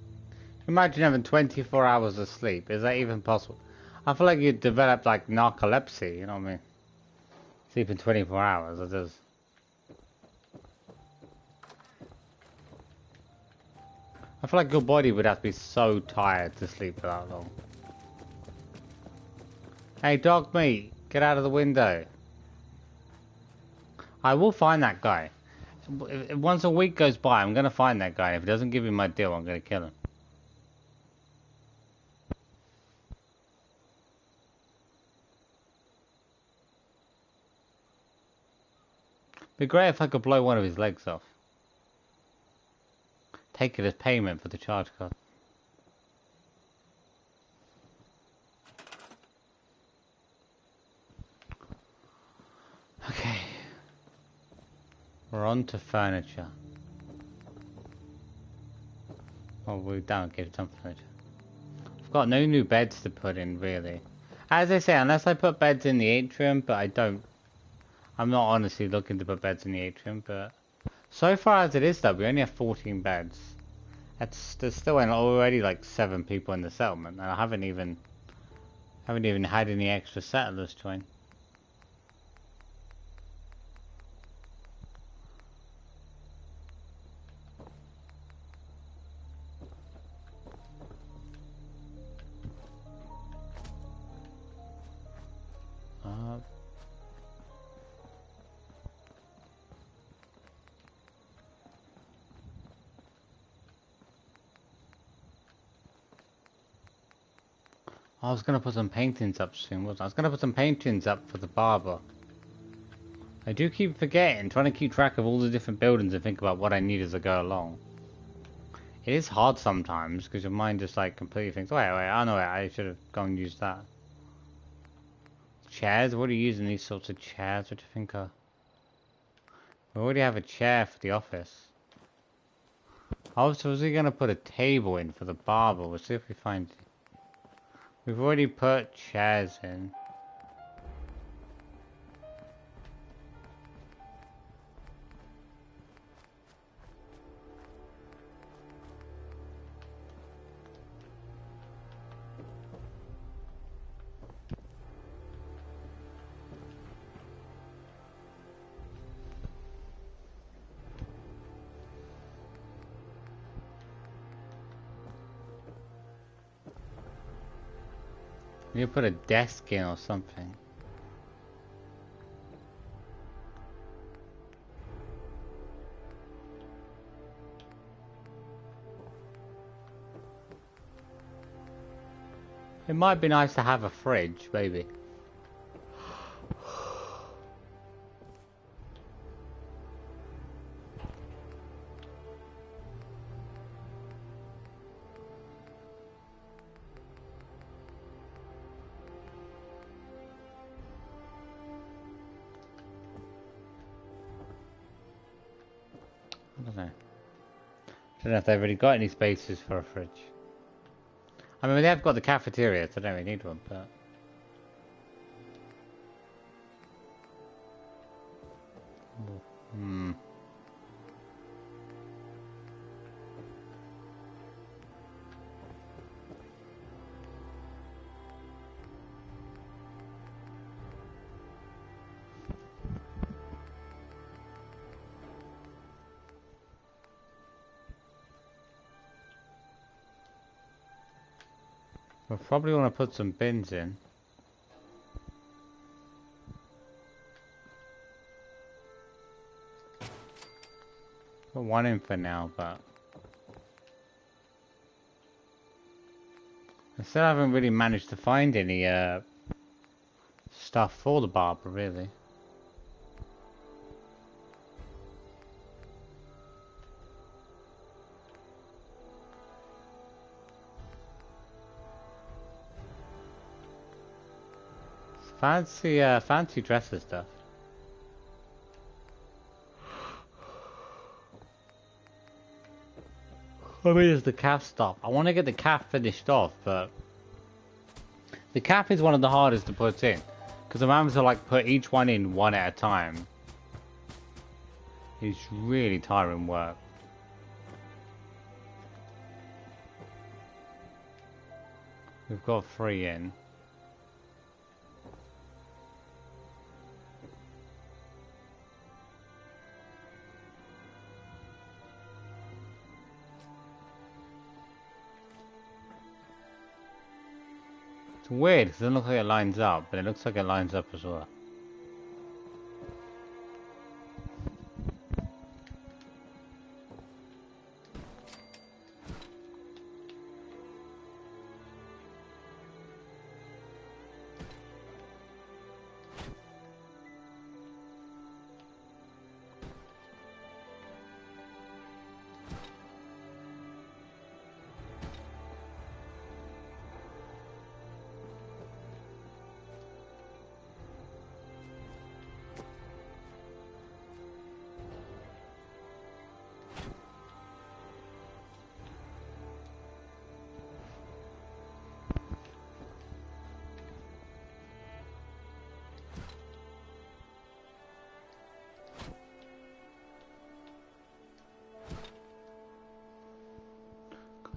Imagine having 24 hours of sleep. Is that even possible? I feel like you develop like narcolepsy, you know what I mean? Sleeping 24 hours, it does. I feel like your body would have to be so tired to sleep for that long. Hey, dog meat, get out of the window. I will find that guy. Once a week goes by, I'm going to find that guy. If he doesn't give me my deal, I'm going to kill him. Be great if I could blow one of his legs off. Take it as payment for the charge card. Okay. We're on to furniture. Oh, we don't get some furniture. I've got no new beds to put in, really. As I say, unless I put beds in the atrium, but I don't. I'm not honestly looking to put beds in the atrium, but so far as it is though, we only have 14 beds. There's still already like 7 people in the settlement, and I haven't even had any extra settlers join. I was gonna put some paintings up soon, wasn't I? I was gonna put some paintings up for the barber. I do keep forgetting, trying to keep track of all the different buildings and think about what I need as I go along. It is hard sometimes, because your mind just like completely thinks, wait, I know it, I should have gone and used that. Chairs? What are you using these sorts of chairs? What do you think are? We already have a chair for the office. I was going to put a table in for the barber. We'll see if we find it. We've already put chairs in. You put a desk in or something. It might be nice to have a fridge, maybe. I don't know. I don't know if they've already got any spaces for a fridge. I mean, they have got the cafeteria, so I don't really need one, but... We'll probably want to put some bins in. Put one in for now, but... I still haven't really managed to find any stuff for the barber, really. Fancy dresser stuff. I mean, is the calf stop? I want to get the calf finished off, but the calf is one of the hardest to put in because I'm having to like put each one in one at a time. It's really tiring work. We've got 3 in. weird, because it doesn't look like it lines up, but it looks like it lines up as well.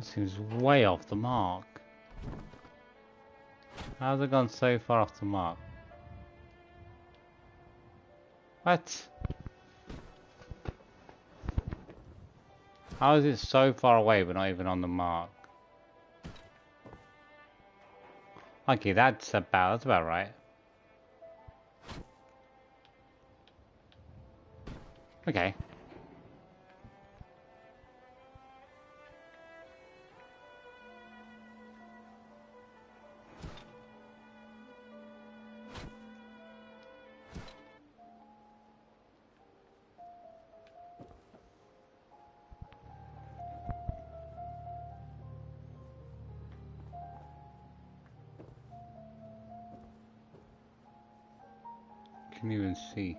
Seems way off the mark. How's it gone so far off the mark? What? How is it so far away but not even on the mark? Okay, that's about right. Okay. Can you even see?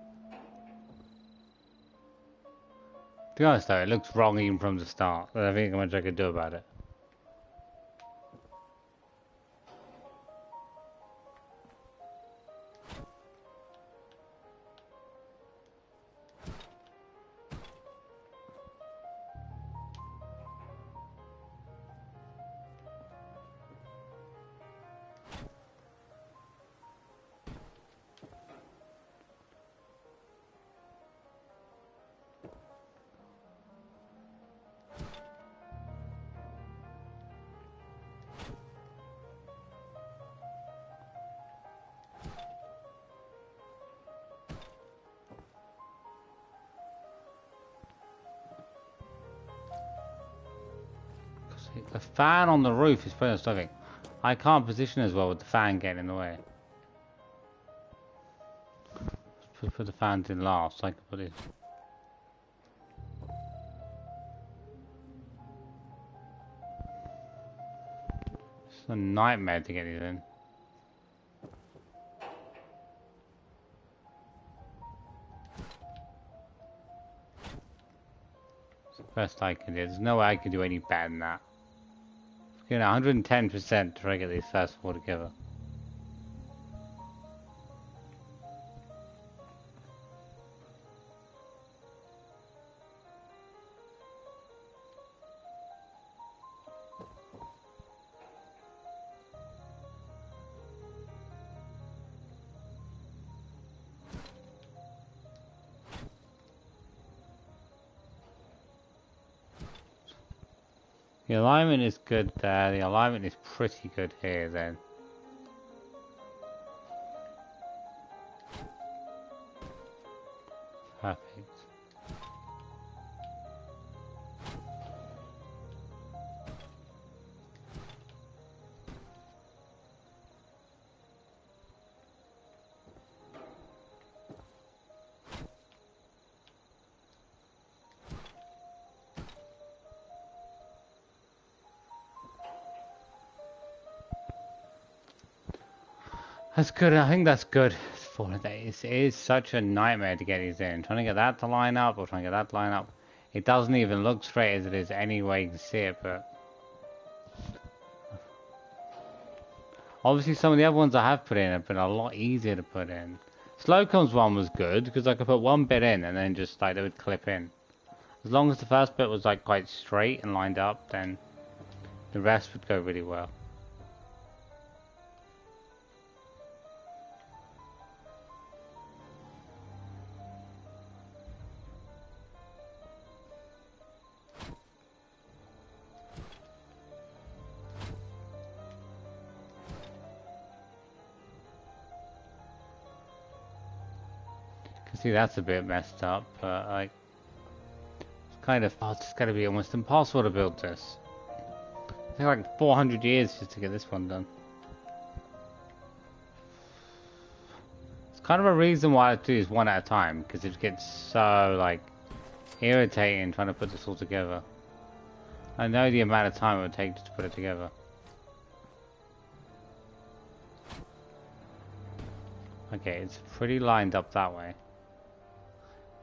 To be honest though, it looks wrong even from the start. I don't think much I could do about it. The fan on the roof is putting something. I can't position as well with the fan getting in the way. Let's put the fans in last so I can put it. It's a nightmare to get these in. It's the best I can do. There's no way I can do any better than that. You know, 110% to try to get these first four together. The alignment is good there, the alignment is pretty good here then. Perfect. That's good, I think that's good for days. It is such a nightmare to get these in. Trying to get that to line up or trying to get that to line up. It doesn't even look straight as it is anyway, you can see it, but... Obviously some of the other ones I have put in have been a lot easier to put in. Slocum's one was good, because I could put one bit in and then just like, it would clip in. As long as the first bit was like quite straight and lined up, then the rest would go really well. See, that's a bit messed up, but like, it's kind of, oh, it's gotta be almost impossible to build this. I think like 400 years just to get this one done. It's kind of a reason why I do this one at a time, because it gets so like irritating trying to put this all together. I know the amount of time it would take to put it together. Okay, it's pretty lined up that way.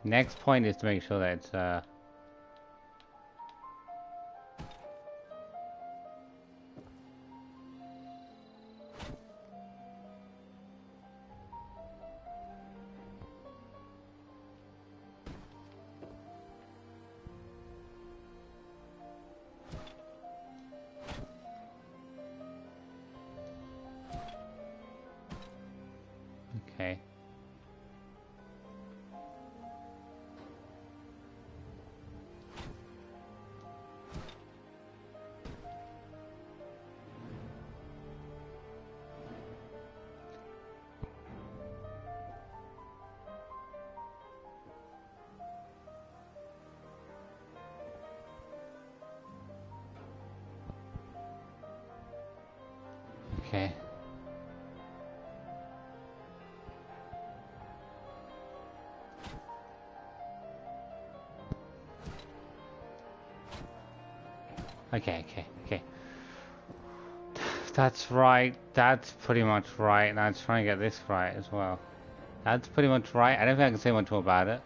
Next point is to make sure that it's okay. Okay. Okay. That's right. That's pretty much right. Now let's try and get this right as well. That's pretty much right. I don't think I can say much more about it.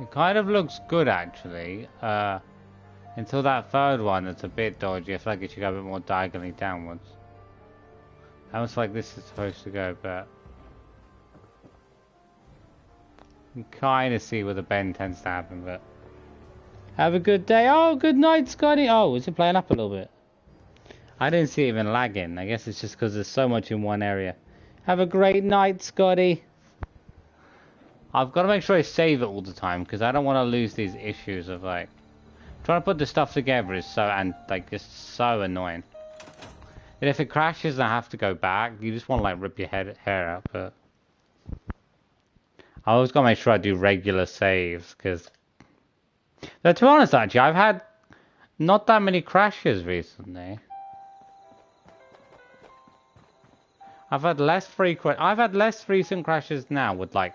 It kind of looks good actually. Until that third one that's a bit dodgy. I feel like it should go a bit more diagonally downwards. Almost like this is supposed to go, but you can kind of see where the bend tends to happen, but have a good day. Oh, good night, Scotty. Oh, is it playing up a little bit? I didn't see it even lagging. I guess it's just because there's so much in one area. Have a great night, Scotty. I've got to make sure I save it all the time because I don't want to lose these issues of like trying to put the stuff together is so just so annoying. And if it crashes and I have to go back, you just want to like rip your hair out. But I always got to make sure I do regular saves because, to be honest, actually, I've had not that many crashes recently. I've had less recent crashes now with like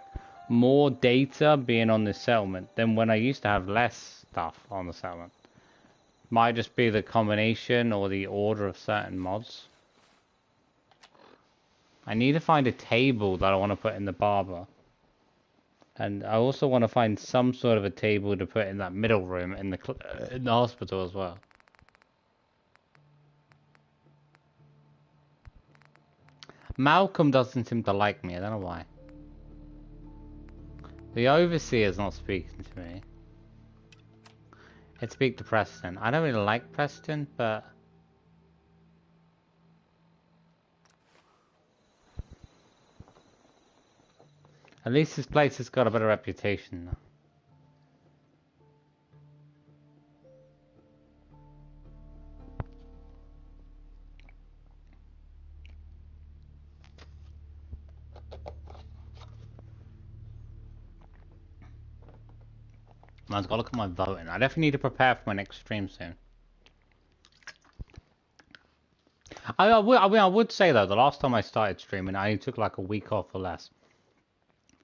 more data being on this settlement than when I used to have less stuff on the settlement. Might just be the combination or the order of certain mods. I need to find a table that I want to put in the barber. And I also want to find some sort of a table to put in that middle room in the hospital as well. Malcolm doesn't seem to like me, I don't know why. The overseer's not speaking to me. Let's speak to Preston. I don't really like Preston, but at least this place has got a better reputation now. I've got to look at my voting. I definitely need to prepare for my next stream soon. I would say though, the last time I started streaming, I only took like a week off or less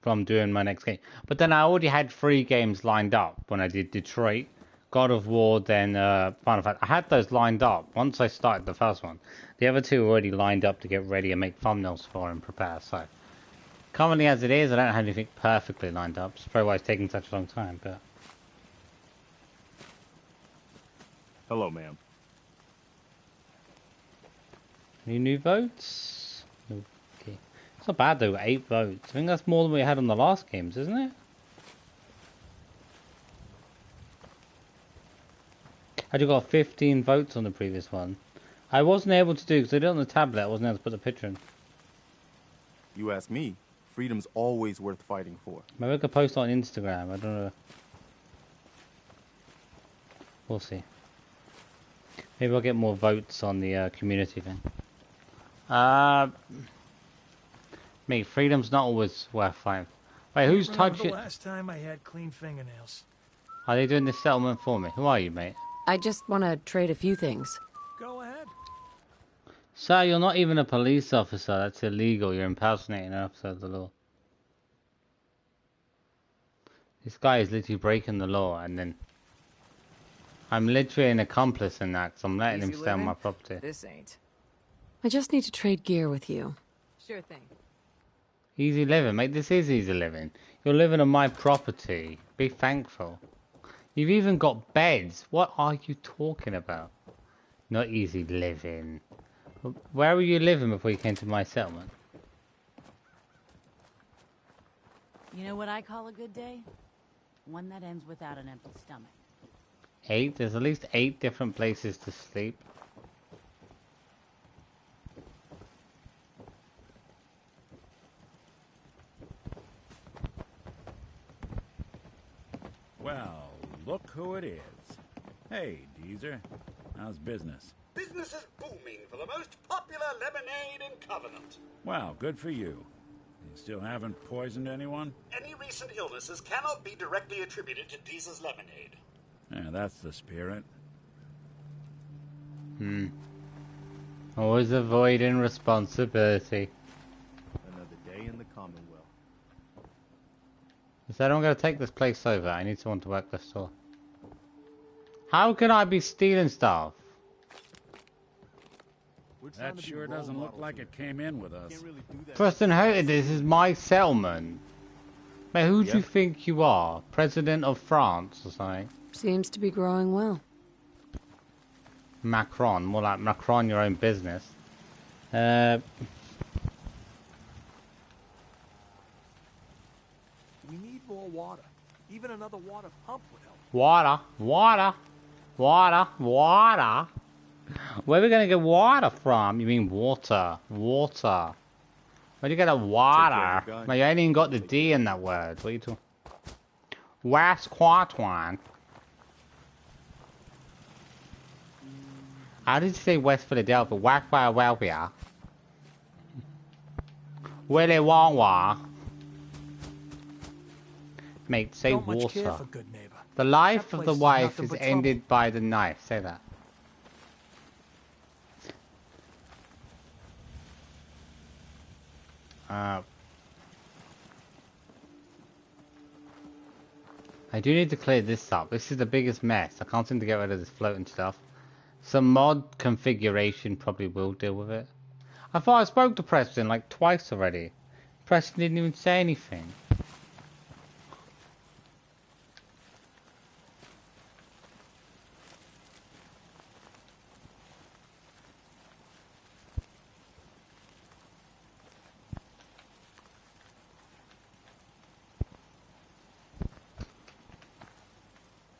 from doing my next game. But then I already had 3 games lined up when I did Detroit, God of War, then Final Fantasy. I had those lined up once I started the first one. The other 2 were already lined up to get ready and make thumbnails for and prepare. So currently as it is, I don't have anything perfectly lined up. It's probably why it's taking such a long time, but... Hello, ma'am. Any new votes? Okay. It's not bad though, 8 votes. I think that's more than we had on the last games, isn't it? I just got 15 votes on the previous one. I wasn't able to do, because I did it on the tablet, I wasn't able to put the picture in. You ask me, freedom's always worth fighting for. Maybe I could post it on Instagram, I don't know. We'll see. Maybe I'll get more votes on the community thing. Mate, freedom's not always worth fighting. Wait, who's touching? The last time I had clean fingernails. Are they doing this settlement for me? Who are you, mate? I just want to trade a few things. Go ahead. Sir, you're not even a police officer. That's illegal. You're impersonating an officer of the law. This guy is literally breaking the law, and then I'm literally an accomplice in that, because I'm letting him stay on my property. This ain't. I just need to trade gear with you. Sure thing. Easy living, mate. This is easy living. You're living on my property. Be thankful. You've even got beds. What are you talking about? Not easy living. Where were you living before you came to my settlement? You know what I call a good day? One that ends without an empty stomach. 8? There's at least 8 different places to sleep. Well, look who it is. Hey, Deezer. How's business? Business is booming for the most popular lemonade in Covenant. Well, good for you. You still haven't poisoned anyone? Any recent illnesses cannot be directly attributed to Deezer's lemonade. Yeah, that's the spirit. Always avoiding responsibility. Another day in the Commonwealth. He said, I'm going to take this place over. I need someone to work the store. How can I be stealing stuff? That sure doesn't look like it came in with us. Preston Houghton, this is my settlement. Mate, who do you think you are? President of France or something? Seems to be growing well. Macron, more like Macron, your own business. We need more water. Even another water pump would help. Water, water, water, water. Where are we gonna get water from? You mean water, water. Where do you get a water? Mate, you ain't even got the D in that word. What are you talking? West Quatwan. How did you say West Philadelphia? Whack Philadelphia. Willy Wonka. Mate, say water. The life of the wife is ended by the knife. Say that. I do need to clear this up. This is the biggest mess. I can't seem to get rid of this floating stuff. Some mod configuration probably will deal with it. I thought I spoke to Preston like twice already. Preston didn't even say anything.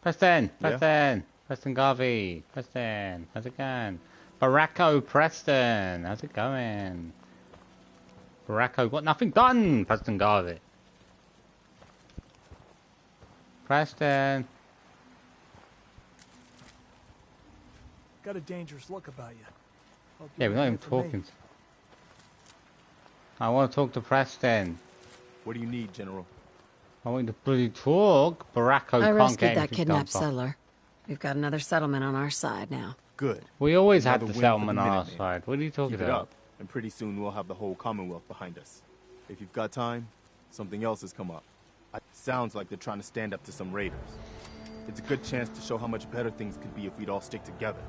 Preston! Preston! Preston Garvey! Preston! How's it going? Baracko Preston! How's it going? Baracko got nothing done! Preston Garvey! Preston! Got a dangerous look about you. Yeah, we're not even talking. I want to talk to Preston. What do you need, General? I want to bloody talk. Baracko I can't rescued get that anything kidnapped done. settler. We've got another settlement on our side now. Good. We always had Another the win for settlement on our Minutemen. side. What are you talking Keep it about? up, and pretty soon we'll have the whole Commonwealth behind us. If you've got time, something else has come up. It sounds like they're trying to stand up to some raiders. It's a good chance to show how much better things could be if we'd all stick together.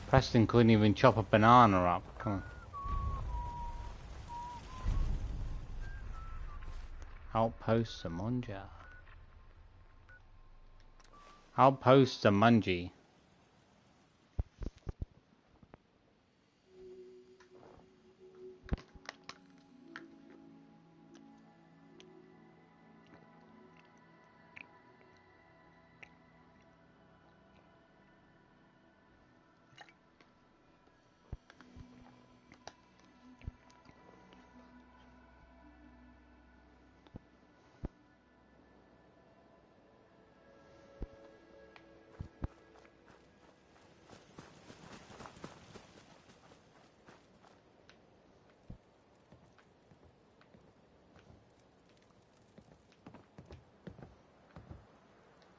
Preston couldn't even chop a banana up. Come on. Outpost Samonja. Outpost Samunji.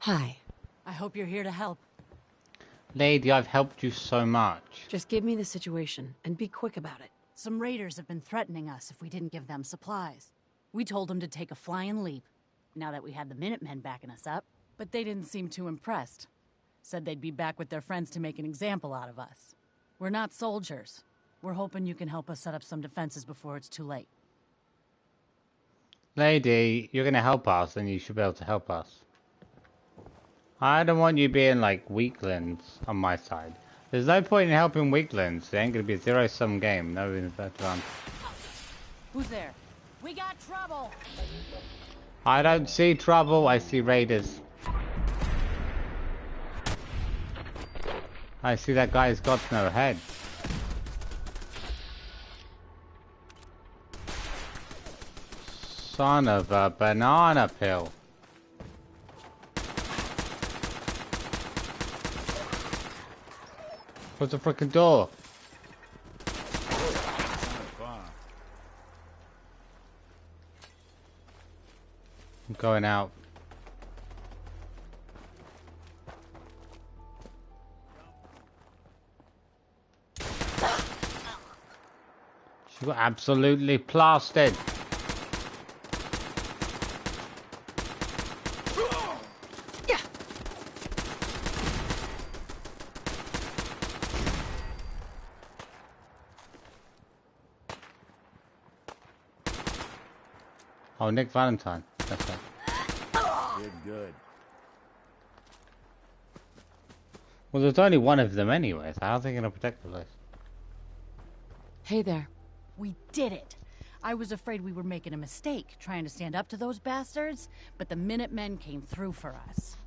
Hi. I hope you're here to help. Lady, I've helped you so much. Just give me the situation, and be quick about it. Some raiders have been threatening us if we didn't give them supplies. We told them to take a flying leap, now that we had the Minutemen backing us up. But they didn't seem too impressed. Said they'd be back with their friends to make an example out of us. We're not soldiers. We're hoping you can help us set up some defenses before it's too late. Lady, you're gonna help us, and you should be able to help us. I don't want you being like weaklings on my side. There's no point in helping weaklings. It ain't gonna be a zero-sum game. No advantage. Who's there? We got trouble! I don't see trouble, I see raiders. I see that guy's got no head. Son of a banana peel. What's the frickin' door? I'm going out. She got absolutely plastered. Oh, Nick Valentine. That's right. Good. Well, there's only one of them anyway, so how are they going to protect the place? Hey there. We did it! I was afraid we were making a mistake trying to stand up to those bastards, but the Minutemen came through for us.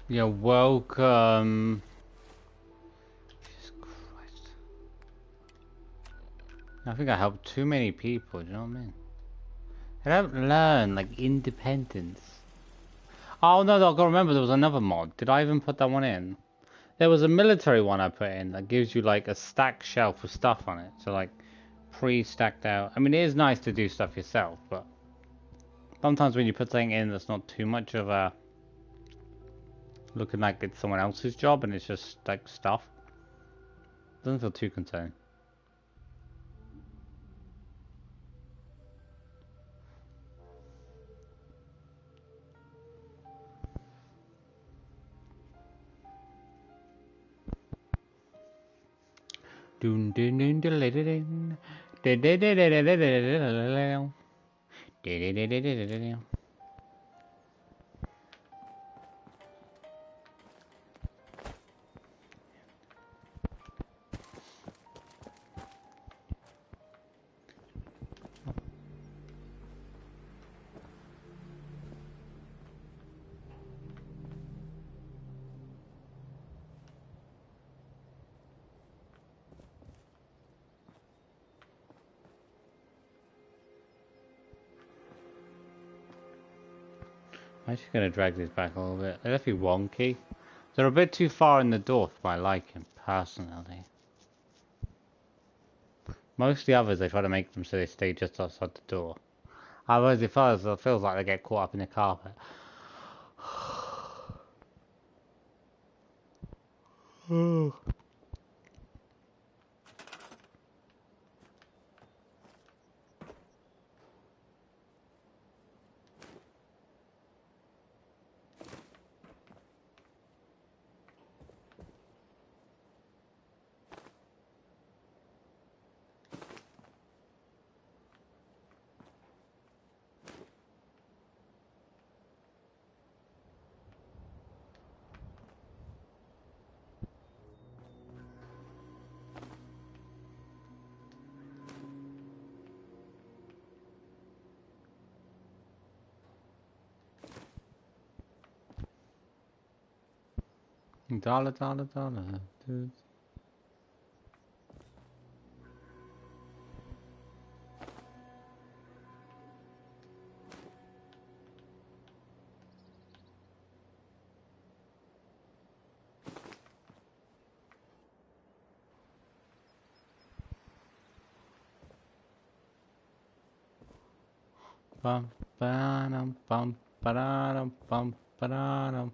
You're welcome. Jesus Christ. I think I helped too many people, do you know what I mean? I don't learn, like, independence. Oh no, I gotta remember there was another mod. Did I even put that one in? There was a military one I put in that gives you like a stack shelf with stuff on it. So like, pre-stacked out. I mean, it is nice to do stuff yourself, but sometimes when you put something in that's not too much of a... looking like it's someone else's job and it's just like stuff. Doesn't feel too concerning. Dun dun dun dun dun dun dun dun dun dun dun dun. I'm just going to drag this back a little bit. They're definitely wonky. They're a bit too far in the door for my liking, personally. Most of the others, they try to make them so they stay just outside the door. Otherwise, it feels like they get caught up in the carpet. Dollar. Dude. Bum, Ba-dum, bum, ba-dum, bum, ba-dum.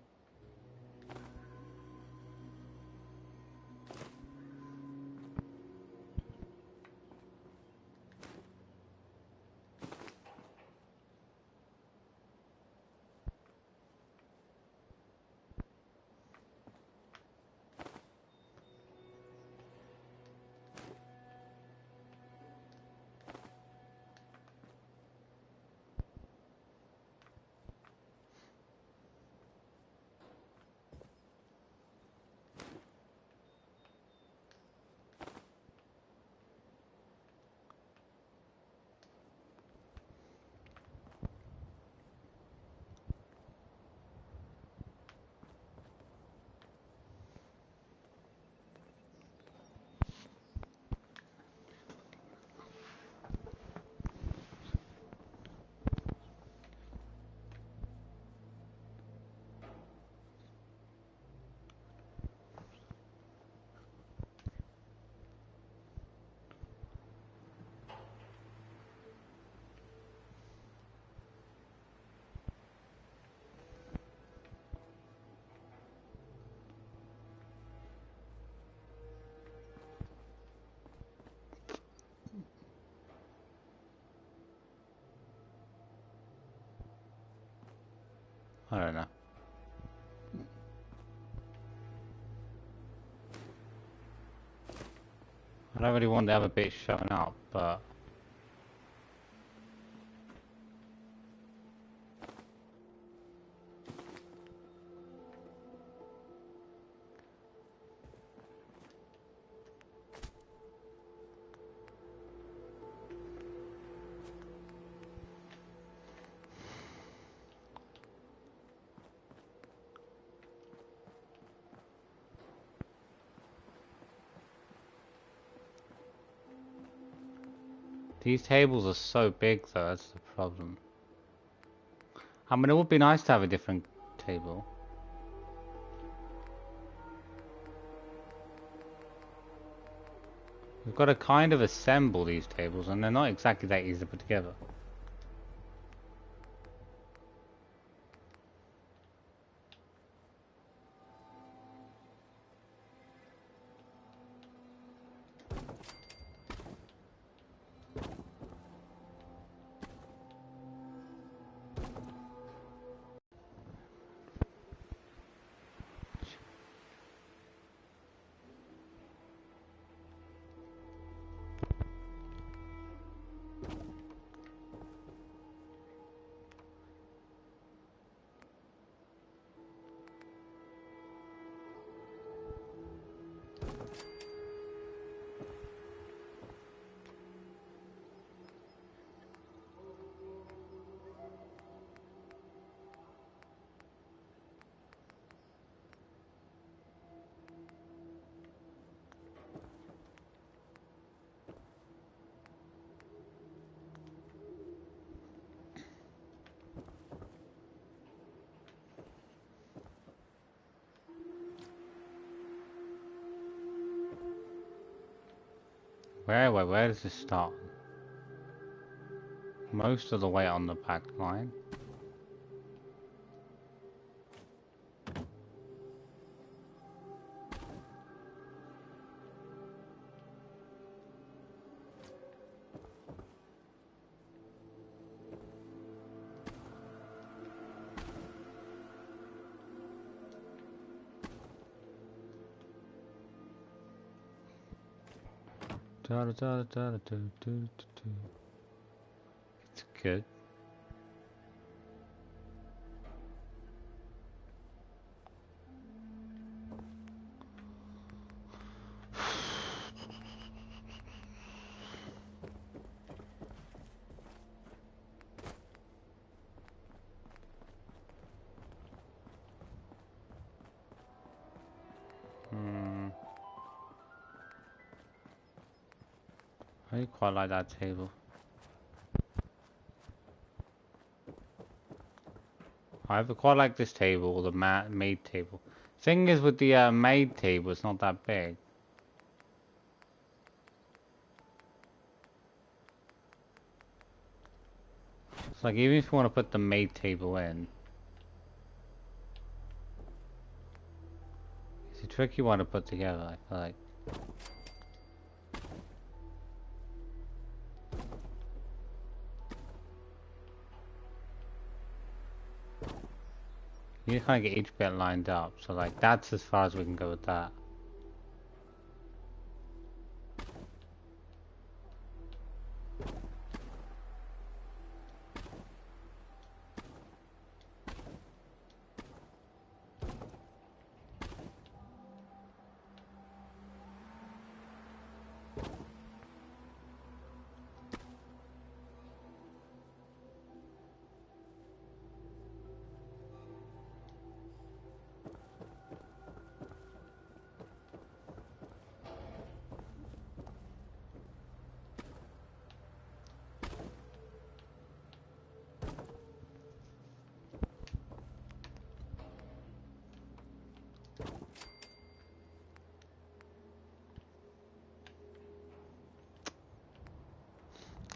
I don't know. I don't really want the other bits showing up, but... These tables are so big though, that's the problem. I mean, it would be nice to have a different table. We've got to kind of assemble these tables, and they're not exactly that easy to put together. Where does this start? Most of the way on the back line. It's good. I quite like that table. I quite like this table, or the maid table. Thing is with the maid table, it's not that big. It's like, even if you want to put the maid table in, it's a tricky one to put together, I feel like. You need to kind of get each bit lined up, so like, that's as far as we can go with that.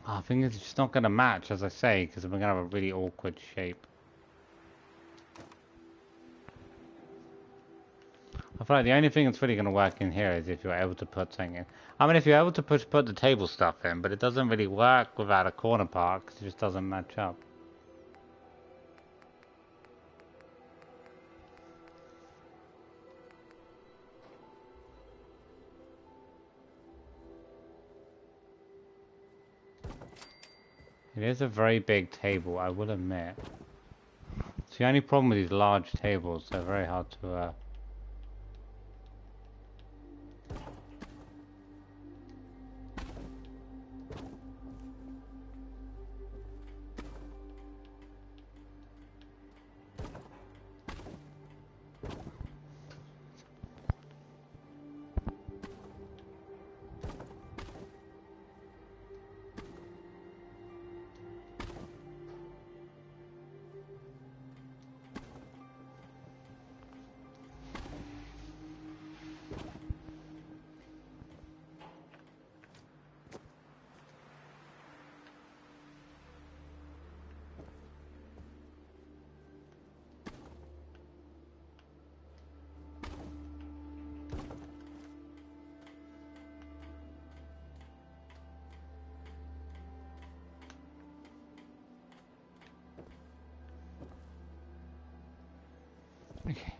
I think it's just not going to match, as I say, because we're going to have a really awkward shape. I feel like the only thing that's really going to work in here is if you're able to put something in. I mean, if you're able to put the table stuff in, but it doesn't really work without a corner part, because it just doesn't match up. It is a very big table, I will admit. It's the only problem with these large tables, they're very hard to Okay.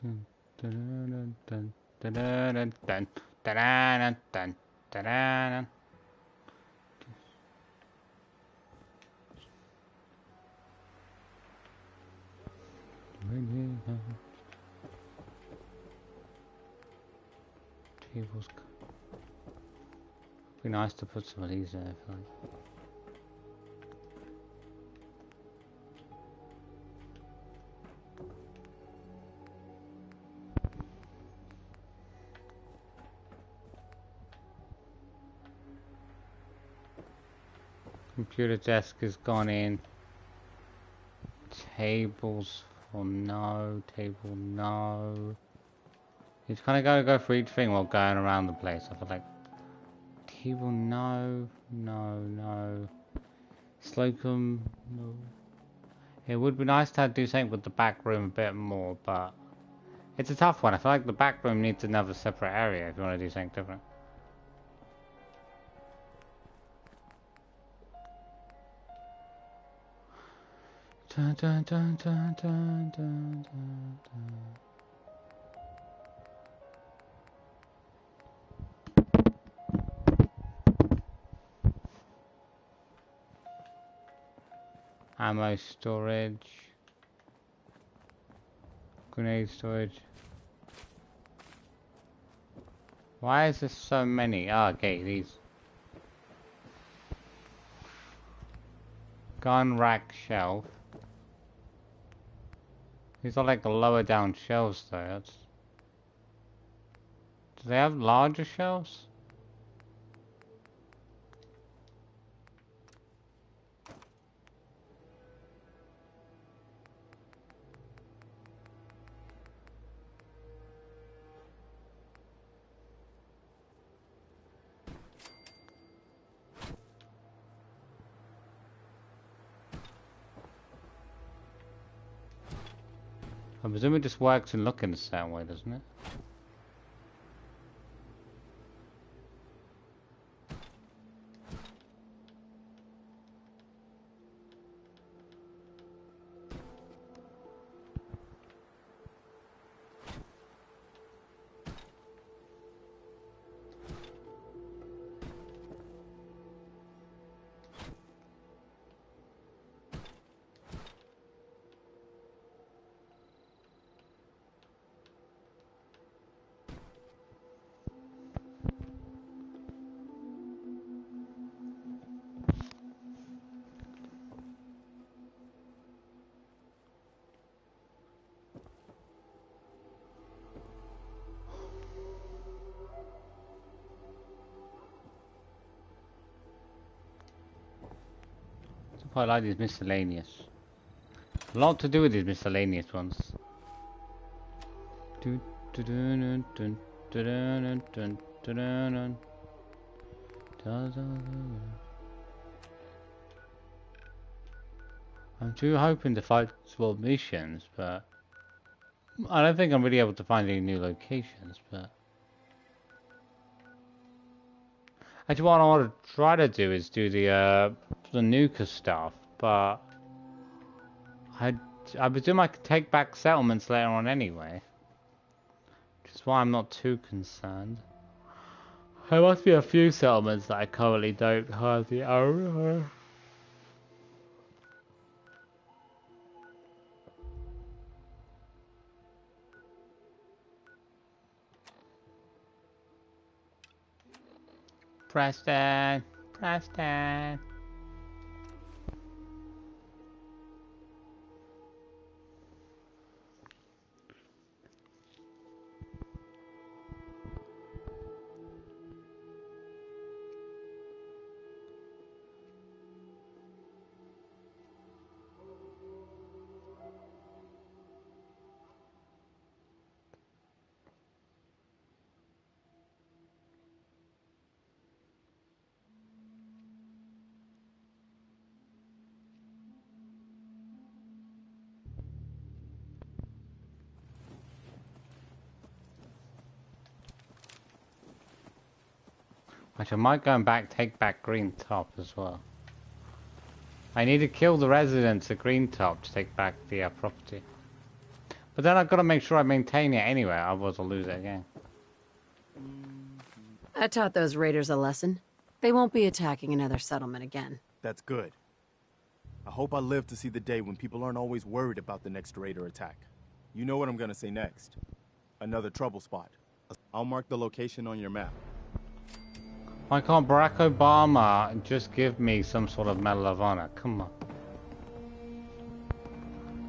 Dun, dun, dun, dun, dun, dun, dun, dun, dun, dun. Tables. Be nice to put some of these there, I feel like. Computer desk has gone in. Tables for no. Table no. You kind of gotta go for each thing while going around the place. I feel like table no, no, no. Slocum no. It would be nice to do something with the back room a bit more, but it's a tough one. I feel like the back room needs another separate area if you want to do something different. Dun, dun, dun, dun, dun, dun, dun, dun. Ammo storage. Grenade storage. Why is there so many? Ah, okay, these. Gun rack shelf. These are like the lower down shelves though. That's... Do they have larger shelves? I presume it just works and looking the same way, doesn't it? I like these miscellaneous. A lot to do with these miscellaneous ones. I'm too hoping to fight small missions, but I don't think I'm really able to find any new locations, but actually what I want to try to do is do the nuka stuff, but I presume I could take back settlements later on anyway, which is why I'm not too concerned. There must be a few settlements that I currently don't hardly own. Preston, Preston. Which I might go and take back Green Top as well. I need to kill the residents of Green Top to take back the property. But then I've got to make sure I maintain it anyway, otherwise I'll lose it again. I taught those raiders a lesson. They won't be attacking another settlement again. That's good. I hope I live to see the day when people aren't always worried about the next raider attack. You know what I'm gonna say next. Another trouble spot. I'll mark the location on your map. Why can't Barack Obama just give me some sort of Medal of Honor? Come on.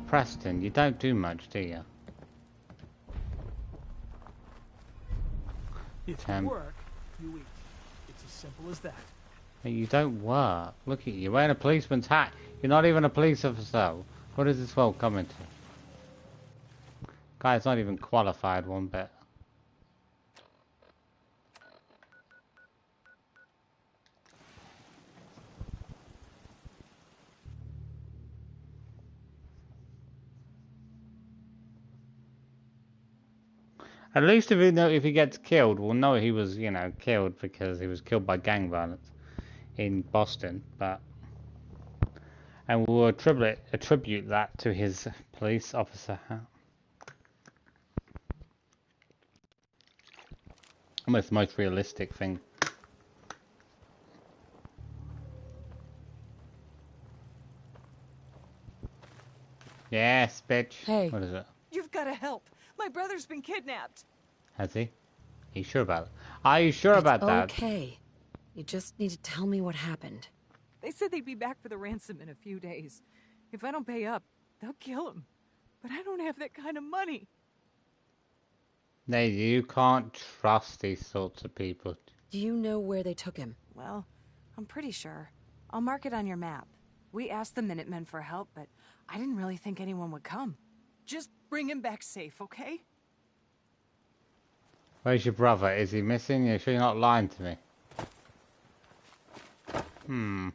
Preston, you don't do much, do you? If you work, you eat. It's as simple as that. You don't work. Look at you. You're wearing a policeman's hat. You're not even a police officer. What is this world coming to? Guy's not even qualified one bit. At least if he gets killed, we'll know he was, you know, killed because he was killed by gang violence in Boston. And we'll attribute that to his police officer hat. Almost the most realistic thing. Yes, bitch. Hey. What is it? You've got to help. My brother's been kidnapped. Has he? Are you sure about it? Are you sure about that? Okay. You just need to tell me what happened. They said they'd be back for the ransom in a few days. If I don't pay up, they'll kill him. But I don't have that kind of money. No, you can't trust these sorts of people. Do you know where they took him? Well, I'm pretty sure. I'll mark it on your map. We asked the Minutemen for help, but I didn't really think anyone would come. Just bring him back safe, okay? Where's your brother? Is he missing? You're sure you're not lying to me?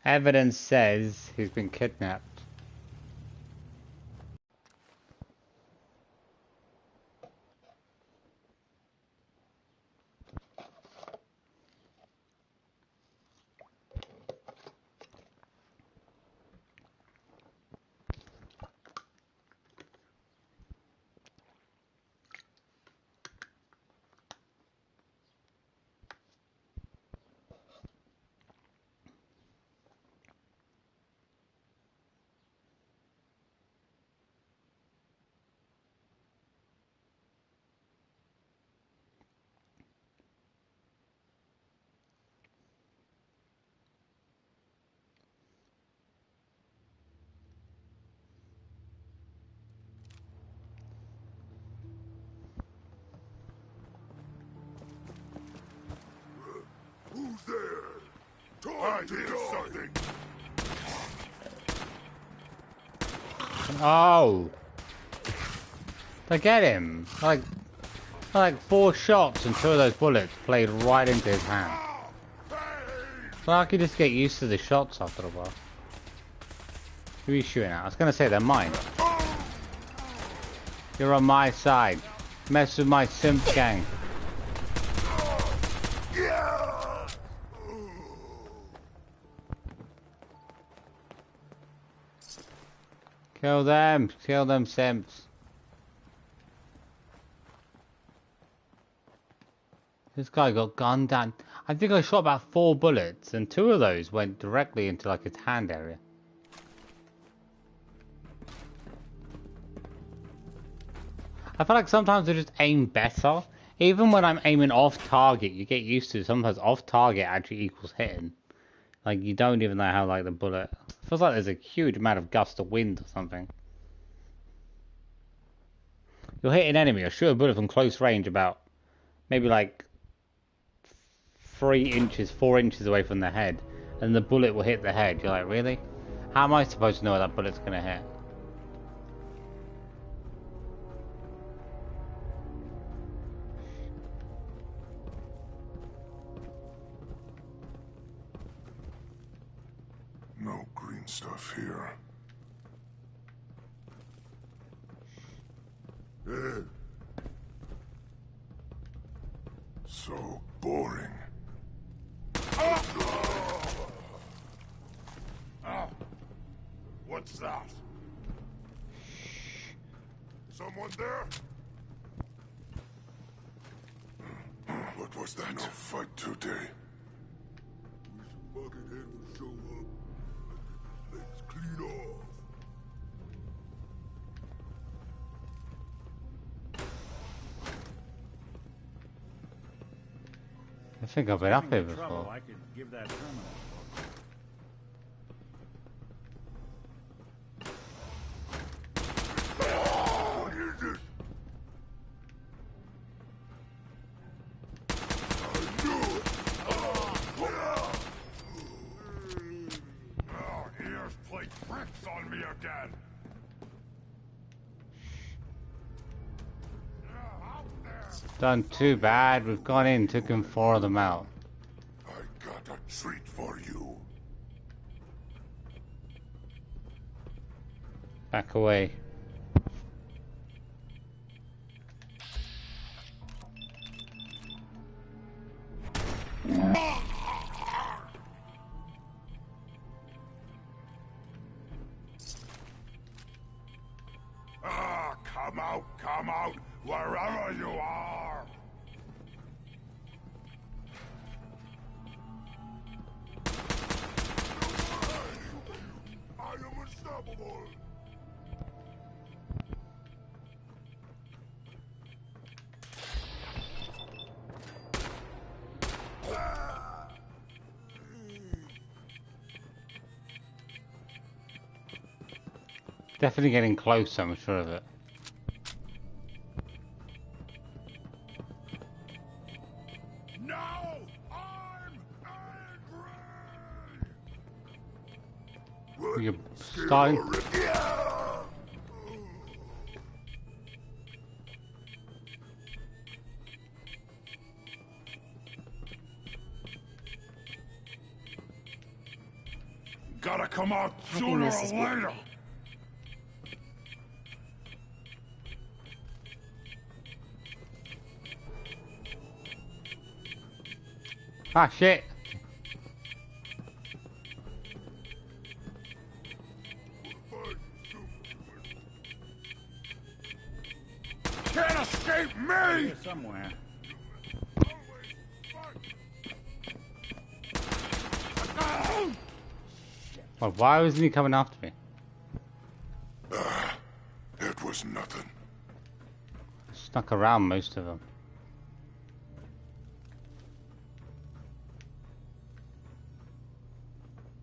Evidence says he's been kidnapped. Oh! They get him! Like 4 shots and 2 of those bullets played right into his hand. So I could just get used to the shots after a while. Who are you shooting at? I was gonna say they're mine. You're on my side. Mess with my simp gang. Kill them simps. This guy got gunned down. I think I shot about 4 bullets and 2 of those went directly into like his hand area. I feel like sometimes I just aim better. Even when I'm aiming off target, you get used to sometimes off target actually equals hitting. Like you don't even know how like the bullet. It feels like there's a huge amount of gust of wind or something. You'll hit an enemy or shoot a bullet from close range about maybe like 3 inches, 4 inches away from the head, and the bullet will hit the head. You're like, really? How am I supposed to know where that bullet's gonna hit? No green stuff here. So boring. What's that? Someone there? What was that? No fight today. Buckethead will show up. Let's clean off. I think I've been up here before. I could give that terminal. Done too bad. We've gone in, took him 4 of them out. I got a treat for you. Back away. Come out, wherever you are. I am unstoppable. Definitely getting close, I'm sure of it. You're starting. Gotta come out sooner or later. Ah, shit. Can't escape me! Here somewhere. Well, why wasn't he coming after me? It was nothing. Stuck around most of them.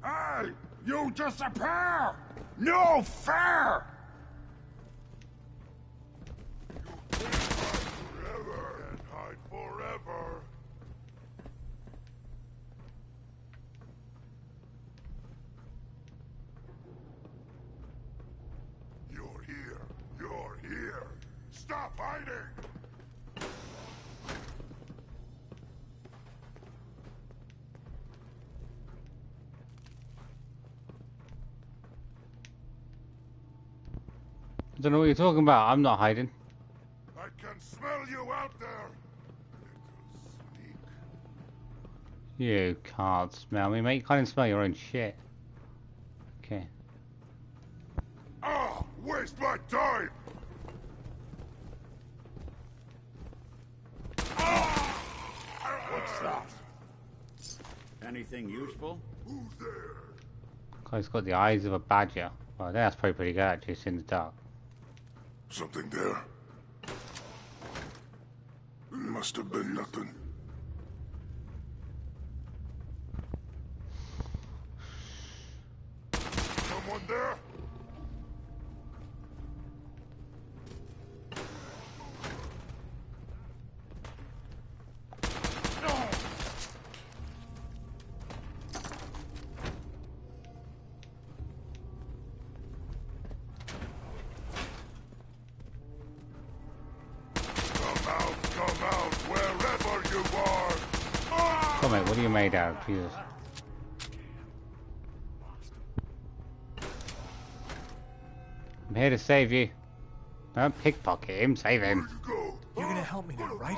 Hey! You disappear! No fair! Stop hiding! I don't know what you're talking about. I'm not hiding. I can smell you out there. You can't smell me, mate. You can't even smell your own shit. Okay. Ah, waste my time. What's that? Anything useful? Who's there? Guy's got the eyes of a badger. Well, that's probably pretty good actually, it's in the dark. Something there. Must have been nothing. Someone there? Oh mate, what are you made out of? Jesus. I'm here to save you. Don't pickpocket him, save him. You're gonna help me now, right?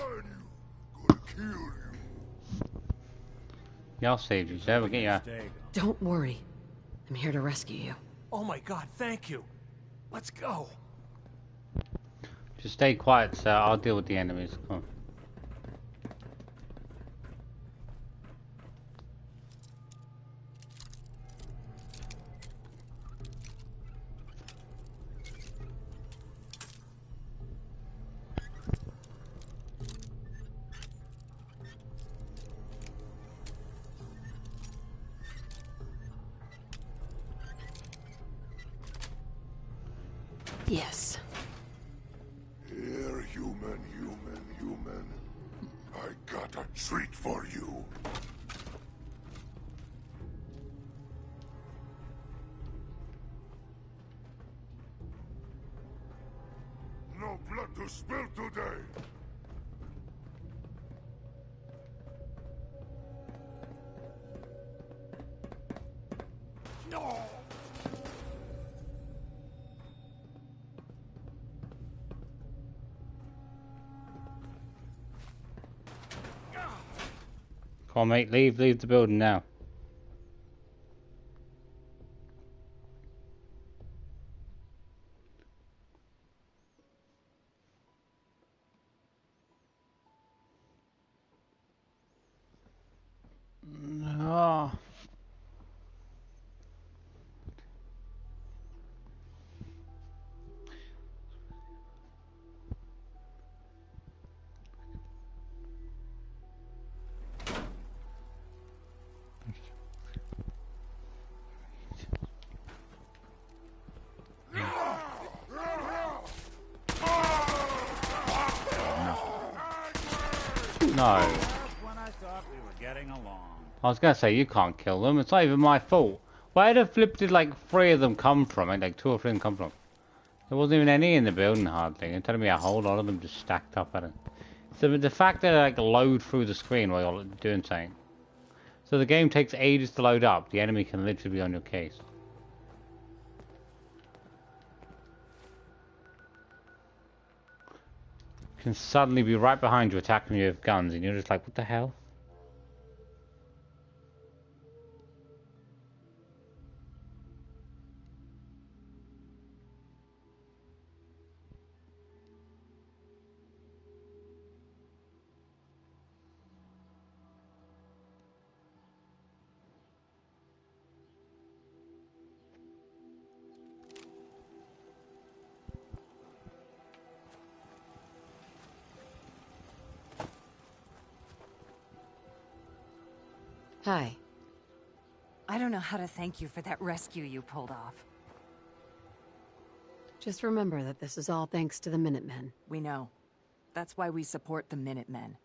Yeah, I'll save you, sir. We'll get you. Don't worry. I'm here to rescue you. Oh my god, thank you. Let's go. Just stay quiet, sir. I'll deal with the enemies. Come on. Yes. Here, human. I got a treat for you. No blood to spill today. No. Come on, mate. Leave the building now. Oh. No. When I thought we were getting along. I was gonna say, you can't kill them. It's not even my fault. Where the flip did like 3 of them come from? Like 2 or 3 of them come from? There wasn't even any in the building hardly. You're telling me a whole lot of them just stacked up at it. So the fact that they like load through the screen while you're doing something. So the game takes ages to load up. The enemy can literally be on your case. Can suddenly be right behind you attacking you with guns and you're just like, what the hell? Hi. I don't know how to thank you for that rescue you pulled off. Just remember that this is all thanks to the Minutemen. We know. That's why we support the Minutemen.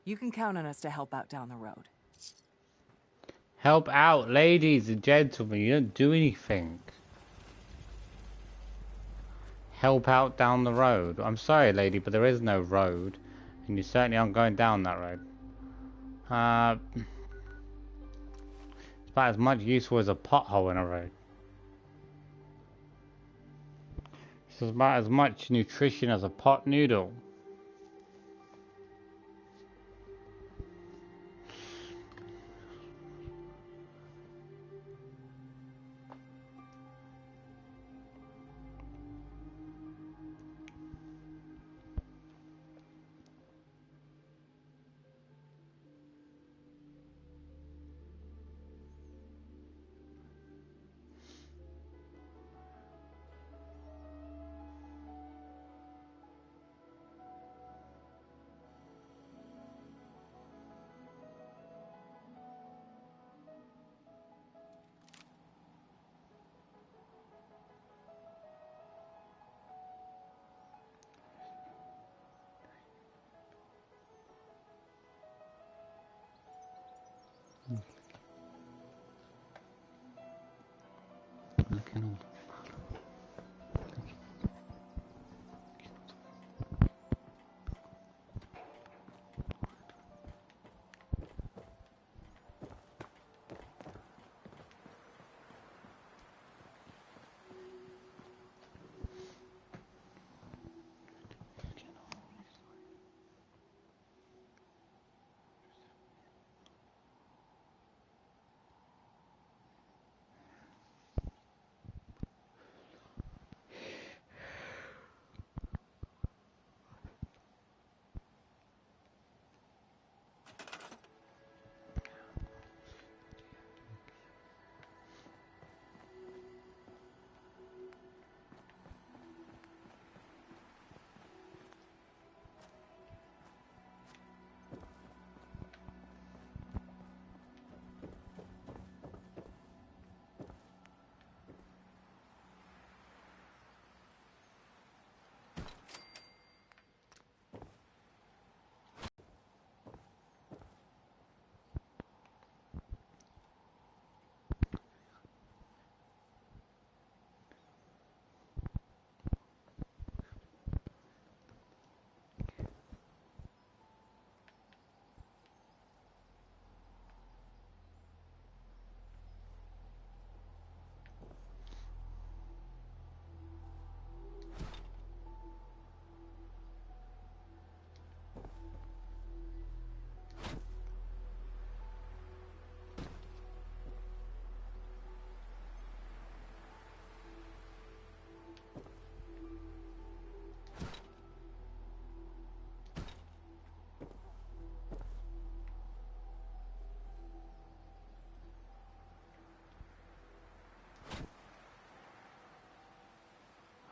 You can count on us to help out down the road. Help out, ladies and gentlemen. You don't do anything. help out down the road. I'm sorry, lady, but there is no road. And you certainly aren't going down that road. It's about as much useful as a pothole in a road. It's about as much nutrition as a pot noodle.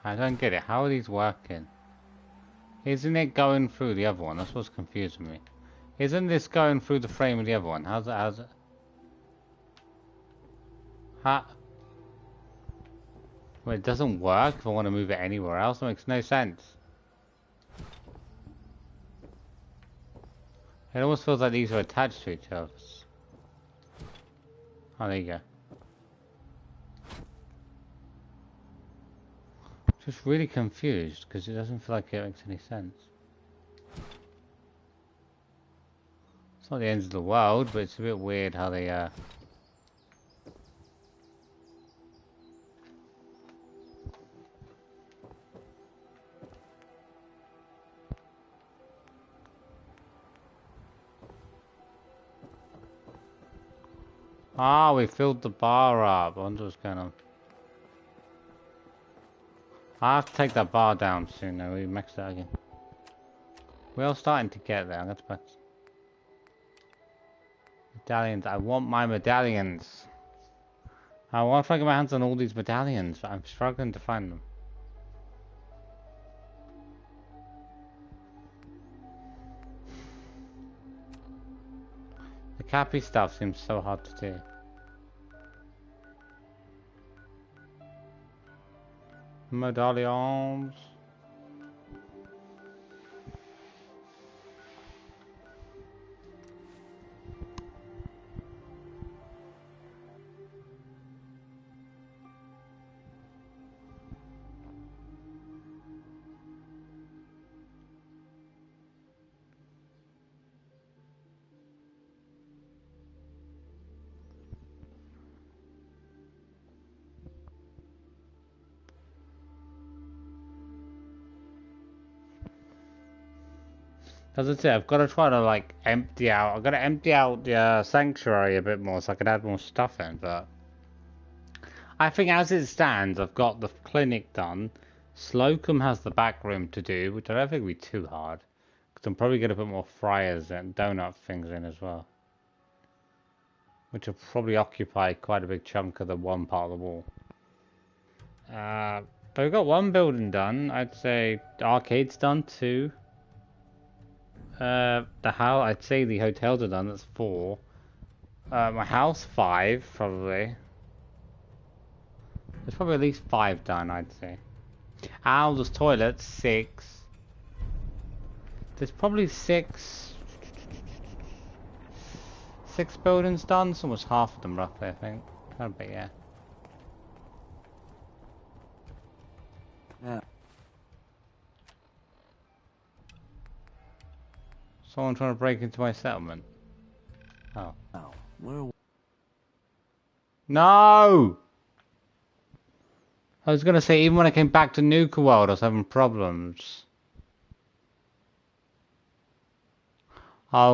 I don't get it. How are these working? Isn't it going through the other one? That's what's confusing me. Isn't this going through the frame of the other one? How's it? How? Well, it doesn't work if I want to move it anywhere else. It makes no sense. It almost feels like these are attached to each other. Oh, there you go. Just really confused because it doesn't feel like it makes any sense. It's not the end of the world, but it's a bit weird how they Ah, we filled the bar up. I wonder what's going on. I have to take that bar down soon though. We maxed that again. We're all starting to get there. Let's back. Medallions. I want my medallions. I want to get my hands on all these medallions, but I'm struggling to find them. The Cappy stuff seems so hard to do. Medallions. As I said, I've got to try to like empty out. I've got to empty out the sanctuary a bit more so I can add more stuff in. But I think as it stands, I've got the clinic done. Slocum has the back room to do, which I don't think will be too hard. Because I'm probably going to put more fryers and donut things in as well. Which will probably occupy quite a big chunk of the one part of the wall. But we've got one building done. I'd say the arcade's done, 2. The house, I'd say the hotels are done, that's 4. My house, 5, probably. There's probably at least 5 done, I'd say. Al's toilet, 6. There's probably 6 buildings done, it's almost half of them roughly, I think. Kind of big, yeah. Someone trying to break into my settlement. Oh. No! I was gonna say, even when I came back to Nuka World, I was having problems. Oh.